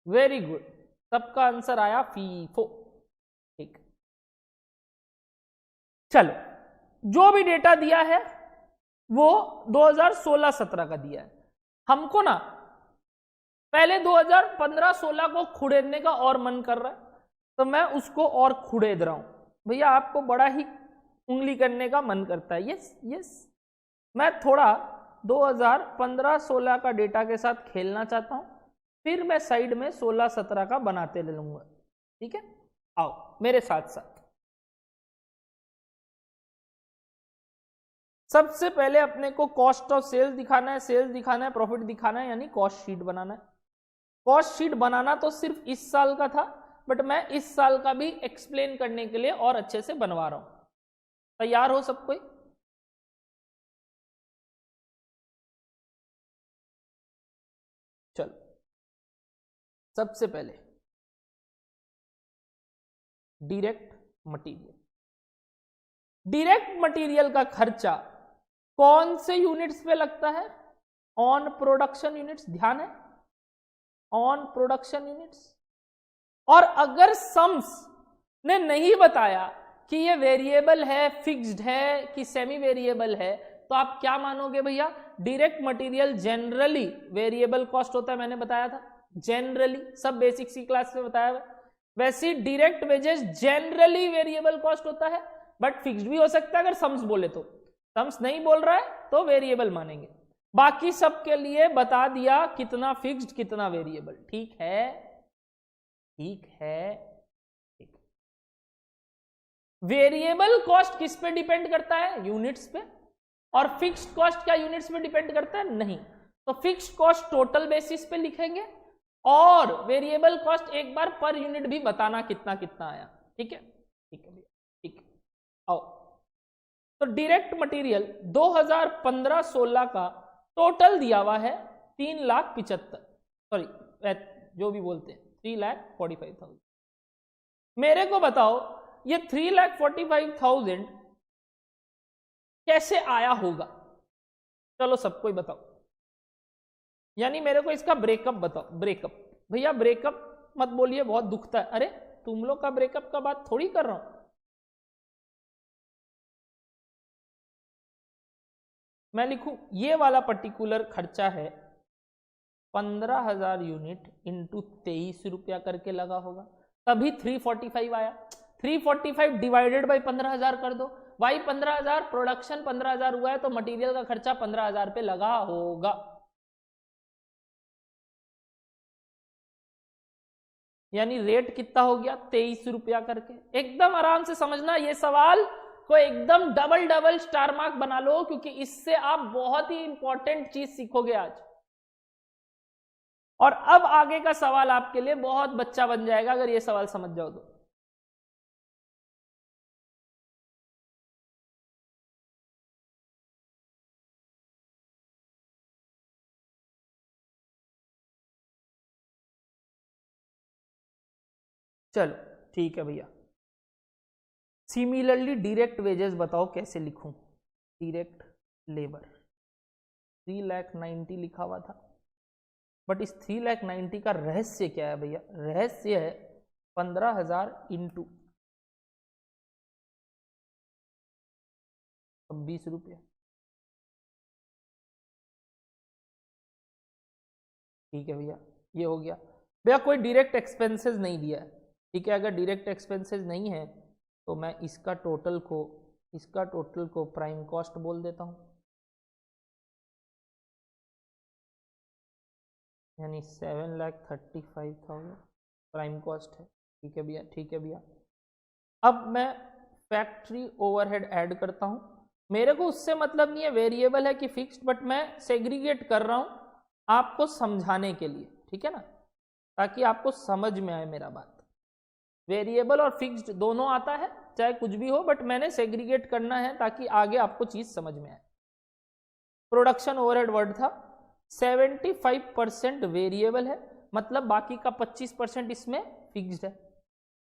वेरी गुड, सबका आंसर आया फीफो। ठीक, चलो जो भी डेटा दिया है वो 2016-17 का दिया है। हमको ना पहले 2015-16 को खुड़ेदने का और मन कर रहा है तो मैं उसको और खुड़ेद रहा हूं। भैया आपको बड़ा ही उंगली करने का मन करता है। यस यस, मैं थोड़ा 2015-16 का डेटा के साथ खेलना चाहता हूं, फिर मैं साइड में 16-17 का बनाते ले लूंगा। ठीक है, आओ मेरे साथ साथ। सबसे पहले अपने को कॉस्ट ऑफ सेल्स दिखाना है, सेल्स दिखाना है, प्रॉफिट दिखाना है, यानी कॉस्ट शीट बनाना है। कॉस्ट शीट बनाना तो सिर्फ इस साल का था, बट मैं इस साल का भी एक्सप्लेन करने के लिए और अच्छे से बनवा रहा हूं। तैयार हो सब कोई? चलो सबसे पहले डायरेक्ट मटेरियल। डायरेक्ट मटेरियल का खर्चा कौन से यूनिट्स पे लगता है? On production units. ध्यान है, ऑन प्रोडक्शन यूनिट्स। और अगर सम्स ने नहीं बताया कि ये वेरिएबल है, फिक्स्ड है कि सेमी वेरिएबल है, तो आप क्या मानोगे भैया? Direct material generally variable cost होता है, मैंने बताया था जनरली, सब बेसिक सी क्लास में बताया हुआ। वैसे direct wages generally variable cost होता है, बट फिक्स्ड भी हो सकता है अगर सम्स बोले तो। सम्स नहीं बोल रहा है तो वेरिएबल मानेंगे। बाकी सब के लिए बता दिया कितना फिक्स्ड कितना वेरिएबल। ठीक है, ठीक है, ठीक। वेरिएबल कॉस्ट किस पे डिपेंड करता है? यूनिट्स पे। और फिक्स्ड कॉस्ट क्या यूनिट्स पे डिपेंड करता है? नहीं। तो फिक्स्ड कॉस्ट टोटल बेसिस पे लिखेंगे और वेरिएबल कॉस्ट एक बार पर यूनिट भी बताना कितना कितना आया। ठीक है, ठीक है भैया, ठीक है। आओ, तो डायरेक्ट मटेरियल 2015-16 का टोटल दिया हुआ है 3,75,000, सॉरी जो भी बोलते हैं 3,45,000। मेरे को बताओ ये 3,45,000 कैसे आया होगा? चलो सबको ही बताओ, यानी मेरे को इसका ब्रेकअप बताओ। ब्रेकअप भैया, ब्रेकअप मत बोलिए, बहुत दुखता है। अरे तुम लोग का ब्रेकअप का बात थोड़ी कर रहा हूं। मैं लिखूं ये वाला पर्टिकुलर खर्चा है 15,000 यूनिट इंटू 23 रुपया करके लगा होगा, तभी 345 आया। 345 डिवाइडेड बाई 15,000 कर दो, भाई 15,000 प्रोडक्शन 15,000 हुआ है तो मटेरियल का खर्चा 15,000 पे लगा होगा। यानी रेट कितना हो गया 23 रुपया करके। एकदम आराम से समझना ये सवाल को, एकदम डबल डबल स्टार मार्क बना लो, क्योंकि इससे आप बहुत ही इंपॉर्टेंट चीज सीखोगे आज। और अब आगे का सवाल आपके लिए बहुत बच्चा बन जाएगा अगर ये सवाल समझ जाओ तो। चलो ठीक है भैया। सिमिलरली डायरेक्ट वेजेस बताओ कैसे लिखूं। डायरेक्ट लेबर 3,90,000 लिखा हुआ था, बट इस 3,90,000 का रहस्य क्या है भैया? रहस्य है 15,000 इंटू 20 रुपये। ठीक है भैया, ये हो गया भैया। कोई डायरेक्ट एक्सपेंसेस नहीं दिया है, ठीक है। अगर डायरेक्ट एक्सपेंसेस नहीं है तो मैं इसका टोटल को प्राइम कॉस्ट बोल देता हूं, यानी 7,35,000 प्राइम कॉस्ट है। ठीक है भैया, ठीक है भैया। अब मैं फैक्ट्री ओवरहेड ऐड करता हूं। मेरे को उससे मतलब नहीं है वेरिएबल है कि फिक्स्ड, बट मैं सेग्रीगेट कर रहा हूं आपको समझाने के लिए, ठीक है ना, ताकि आपको समझ में आए मेरा बात। वेरिएबल और फिक्स्ड दोनों आता है, चाहे कुछ भी हो, बट मैंने सेग्रीगेट करना है ताकि आगे आपको चीज समझ में आए। प्रोडक्शन ओवरहेड वर्ड था, 75% वेरिएबल है, मतलब बाकी का 25% इसमें फिक्स्ड है।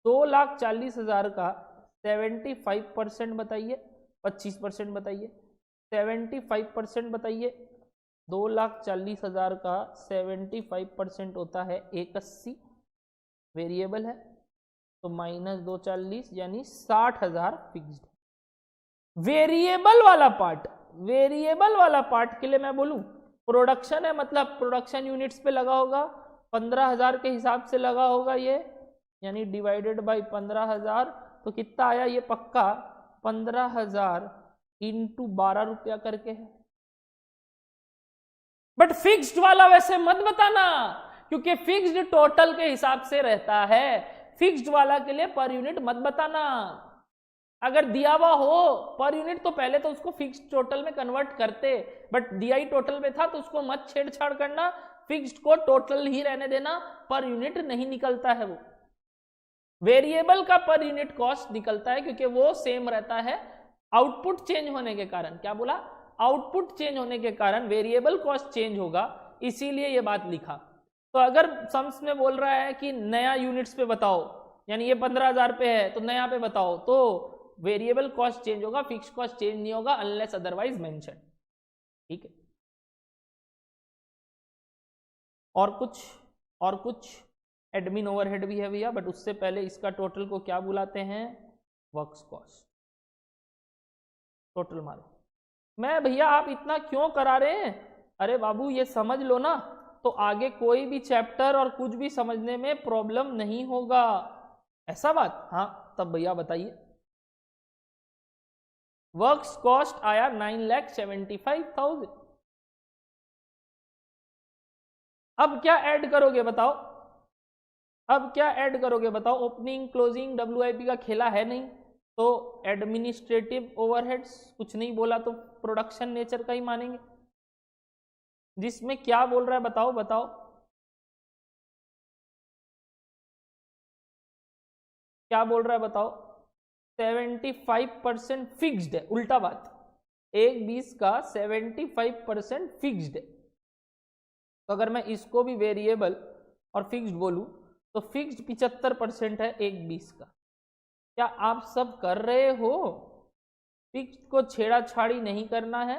2,40,000 का 75% बताइए, 25% बताइए, 75% बताइए। 2,40,000 का 75% होता है 81, वेरिएबल है, तो माइनस 240 यानी 60,000 फिक्स्ड। वेरिएबल वाला पार्ट के लिए मैं बोलूं प्रोडक्शन है, मतलब प्रोडक्शन यूनिट्स पे लगा होगा, 15,000 के हिसाब से लगा होगा ये, यानी डिवाइडेड बाय 15,000, तो कितना आया ये पक्का 15,000 इंटू 12 रुपया करके है। बट फिक्स्ड वाला वैसे मत बताना, क्योंकि फिक्स्ड टोटल के हिसाब से रहता है। फिक्स्ड वाला के लिए पर यूनिट मत बताना। अगर दिया हुआ हो पर यूनिट तो पहले तो उसको फिक्स्ड टोटल में कन्वर्ट करते, बट दिया ही टोटल में था तो उसको मत छेड़छाड़ करना। फिक्स्ड को टोटल ही रहने देना, पर यूनिट नहीं निकलता है वो। वेरिएबल का पर यूनिट कॉस्ट निकलता है, क्योंकि वो सेम रहता है। आउटपुट चेंज होने के कारण, क्या बोला, आउटपुट चेंज होने के कारण वेरिएबल कॉस्ट चेंज होगा, इसीलिए ये बात लिखा। तो अगर सम्स में बोल रहा है कि नया यूनिट्स पे बताओ, यानी ये 15,000 पे है तो नया पे बताओ, तो वेरिएबल कॉस्ट चेंज होगा, फिक्स कॉस्ट चेंज नहीं होगा अनलेस अदरवाइज मेंशन। ठीक है, और कुछ एडमिन ओवरहेड भी है भैया, बट उससे पहले इसका टोटल को क्या बुलाते हैं, वर्क्स कॉस्ट। टोटल मारो। मैं भैया आप इतना क्यों करा रहे हैं? अरे बाबू ये समझ लो ना, तो आगे कोई भी चैप्टर और कुछ भी समझने में प्रॉब्लम नहीं होगा। ऐसा बात? हाँ, तब भैया बताइए। वर्क्स कॉस्ट आया 9,75,000। अब क्या ऐड करोगे बताओ? ओपनिंग क्लोजिंग WIP का खेला है नहीं, तो एडमिनिस्ट्रेटिव ओवरहेड्स कुछ नहीं बोला तो प्रोडक्शन नेचर का ही मानेंगे। जिसमें क्या बोल रहा है बताओ। क्या बोल रहा है बताओ? 75% फिक्स्ड है, उल्टा बात। 1/20 का 75% फिक्स्ड है। तो अगर मैं इसको भी वेरिएबल और फिक्स्ड बोलूं तो फिक्स्ड 75% है 1/20 का। क्या आप सब कर रहे हो? फिक्स्ड को छेड़ाछाड़ी नहीं करना है।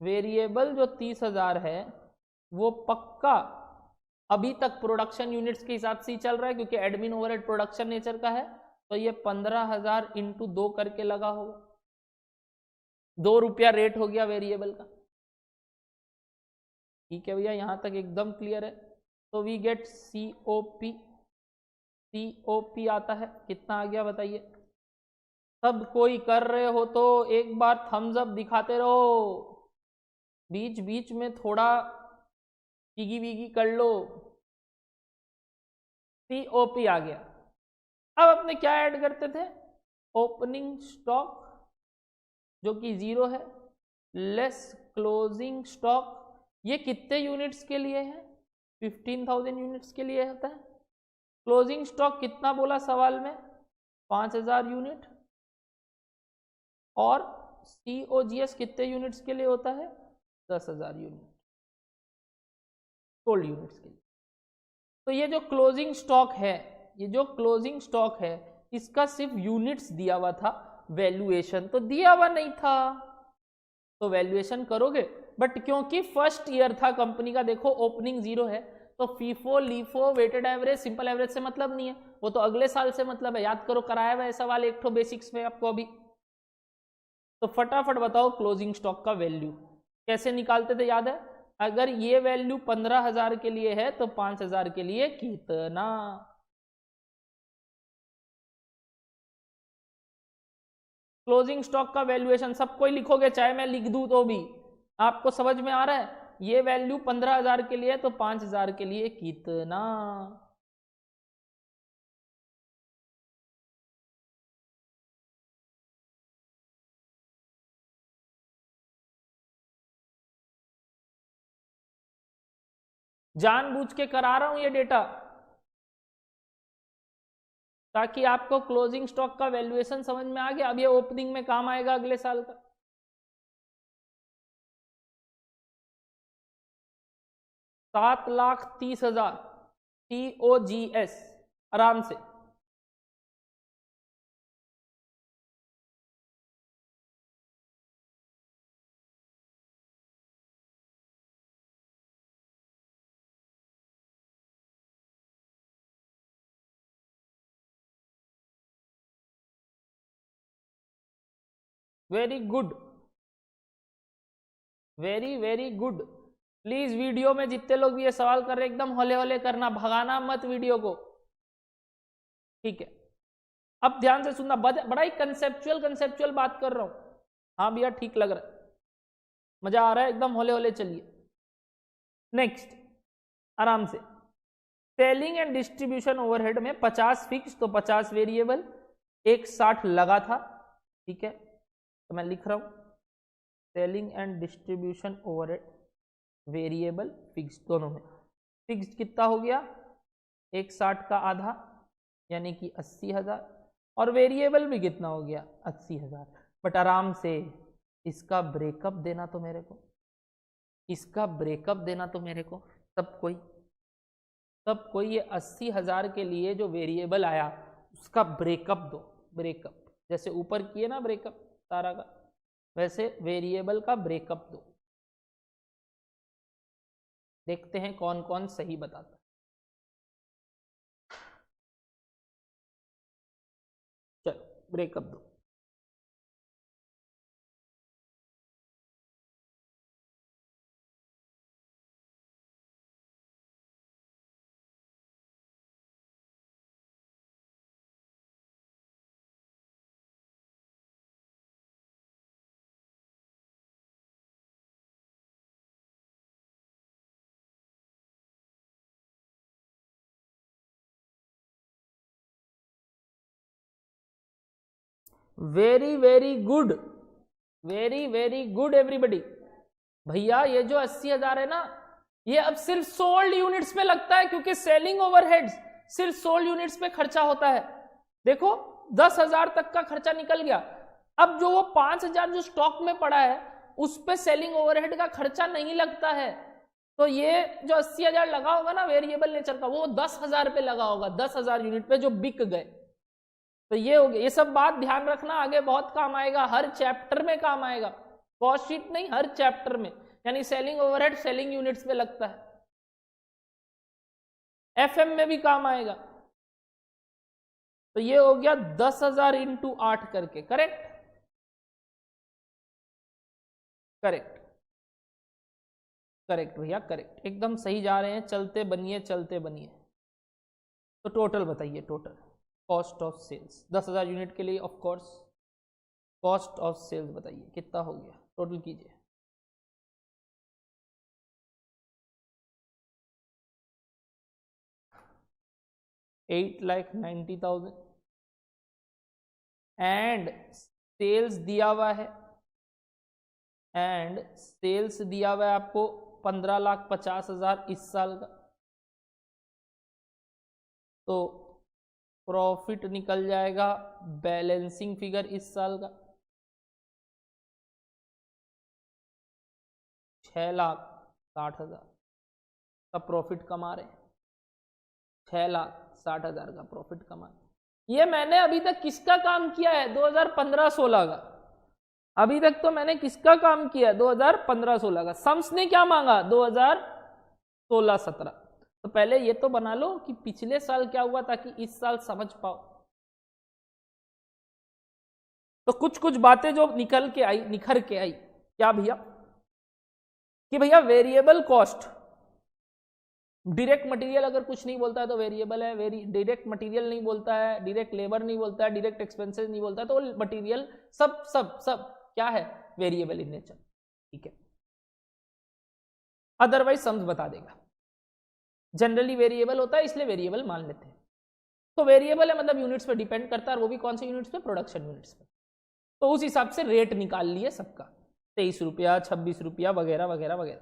वेरिएबल जो 30,000 है वो पक्का अभी तक प्रोडक्शन यूनिट्स के हिसाब से ही चल रहा है, क्योंकि एडमिन ओवरहेड प्रोडक्शन नेचर का है, तो ये 15,000 इंटू 2 करके लगा होगा। 2 रुपया रेट हो गया वेरिएबल का। ठीक है भैया, यहां तक एकदम क्लियर है। तो वी गेट COP आता है, कितना आ गया बताइए? सब कोई कर रहे हो तो एक बार थम्स अप दिखाते रहो, बीच बीच में थोड़ा पीगी बीगी कर लो। COP आ गया। अब अपने क्या ऐड करते थे, ओपनिंग स्टॉक जो कि 0 है, लेस क्लोजिंग स्टॉक, ये कितने यूनिट्स के लिए है, 15,000 यूनिट्स के लिए होता है। क्लोजिंग स्टॉक कितना बोला सवाल में, 5,000 यूनिट, और COGS कितने यूनिट्स के लिए होता है, 10,000 यूनिट, सोल्ड यूनिट्स के लिए। तो ये जो क्लोजिंग स्टॉक है, ये जो क्लोजिंग स्टॉक है, इसका सिर्फ यूनिट्स दिया हुआ था, वैल्यूएशन तो दिया हुआ नहीं था। तो वैल्यूएशन करोगे, बट क्योंकि फर्स्ट ईयर था कंपनी का, देखो ओपनिंग 0 है, तो FIFO LIFO weighted average simple average से मतलब नहीं है, वो तो अगले साल से मतलब है। याद करो, कराया हुआ है सवाल एक ठो बेसिक्स में आपको अभी। तो फटाफट बताओ क्लोजिंग स्टॉक का वैल्यू कैसे निकालते थे, याद है? अगर ये वैल्यू 15,000 के लिए है तो 5,000 के लिए कितना। क्लोजिंग स्टॉक का वैल्यूएशन सब कोई लिखोगे, चाहे मैं लिख दूं तो भी आपको समझ में आ रहा है। ये वैल्यू 15,000 के लिए तो 5,000 के लिए कितना। जानबूझ के करा रहा हूं ये डेटा ताकि आपको क्लोजिंग स्टॉक का वैल्यूएशन समझ में आ गया। अब ये ओपनिंग में काम आएगा अगले साल का। 7,30,000 COGS आराम से। Very good, very very good. Please video में जितने लोग भी ये सवाल कर रहे हैं एकदम हौले हौले करना, भगाना मत वीडियो को, ठीक है? अब ध्यान से सुनना, बड़ा ही कंसेप्चुअल बात कर रहा हूं। हाँ भैया ठीक लग रहा है, मजा आ रहा है, एकदम हौले हौले चलिए। नेक्स्ट, आराम से। सेलिंग एंड डिस्ट्रीब्यूशन ओवरहेड में 50 फिक्स तो 50 वेरिएबल, एक 60 लगा था, ठीक है? तो मैं लिख रहा हूं selling and distribution overhead variable fix दोनों में। फिक्स कितना हो गया, 160 का आधा यानी कि 80,000, और वेरिएबल भी कितना हो गया, 80,000। बट आराम से इसका ब्रेकअप देना तो मेरे को, इसका ब्रेकअप देना तो मेरे को, सब कोई ये 80,000 के लिए जो वेरिएबल आया उसका ब्रेकअप दो। ब्रेकअप जैसे ऊपर किए ना ब्रेकअप सारा का, वैसे वेरिएबल का ब्रेकअप दो। देखते हैं कौन कौन सही बताता है। चलो ब्रेकअप दो। Very very good, very very good everybody. भैया ये जो 80,000 है ना, ये अब सिर्फ सोल्ड यूनिट्स में लगता है, क्योंकि सेलिंग ओवरहेड्स सिर्फ सोल्ड यूनिट्स पे खर्चा होता है। देखो 10,000 तक का खर्चा निकल गया। अब जो वो 5,000 जो स्टॉक में पड़ा है उस पे सेलिंग ओवरहेड का खर्चा नहीं लगता है। तो ये जो 80,000 लगा होगा ना वेरिएबल नेचर का, वो 10,000 पे लगा होगा, 10,000 यूनिट पे जो बिक गए। तो ये हो गया। ये सब बात ध्यान रखना, आगे बहुत काम आएगा, हर चैप्टर में काम आएगा, कॉस्ट शीट नहीं हर चैप्टर में। यानी सेलिंग ओवरहेड सेलिंग यूनिट्स पे लगता है, FM में भी काम आएगा। तो ये हो गया 10,000 इंटू 8 करके, करेक्ट? करेक्ट करेक्ट भैया करेक्ट, एकदम सही जा रहे हैं, चलते बनिए चलते बनिए। तो टोटल बताइए, total cost of sales 10,000 unit के लिए of course cost of sales बताइए कितना हो गया, टोटल कीजिए। $8,90,000 एंड सेल्स दिया हुआ है, आपको 15,50,000 इस साल का, तो प्रॉफिट निकल जाएगा बैलेंसिंग फिगर इस साल का 6,60,000 का प्रॉफिट कमा रहे हैं। 6,60,000 का प्रॉफिट कमा रहे हैं। ये मैंने अभी तक किसका काम किया है? 2015-16 का। अभी तक तो मैंने किसका काम किया है? 2015-16 का। सम्स ने क्या मांगा? 2016-17। तो पहले ये तो बना लो कि पिछले साल क्या हुआ, ताकि इस साल समझ पाओ। तो कुछ कुछ बातें जो निकल के आई, निखर के आई, क्या भैया, कि भैया वेरिएबल कॉस्ट, डायरेक्ट मटेरियल अगर कुछ नहीं बोलता है तो वेरिएबल है, डायरेक्ट मटेरियल नहीं बोलता है, डायरेक्ट लेबर नहीं बोलता है, डायरेक्ट एक्सपेंसेस नहीं बोलता है, तो मटेरियल सब सब सब क्या है? Variable in nature. ठीक है, अदरवाइज सम्स बता देगा। जनरली वेरिएबल होता है, इसलिए वेरिएबल मान लेते हैं। तो वेरिएबल है मतलब यूनिट्स पे डिपेंड करता है, और वो भी कौन से यूनिट्स पे? प्रोडक्शन यूनिट्स पे। तो उस हिसाब से रेट निकाल लिए सबका, 23 रुपया, 26 रुपया, वगैरह वगैरह वगैरह।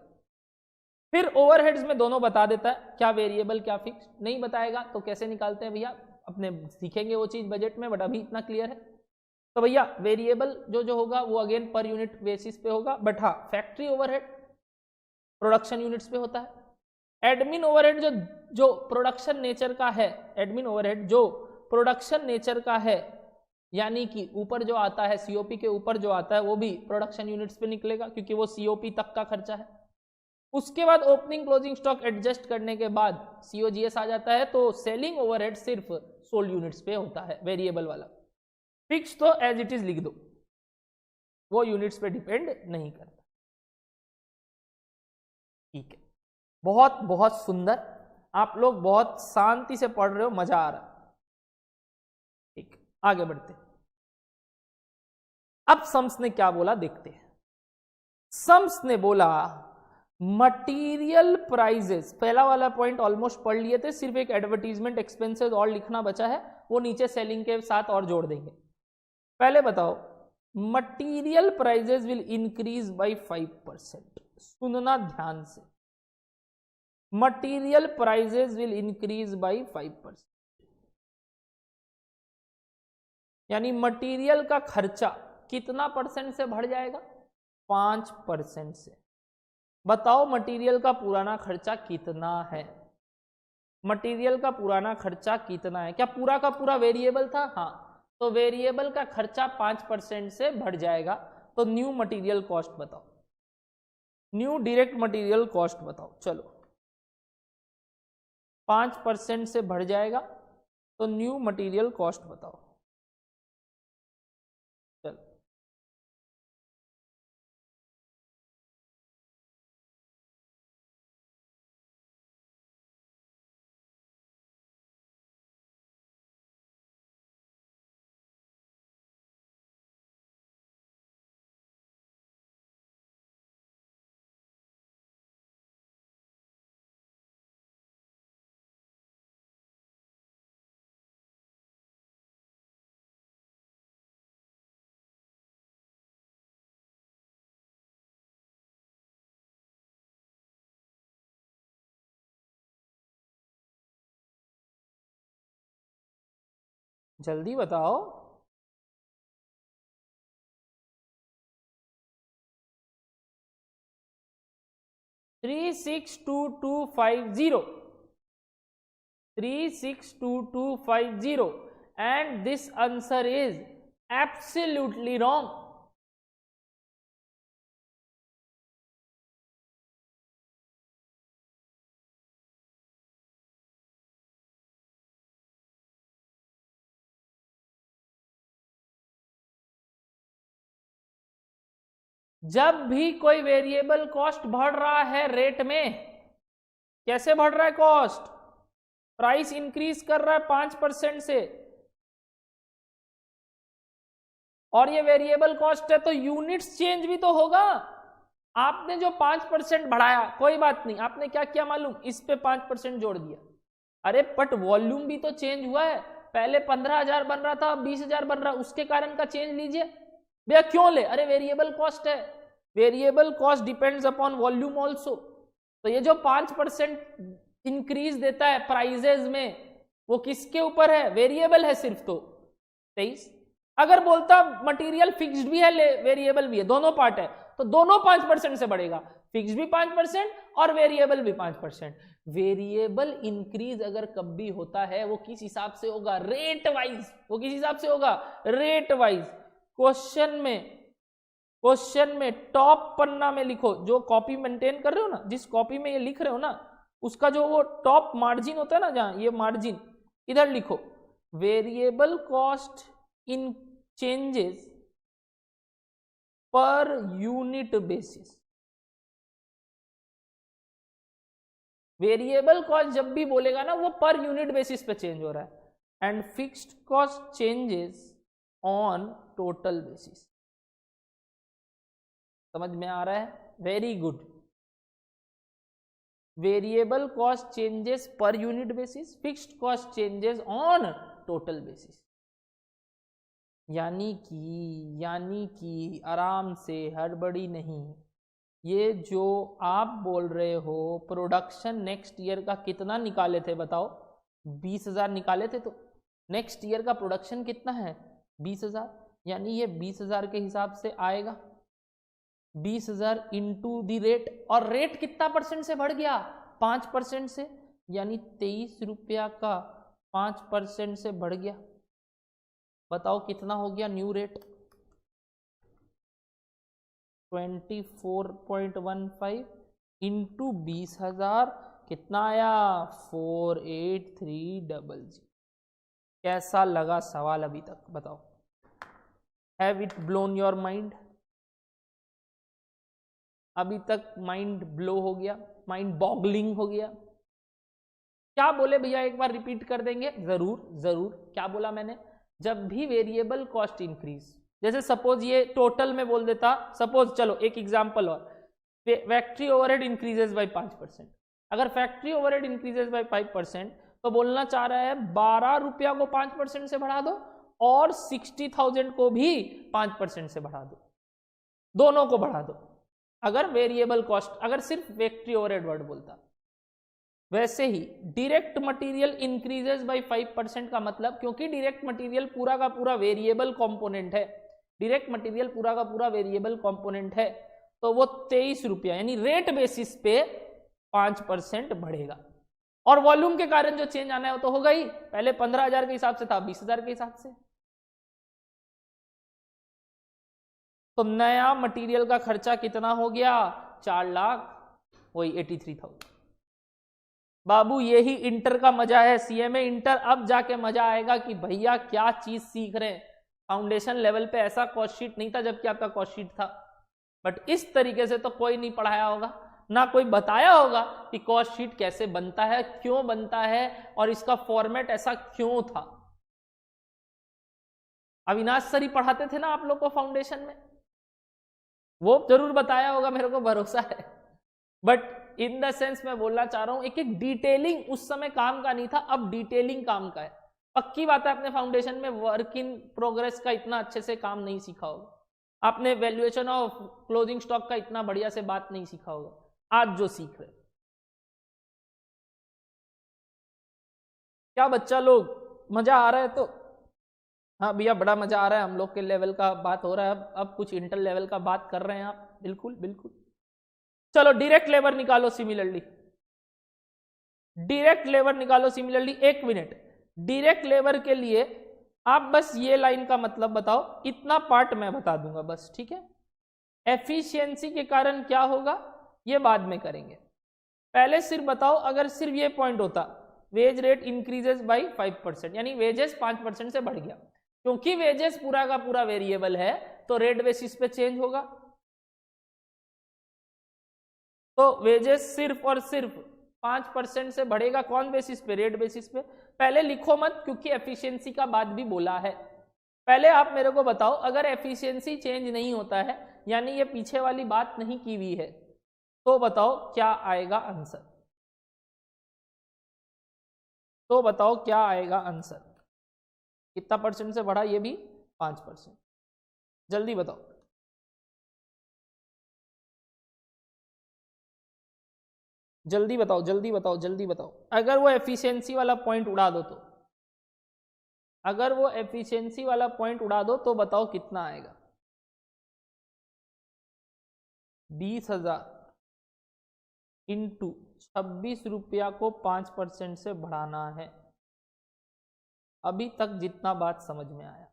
फिर ओवरहेड्स में दोनों बता देता है, क्या वेरिएबल क्या फिक्स। नहीं बताएगा तो कैसे निकालते हैं भैया? अपने सीखेंगे वो चीज बजट में, बट अभी इतना क्लियर है। तो भैया वेरिएबल जो होगा वो अगेन पर यूनिट बेसिस पे होगा, बट हाँ फैक्ट्री ओवरहेड प्रोडक्शन यूनिट्स पे होता है। एडमिन ओवरहेड जो प्रोडक्शन नेचर का है, एडमिन ओवरहेड जो प्रोडक्शन नेचर का है, यानी कि ऊपर जो आता है, सीओपी के ऊपर जो आता है, वो भी प्रोडक्शन यूनिट्स पे निकलेगा, क्योंकि वो सीओपी तक का खर्चा है। उसके बाद ओपनिंग क्लोजिंग स्टॉक एडजस्ट करने के बाद सीओजीएस आ जाता है, तो सेलिंग ओवरहेड सिर्फ सोल्ड यूनिट्स पे होता है, वेरिएबल वाला। फिक्स तो एज इट इज लिख दो, वो यूनिट्स पे डिपेंड नहीं करता। ठीक है, बहुत बहुत सुंदर, आप लोग बहुत शांति से पढ़ रहे हो, मजा आ रहा है। ठीक, आगे बढ़ते। अब सम्स ने क्या बोला देखते हैं। सम्स ने बोला मटीरियल प्राइजेस, पहला वाला पॉइंट ऑलमोस्ट पढ़ लिए थे, सिर्फ एक एडवर्टीजमेंट एक्सपेंसेस और लिखना बचा है, वो नीचे सेलिंग के साथ और जोड़ देंगे। पहले बताओ, material prices will increase by 5%। सुनना ध्यान से, material prices will increase by 5%, यानी मटीरियल का खर्चा कितना परसेंट से बढ़ जाएगा? 5% से। बताओ मटेरियल का पुराना खर्चा कितना है? मटेरियल का पुराना खर्चा कितना है? क्या पूरा का पूरा वेरिएबल था? हाँ, तो वेरिएबल का खर्चा 5% से बढ़ जाएगा। तो न्यू मटेरियल कॉस्ट बताओ, न्यू डायरेक्ट मटेरियल कॉस्ट बताओ। चलो 5% से बढ़ जाएगा, तो न्यू मटेरियल कॉस्ट बताओ। चलो जल्दी बताओ। Three six two two 362,250 and this answer is absolutely wrong. जब भी कोई वेरिएबल कॉस्ट बढ़ रहा है रेट में, कैसे बढ़ रहा है कॉस्ट? प्राइस इंक्रीज कर रहा है 5% से, और ये वेरिएबल कॉस्ट है तो यूनिट्स चेंज भी तो होगा। आपने जो 5% बढ़ाया कोई बात नहीं, आपने क्या किया मालूम, इस पे 5% जोड़ दिया। अरे बट वॉल्यूम भी तो चेंज हुआ है, पहले 15,000 बन रहा था, 20,000 बन रहा है, उसके कारण का चेंज लीजिए भैया। क्यों ले, अरे वेरिएबल कॉस्ट है, variable cost depends upon volume also. तो ये जो 5% इंक्रीज देता है प्राइजेज में, वो किसके ऊपर है, वेरिएबल है सिर्फ। तो 23 अगर बोलता मटेरियल फिक्स्ड भी है वेरिएबल भी है, दोनों पार्ट है, तो दोनों 5% से बढ़ेगा, फिक्स्ड भी 5% और वेरिएबल भी 5%। वेरिएबल इंक्रीज अगर कब भी होता है वो किस हिसाब से होगा, रेट वाइज। वो किस हिसाब से होगा, रेट वाइज। क्वेश्चन में टॉप पन्ना में लिखो, जो कॉपी मेंटेन कर रहे हो ना, जिस कॉपी में ये लिख रहे हो ना, उसका जो वो टॉप मार्जिन होता है ना, जहां ये मार्जिन, इधर लिखो variable cost in changes per unit basis. Variable cost जब भी बोलेगा ना वो पर यूनिट बेसिस पे चेंज हो रहा है। And fixed cost changes on total basis. समझ में आ रहा है, very good. Variable cost changes per unit basis, fixed cost changes on total basis. यानी कि आराम से, हड़बड़ी नहीं। ये जो आप बोल रहे हो प्रोडक्शन नेक्स्ट ईयर का कितना निकाले थे बताओ, 20,000 निकाले थे, तो नेक्स्ट ईयर का प्रोडक्शन कितना है 20,000, यानी ये 20,000 के हिसाब से आएगा, 20,000 इंटू दी रेट। और रेट कितना परसेंट से बढ़ गया, 5% से, यानी 23 रुपया का 5% से बढ़ गया। बताओ कितना हो गया न्यू रेट, 24.15 इंटू 20,000 कितना आया, 48300। कैसा लगा सवाल अभी तक बताओ, have it blown your mind? अभी तक माइंड ब्लो हो गया, माइंड बॉगलिंग हो गया? क्या बोले भैया, एक बार रिपीट कर देंगे? जरूर जरूर। क्या बोला मैंने, जब भी वेरिएबल कॉस्ट इंक्रीज, जैसे सपोज ये टोटल में बोल देता, सपोज चलो एक एग्जांपल और, फैक्ट्री ओवरहेड इंक्रीजेस बाय 5%। अगर फैक्ट्री ओवरहेड इंक्रीजेस बाय 5% तो बोलना चाह रहा है 12 रुपया को 5% से बढ़ा दो और 60,000 को भी 5% से बढ़ा दो, दोनों को बढ़ा दो। अगर वेरिएबल कॉस्ट, अगर सिर्फ फैक्ट्री ओवरहेड वर्ड बोलता। वैसे ही डायरेक्ट मटेरियल इंक्रीजेस बाय 5% का मतलब, क्योंकि डायरेक्ट मटेरियल पूरा का पूरा वेरिएबल कंपोनेंट है, डायरेक्ट मटेरियल पूरा का पूरा वेरिएबल कंपोनेंट है, तो वो 23 रुपया यानी रेट बेसिस पे 5% बढ़ेगा। और वॉल्यूम के कारण जो चेंज आना है वो तो होगा ही, पहले 15,000 के हिसाब से था 20,000 के हिसाब से। तो नया मटेरियल का खर्चा कितना हो गया, 4 लाख, वही 83,000। बाबू यही इंटर का मजा है, सीएमए इंटर। अब जाके मजा आएगा कि भैया क्या चीज सीख रहे हैं। फाउंडेशन लेवल पे ऐसा कॉस्ट शीट नहीं था जबकि आपका कॉस्ट शीट था, बट इस तरीके से तो कोई नहीं पढ़ाया होगा, ना कोई बताया होगा कि कॉस्ट शीट कैसे बनता है, क्यों बनता है, और इसका फॉर्मेट ऐसा क्यों था। अविनाश सर ही पढ़ाते थे ना आप लोग को फाउंडेशन में, वो जरूर बताया होगा, मेरे को भरोसा है। बट इन द सेंस मैं बोलना चाह रहा हूं, एक एक डिटेलिंग उस समय काम का नहीं था, अब डिटेलिंग काम का है। पक्की बात है अपने फाउंडेशन में वर्क इन प्रोग्रेस का इतना अच्छे से काम नहीं सीखा होगा, आपने वैल्यूएशन ऑफ क्लोजिंग स्टॉक का इतना बढ़िया से बात नहीं सीखा होगा, आज जो सीख रहे। क्या बच्चा लोग मजा आ रहा है? तो हाँ भैया बड़ा मजा आ रहा है, हम लोग के लेवल का बात हो रहा है, अब कुछ इंटर लेवल का बात कर रहे हैं आप, बिल्कुल बिल्कुल। चलो डायरेक्ट लेबर निकालो सिमिलरली, डायरेक्ट लेबर निकालो सिमिलरली। 1 मिनट, डायरेक्ट लेबर के लिए आप बस ये लाइन का मतलब बताओ, इतना पार्ट मैं बता दूंगा बस, ठीक है। एफिशिएंसी के कारण क्या होगा ये बाद में करेंगे, पहले सिर्फ बताओ, अगर सिर्फ ये पॉइंट होता वेज रेट इंक्रीजेस बाय 5%, यानी वेजेस 5% से बढ़ गया, क्योंकि वेजेस पूरा का पूरा वेरिएबल है तो रेट बेसिस पे चेंज होगा। तो वेजेस सिर्फ और सिर्फ 5% से बढ़ेगा, कौन बेसिस पे, रेट बेसिस पे। पहले लिखो मत क्योंकि एफिशिएंसी का बात भी बोला है, पहले आप मेरे को बताओ, अगर एफिशिएंसी चेंज नहीं होता है, यानी ये पीछे वाली बात नहीं की हुई है, तो बताओ क्या आएगा आंसर? तो बताओ क्या आएगा आंसर? कितना परसेंट से बढ़ा? ये भी 5%। जल्दी बताओ। जल्दी बताओ, जल्दी बताओ, जल्दी बताओ। अगर वो एफिशिएंसी वाला पॉइंट उड़ा दो तो, अगर वो एफिशिएंसी वाला पॉइंट उड़ा दो तो बताओ कितना आएगा? 20,000 इंटू 26 रुपया को 5% से बढ़ाना है। अभी तक जितना बात समझ में आया,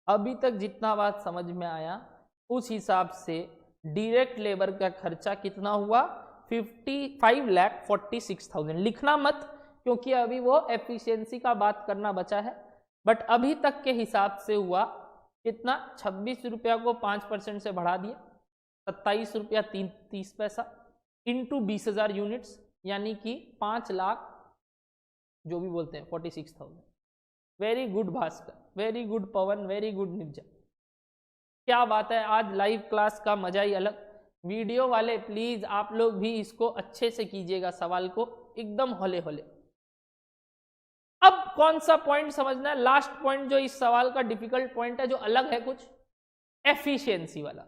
अभी तक जितना बात समझ में आया, उस हिसाब से डायरेक्ट लेबर का खर्चा कितना हुआ? 55,46,000। लिखना मत, क्योंकि अभी वो एफिशिएंसी का बात करना बचा है। बट अभी तक के हिसाब से हुआ कितना? 26 रुपया को 5% से बढ़ा दिया, 27 रुपया 30 पैसा इंटू 20,000 यूनिट्स, यानी कि 5 लाख जो भी बोलते हैं 46,000। Very good Bhaskar, very good Pavan, very good Nirja. क्या बात है, आज लाइव क्लास का मजा ही अलग। वीडियो वाले प्लीज आप लोग भी इसको अच्छे से कीजिएगा, सवाल को एकदम होले होले। अब कौन सा पॉइंट समझना है? लास्ट पॉइंट जो इस सवाल का डिफिकल्ट पॉइंट है, जो अलग है कुछ, एफिशिएंसी वाला।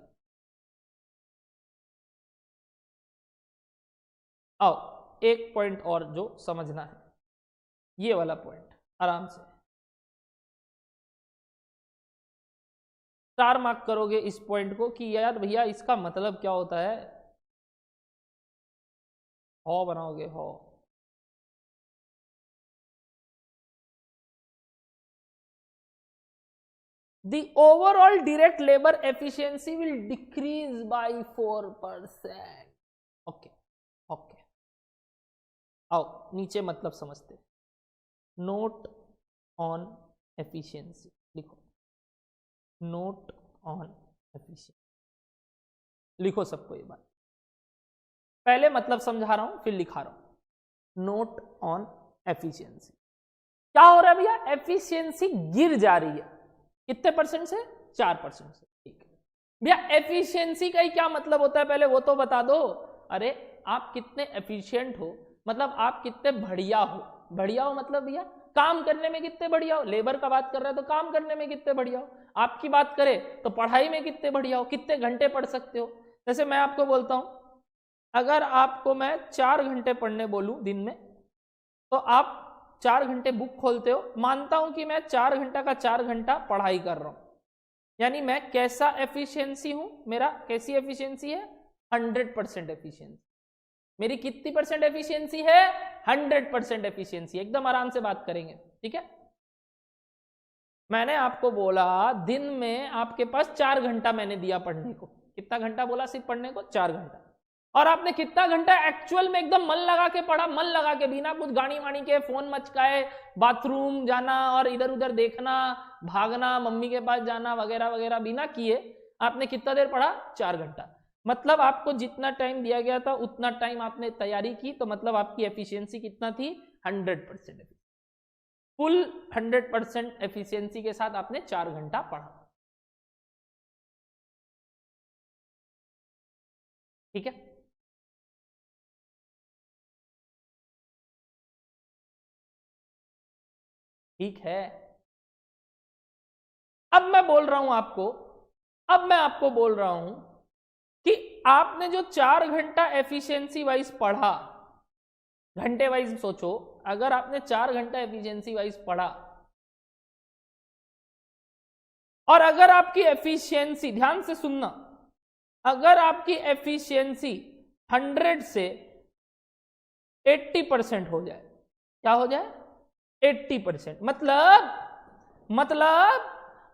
आओ एक पॉइंट और जो समझना है, ये वाला पॉइंट आराम से 4 मार्क करोगे इस पॉइंट को कि यार भैया इसका मतलब क्या होता है। हॉ बनाओगे, हॉ। The overall direct labor efficiency will decrease by 4%. Okay okay, आओ नीचे मतलब समझते। नोट ऑन एफिशिएंसी लिखो, नोट ऑन एफिशिएंसी लिखो सबको ये बात। पहले मतलब समझा रहा हूं फिर लिखा रहा हूं। Note on efficiency. क्या हो रहा है भैया? एफिशिएंसी गिर जा रही है। कितने परसेंट से? 4% से। ठीक है भैया, एफिशिएंसी का ही क्या मतलब होता है पहले वो तो बता दो। अरे आप कितने एफिशिएंट हो, मतलब आप कितने बढ़िया हो। बढ़िया हो मतलब भैया काम करने में कितने बढ़िया हो। लेबर का बात कर रहे हो तो काम करने में कितने बढ़िया हो। आपकी बात करें तो पढ़ाई में कितने बढ़िया हो, कितने घंटे पढ़ सकते हो। जैसे मैं आपको बोलता हूं, अगर आपको मैं 4 घंटे पढ़ने बोलूं दिन में, तो आप 4 घंटे बुक खोलते हो। मानता हूं कि मैं 4 घंटा का 4 घंटा पढ़ाई कर रहा हूं, यानी मैं कैसा एफिशिएंसी हूं? मेरा कैसी एफिशिएंसी है? 100% एफिशिएंसी। मेरी कितनी परसेंट एफिशिएंसी है? 100% एफिशिएंसी। एकदम आराम से बात करेंगे, ठीक है। मैंने आपको बोला दिन में आपके पास 4 घंटा मैंने दिया पढ़ने को। कितना घंटा बोला सिर्फ पढ़ने को? 4 घंटा। और आपने कितना घंटा एक्चुअल में एकदम मन लगा के पढ़ा? मन लगा के, बिना कुछ गाड़ी वाणी के, फोन मचकाए, बाथरूम जाना और इधर उधर देखना, भागना, मम्मी के पास जाना वगैरह वगैरह बिना किए आपने कितना देर पढ़ा? 4 घंटा। मतलब आपको जितना टाइम दिया गया था उतना टाइम आपने तैयारी की, तो मतलब आपकी एफिशिएंसी कितना थी? 100%। फुल 100% एफिशिएंसी के साथ आपने 4 घंटा पढ़ा, ठीक है। ठीक है, अब मैं बोल रहा हूं आपको, अब मैं आपको बोल रहा हूं कि आपने जो 4 घंटा एफिशिएंसी वाइज पढ़ा, घंटे वाइज सोचो, अगर आपने 4 घंटा एफिशिएंसी वाइज पढ़ा और अगर आपकी एफिशिएंसी, ध्यान से सुनना, अगर आपकी एफिशिएंसी 100 से 80% हो जाए, क्या हो जाए? 80%। मतलब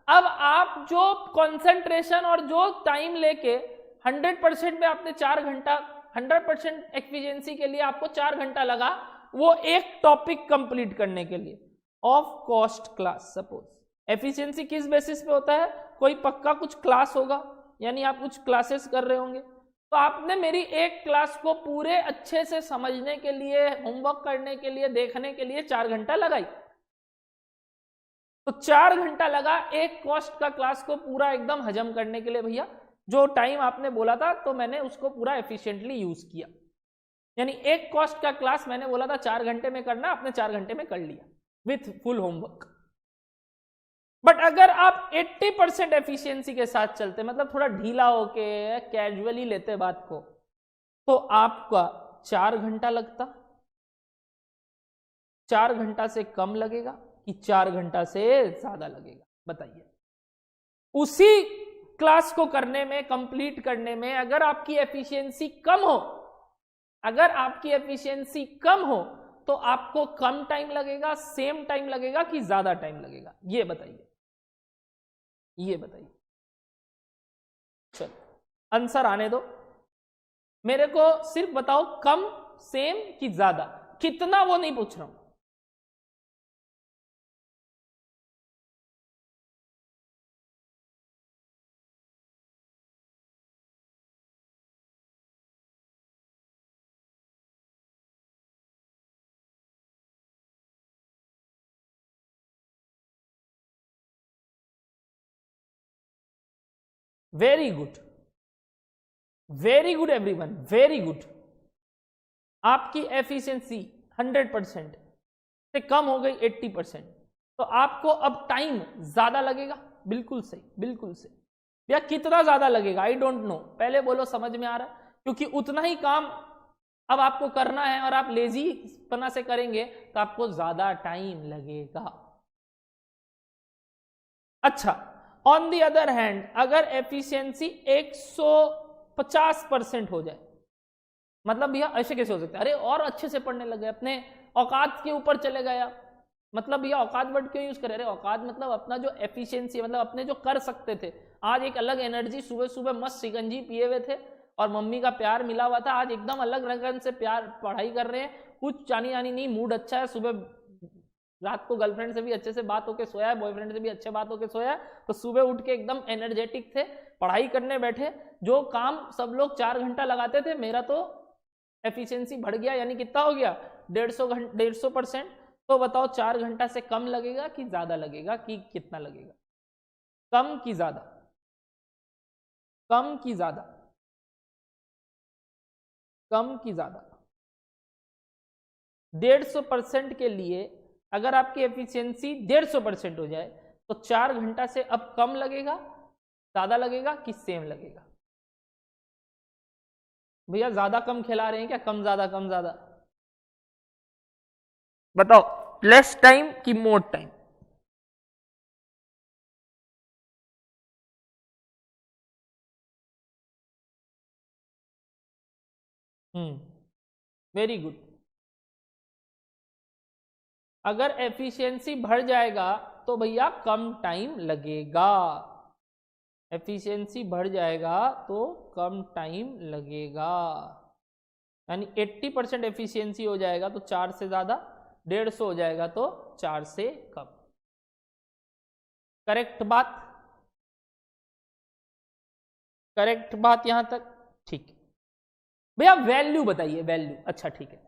अब आप जो कंसंट्रेशन और जो टाइम लेके 100% में आपने 4 घंटा, 100% एफिशिएंसी के लिए आपको 4 घंटा लगा, वो एक टॉपिक कंप्लीट करने के लिए of cost class. Suppose efficiency किस बेसिस पे होता है? कोई पक्का कुछ क्लास होगा, यानी आप कुछ क्लासेस कर रहे होंगे, तो आपने मेरी एक क्लास को पूरे अच्छे से समझने के लिए, होमवर्क करने के लिए, देखने के लिए 4 घंटा लगाई। तो 4 घंटा लगा एक कॉस्ट का क्लास को पूरा एकदम हजम करने के लिए भैया। जो टाइम आपने बोला था तो मैंने उसको पूरा एफिशिएंटली यूज किया, यानी एक कॉस्ट का क्लास मैंने बोला था 4 घंटे में करना, आपने 4 घंटे में कर लिया विथ फुल होमवर्क। बट अगर आप 80% एफिशिएंसी के साथ चलते, मतलब थोड़ा ढीला होके कैजुअली लेते बात को, तो आपका 4 घंटा लगता, 4 घंटा से कम लगेगा कि 4 घंटा से ज्यादा लगेगा, बताइए। उसी क्लास को करने में, कंप्लीट करने में अगर आपकी एफिशिएंसी कम हो, अगर आपकी एफिशिएंसी कम हो तो आपको कम टाइम लगेगा, सेम टाइम लगेगा कि ज्यादा टाइम लगेगा, ये बताइए, ये बताइए। चलो आंसर आने दो, मेरे को सिर्फ बताओ कम, सेम कि ज्यादा, कितना वो नहीं पूछ रहा हूं। Very good, very good everyone, very good. आपकी एफिशिएंसी 100% से कम हो गई 80%, तो आपको अब टाइम ज्यादा लगेगा, बिल्कुल सही, बिल्कुल सही। या कितना ज्यादा लगेगा आई डोंट नो, पहले बोलो समझ में आ रहा है, क्योंकि उतना ही काम अब आपको करना है और आप लेजी पना से करेंगे तो आपको ज्यादा टाइम लगेगा। अच्छा, ऑन दी अदर हैंड अगर एफिशिएंसी 150% हो जाए, मतलब भैया ऐसे कैसे हो सकता है, अरे और अच्छे से पढ़ने लगे, अपने औकात के ऊपर चले गया, मतलब भैया औकात वर्ड क्यों यूज करे, अरे औकात मतलब अपना जो एफिशिएंसी, मतलब अपने जो कर सकते थे। आज एक अलग एनर्जी, सुबह सुबह मस्त शिकंजी पिए हुए थे और मम्मी का प्यार मिला हुआ था, आज एकदम अलग रंग से प्यार पढ़ाई कर रहे हैं, कुछ जानी जानी नहीं, मूड अच्छा है, सुबह रात को गर्लफ्रेंड से भी अच्छे से बात होके सोया है, बॉयफ्रेंड से भी अच्छे बात होके सोया है, तो सुबह उठ के एकदम एनर्जेटिक थे, पढ़ाई करने बैठे। जो काम सब लोग 4 घंटा लगाते थे, मेरा तो एफिशिएंसी बढ़ गया, यानी कितना हो गया 150%। तो बताओ 4 घंटा से कम लगेगा कि ज्यादा लगेगा, कि कितना लगेगा, कम कि ज्यादा, कम कि ज्यादा, कम कि ज्यादा। 150% के लिए अगर आपकी एफिशिएंसी 150% हो जाए तो 4 घंटा से अब कम लगेगा, ज्यादा लगेगा कि सेम लगेगा। भैया ज्यादा कम खिला रहे हैं क्या, कम ज्यादा, कम ज्यादा, बताओ, लेस टाइम कि मोर टाइम। Very good. अगर एफिशिएंसी बढ़ जाएगा तो भैया कम टाइम लगेगा, एफिशिएंसी बढ़ जाएगा तो कम टाइम लगेगा, यानी 80% एफिशिएंसी हो जाएगा तो 4 से ज्यादा, 150 हो जाएगा तो 4 से कम। करेक्ट बात, करेक्ट बात यहां तक, ठीक है भैया। वैल्यू बताइए, वैल्यू, अच्छा ठीक है।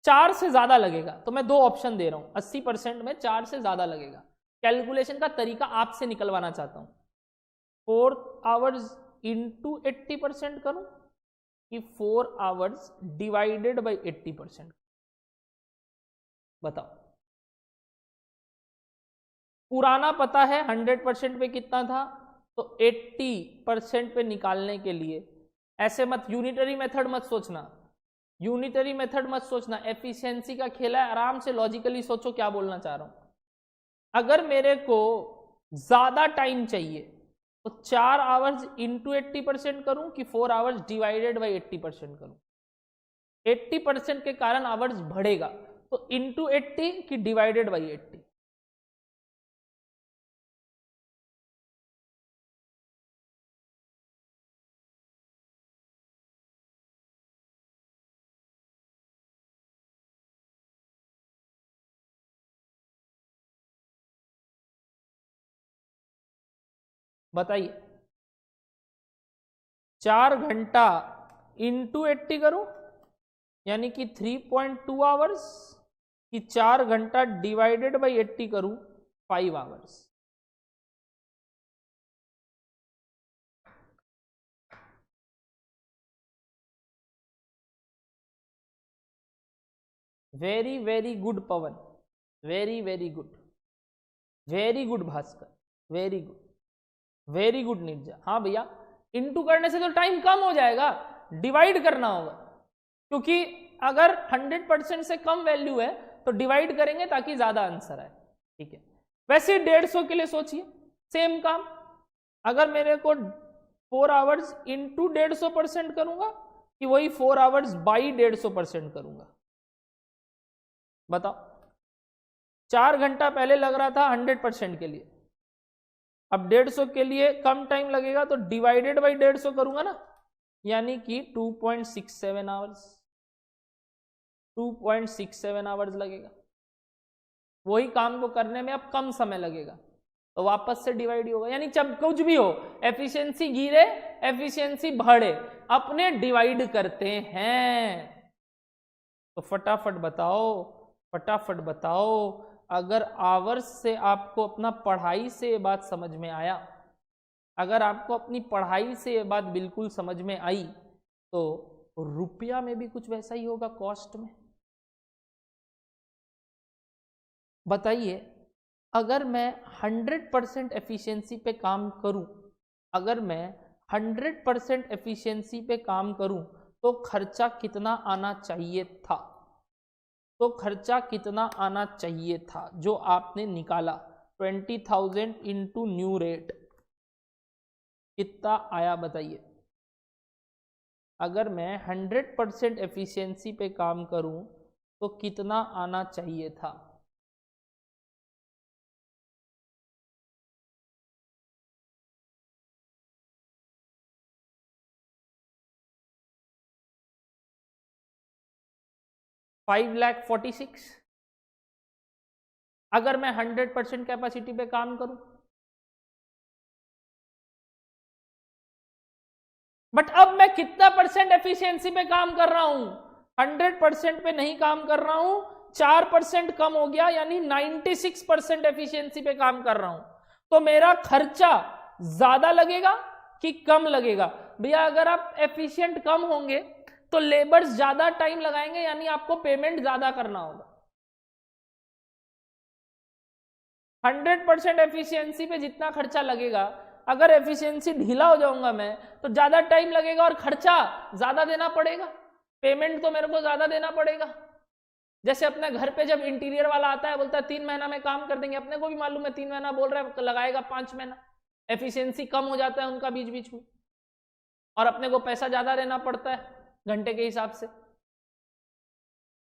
4 से ज्यादा लगेगा तो मैं 2 ऑप्शन दे रहा हूं, 80% में 4 से ज्यादा लगेगा। कैलकुलेशन का तरीका आपसे निकलवाना चाहता हूं, 4 आवर्स इंटू 80% करूं कि 4 आवर्स डिवाइडेड बाई 80%, बताओ। पुराना पता है 100% पे कितना था, तो 80% पे निकालने के लिए ऐसे मत, यूनिटरी मेथड मत सोचना, यूनिटरी मेथड मत सोचना, एफिशिएंसी का खेला है, आराम से लॉजिकली सोचो क्या बोलना चाह रहा हूं। अगर मेरे को ज्यादा टाइम चाहिए तो 4 आवर्स इंटू 80% करूं कि 4 आवर्स डिवाइडेड बाई 80% करूं। 80% के कारण आवर्स बढ़ेगा, तो इंटू 80 कि डिवाइडेड बाई 80। बताइए, 4 घंटा इंटू 80 करूं यानी कि 3.2 आवर्स, कि 4 घंटा डिवाइडेड बाई 80 करूं 5 hours. Very very good Pavan, very very good, very good Bhaskar, very good, very good Nirja. हाँ भैया, इनटू करने से तो टाइम कम हो जाएगा, डिवाइड करना होगा, क्योंकि अगर 100% से कम वैल्यू है तो डिवाइड करेंगे ताकि ज्यादा आंसर आए। ठीक है, वैसे 150 के लिए सोचिए, सेम काम, अगर मेरे को 4 आवर्स इंटू 150% करूंगा कि वही 4 आवर्स बाई 150% करूंगा, बताओ। 4 घंटा पहले लग रहा था 100% के लिए, अब 150 के लिए कम टाइम लगेगा तो डिवाइडेड बाई 150 करूंगा ना, यानी कि 2.67 आवर्स, 2.67 आवर्स लगेगा। वही काम को करने में अब कम समय लगेगा तो वापस से डिवाइड होगा, यानी जब कुछ भी हो, एफिशिएंसी गिरे एफिशिएंसी बढ़े, अपने डिवाइड करते हैं। तो फटाफट बताओ, फटाफट बताओ, अगर आवर्स से आपको अपना पढ़ाई से ये बात समझ में आया, अगर आपको अपनी पढ़ाई से ये बात बिल्कुल समझ में आई, तो रुपया में भी कुछ वैसा ही होगा, कॉस्ट में। बताइए, अगर मैं 100% एफिशिएंसी पे काम करूं, अगर मैं 100% एफिशिएंसी पे काम करूं तो खर्चा कितना आना चाहिए था, तो खर्चा कितना आना चाहिए था जो आपने निकाला, 20,000 इंटू न्यू रेट, कितना आया बताइए। अगर मैं 100% एफिशिएंसी पे काम करूं तो कितना आना चाहिए था। $5,46,000 अगर मैं 100% कैपेसिटी पे काम करूं। बट अब मैं कितना परसेंट एफिशिएंसी पे काम कर रहा हूं, 100% पे नहीं काम कर रहा हूं, 4% कम हो गया, यानी 96% एफिशिएंसी पे काम कर रहा हूं। तो मेरा खर्चा ज्यादा लगेगा कि कम लगेगा? भैया अगर आप एफिशिएंट कम होंगे तो लेबर्स ज्यादा टाइम लगाएंगे, यानी आपको पेमेंट ज्यादा करना होगा। 100% एफिशिएंसी पे जितना खर्चा लगेगा, अगर एफिशिएंसी ढीला हो जाऊंगा मैं तो ज्यादा टाइम लगेगा और खर्चा ज्यादा देना पड़ेगा, पेमेंट तो मेरे को ज्यादा देना पड़ेगा। जैसे अपने घर पे जब इंटीरियर वाला आता है, बोलता है 3 महीना में काम कर देंगे, अपने को भी मालूम है 3 महीना बोल रहा है, लगाएगा 5 महीना, एफिशिएंसी कम हो जाता है उनका बीच बीच में, और अपने को पैसा ज्यादा देना पड़ता है घंटे के हिसाब से।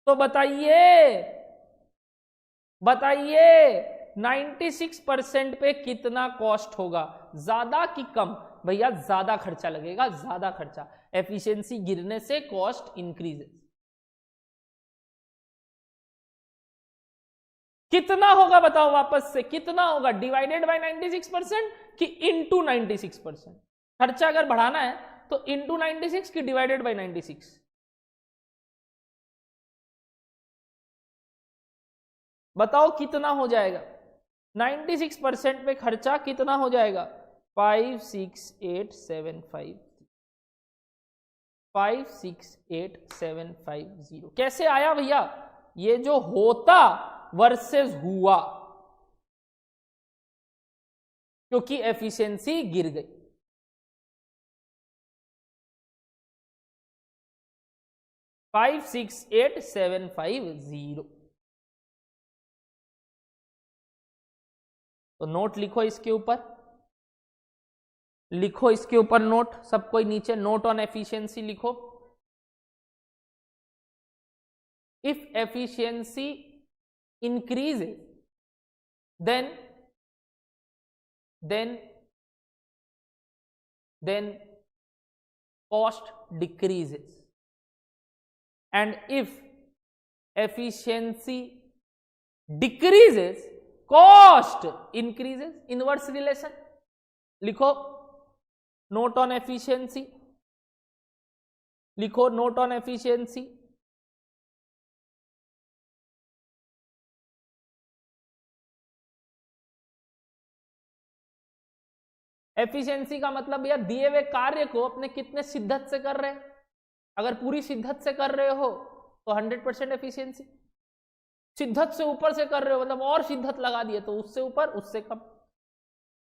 तो बताइए, बताइए 96% पे कितना कॉस्ट होगा, ज्यादा कि कम? भैया ज्यादा खर्चा लगेगा, ज्यादा खर्चा, एफिशिएंसी गिरने से कॉस्ट इंक्रीज। कितना होगा बताओ वापस से, कितना होगा? डिवाइडेड बाय 96% कि इंटू 96%? खर्चा अगर बढ़ाना है तो इंटू 96 की डिवाइडेड बाय 96? बताओ कितना हो जाएगा? 96% पे खर्चा कितना हो जाएगा? 568,750, 568,750। कैसे आया भैया? ये जो होता वर्सेस हुआ, क्योंकि एफिशिएंसी गिर गई। $568,750। तो नोट लिखो इसके ऊपर, लिखो इसके ऊपर नोट, सब कोई नीचे नोट ऑन एफिशिएंसी लिखो। If efficiency increases then cost decreases, and if efficiency decreases cost increases, inverse relation लिखो। नोट ऑन एफिशिएंसी लिखो, नोट ऑन एफिशिएंसी। एफिशिएंसी का मतलब भैया दिए हुए कार्य को अपने कितने शिद्दत से कर रहे हैं। अगर पूरी शिद्दत से कर रहे हो तो 100% एफिशिएंसी, शिद्दत से ऊपर से कर रहे हो मतलब और शिद्दत लगा दिए तो उससे ऊपर उससे कम।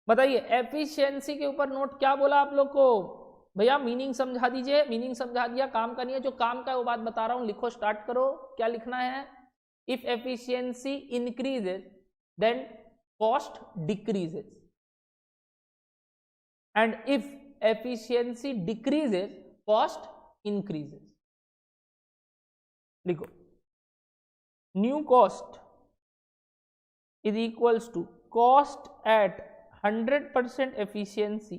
बताइए एफिशिएंसी के ऊपर नोट क्या बोला आप लोग को भैया, मीनिंग समझा दीजिए। मीनिंग समझा दिया, काम का नहीं है, जो काम का है वो बात बता रहा हूं, लिखो, स्टार्ट करो। क्या लिखना है? If efficiency increases then cost decreases, and if efficiency decreases cost increases. लिखो, new cost is equals to cost at 100% efficiency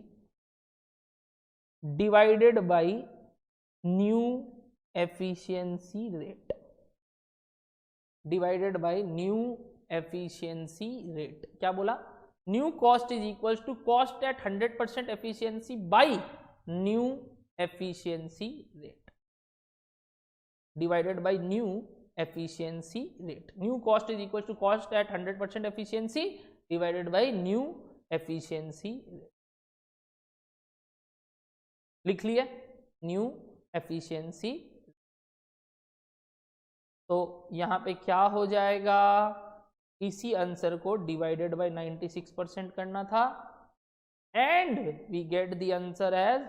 divided by new efficiency rate, divided by new efficiency rate. क्या बोला? New cost is equals to cost at 100% efficiency by new efficiency rate divided by new efficiency rate. New cost is equals to cost at 100% efficiency divided by new efficiency rate. लिख लिया new efficiency. तो यहां पे क्या हो जाएगा, इसी answer को डिवाइडेड बाय 96% करना था and we get the answer as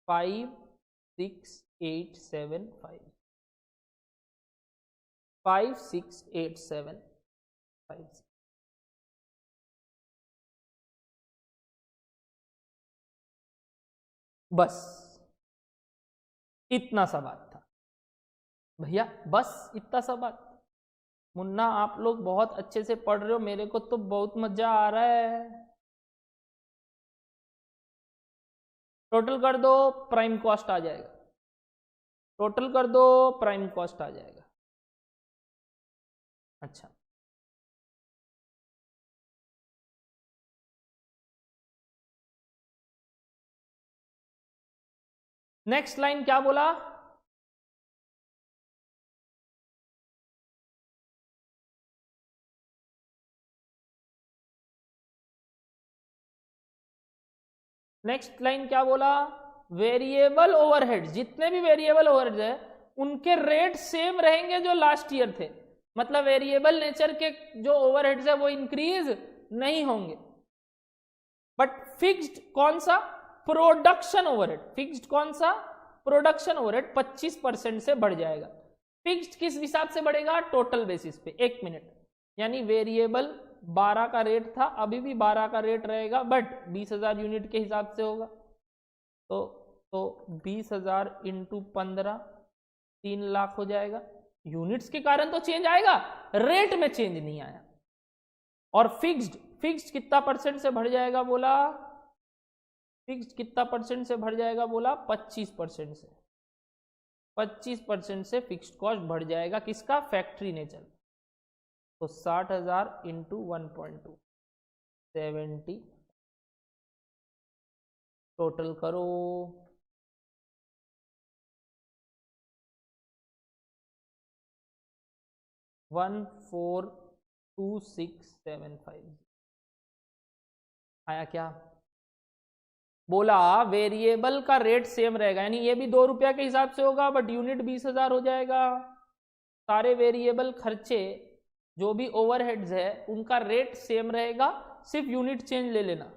56875, 56875। बस इतना सा बात था भैया, बस इतना सा बात। मुन्ना आप लोग बहुत अच्छे से पढ़ रहे हो, मेरे को तो बहुत मजा आ रहा है। टोटल कर दो, प्राइम कॉस्ट आ जाएगा। टोटल कर दो, प्राइम कॉस्ट आ जाएगा। अच्छा, नेक्स्ट लाइन क्या बोला? नेक्स्ट लाइन क्या बोला? वेरिएबल ओवरहेड, जितने भी वेरिएबल ओवरहेड है उनके रेट सेम रहेंगे जो लास्ट ईयर थे। मतलब वेरिएबल नेचर के जो ओवरहेड्स है वो इंक्रीज नहीं होंगे, बट फिक्स्ड कौन सा? Production overhead. फिक्स्ड कौन सा? प्रोडक्शन ओवरहेड 25% से बढ़ जाएगा। फिक्स्ड किस हिसाब से बढ़ेगा? टोटल बेसिस पे। एक मिनट, यानी वेरिएबल 12 का रेट था, अभी भी 12 का रेट रहेगा, बट 20,000 यूनिट के हिसाब से होगा। तो 20,000 इंटू 15 3 लाख हो जाएगा। यूनिट्स के कारण तो चेंज आएगा, रेट में चेंज नहीं आया। और फिक्स्ड कितना परसेंट से बढ़ जाएगा बोला? फिक्स्ड कितना परसेंट से बढ़ जाएगा बोला? 25% से। 25% से फिक्स्ड कॉस्ट बढ़ जाएगा। किसका? Factory nature. तो 60,000 इंटू 1.2 70। टोटल करो, 142675 आया क्या? बोला वेरिएबल का रेट सेम रहेगा, यानी ये भी 2 रुपया के हिसाब से होगा, बट यूनिट 20,000 हो जाएगा। सारे वेरिएबल खर्चे जो भी ओवरहेड्स है उनका रेट सेम रहेगा, सिर्फ यूनिट चेंज ले लेना।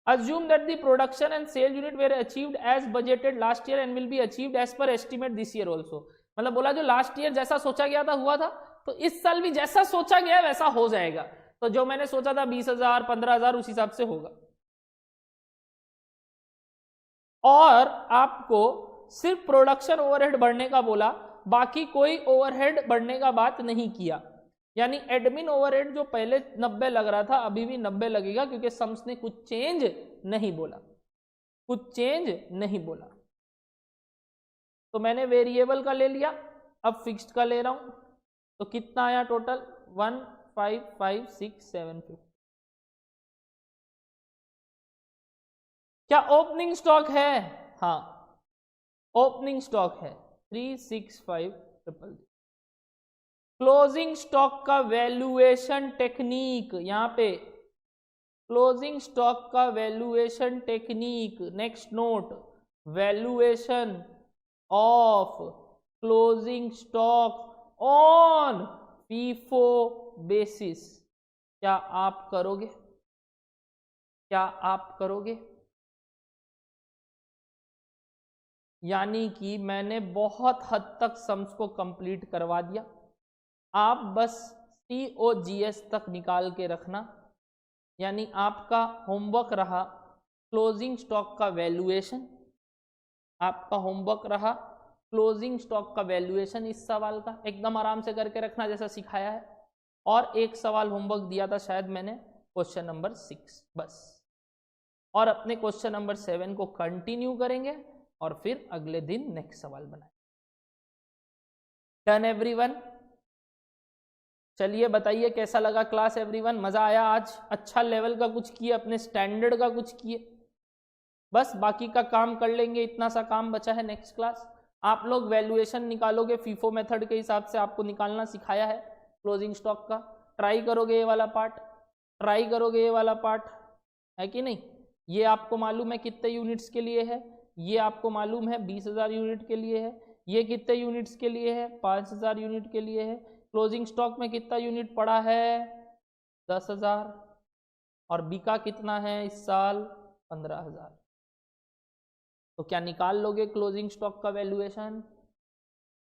Assume that the production and sale unit were achieved as budgeted last year and will be achieved as per estimate this year also। मतलब बोला जो लास्ट ईयर जैसा सोचा गया था हुआ था, तो इस साल भी जैसा सोचा गया वैसा हो जाएगा। तो जो मैंने सोचा था 20,000 15,000 उस हिसाब से होगा। और आपको सिर्फ प्रोडक्शन ओवरहेड बढ़ने का बोला, बाकी कोई ओवरहेड बढ़ने का बात नहीं किया। यानी एडमिन ओवरहेड जो पहले 90 लग रहा था अभी भी 90 लगेगा, क्योंकि सम्स ने कुछ चेंज नहीं बोला, कुछ चेंज नहीं बोला। तो मैंने वेरिएबल का ले लिया, अब फिक्स्ड का ले रहा हूं, तो कितना आया टोटल? 155,675। क्या ओपनिंग स्टॉक है? हाँ, ओपनिंग स्टॉक है 365,000। क्लोजिंग स्टॉक का वैल्यूएशन टेक्निक, यहां पे क्लोजिंग स्टॉक का valuation technique, next note, valuation of closing stock on FIFO basis. क्या आप करोगे? क्या आप करोगे? यानी कि मैंने बहुत हद तक सम्स को कंप्लीट करवा दिया, आप बस COGS तक निकाल के रखना। यानी आपका होमवर्क रहा क्लोजिंग स्टॉक का वैल्यूएशन, आपका होमवर्क रहा क्लोजिंग स्टॉक का वैल्यूएशन इस सवाल का, एकदम आराम से करके रखना जैसा सिखाया है। और एक सवाल होमवर्क दिया था शायद मैंने, क्वेश्चन नंबर 6 बस। और अपने क्वेश्चन नंबर 7 को कंटिन्यू करेंगे और फिर अगले दिन नेक्स्ट सवाल बनाएंगे। Done everyone? चलिए बताइए कैसा लगा क्लास एवरीवन? मजा आया आज? अच्छा लेवल का कुछ किए, अपने स्टैंडर्ड का कुछ किए, बस बाकी का काम कर लेंगे, इतना सा काम बचा है नेक्स्ट क्लास। आप लोग वैल्यूएशन निकालोगे फीफो मेथड के हिसाब से, आपको निकालना सिखाया है क्लोजिंग स्टॉक का। ट्राई करोगे ये वाला पार्ट, ट्राई करोगे ये वाला पार्ट, है कि नहीं? ये आपको मालूम है कितने यूनिट्स के लिए है, ये आपको मालूम है 20,000 यूनिट के लिए है, ये कितने यूनिट्स के लिए है, 5,000 यूनिट के लिए है। क्लोजिंग स्टॉक में कितना यूनिट पड़ा है, 10,000, और बिका कितना है इस साल, 15,000। तो क्या निकाल लोगे क्लोजिंग स्टॉक का वैल्यूएशन?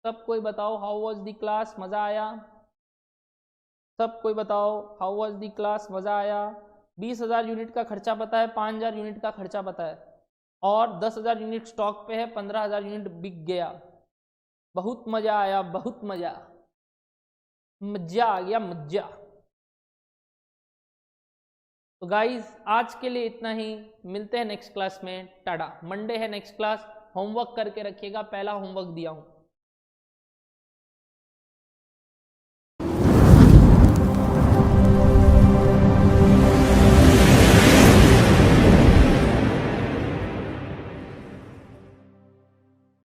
सब कोई बताओ हाउ वाज द क्लास? मजा आया? सब कोई बताओ हाउ वाज द क्लास? मजा आया? 20,000 यूनिट का खर्चा पता है, 5,000 यूनिट का खर्चा पता है, और 10,000 यूनिट स्टॉक पे है, 15,000 यूनिट बिक गया। बहुत मजा आया, बहुत मजा, मजा आ गया, मजा। तो गाइज आज के लिए इतना ही, मिलते हैं नेक्स्ट क्लास में, टाटा। मंडे है नेक्स्ट क्लास, होमवर्क करके रखिएगा, पहला होमवर्क दिया हूं।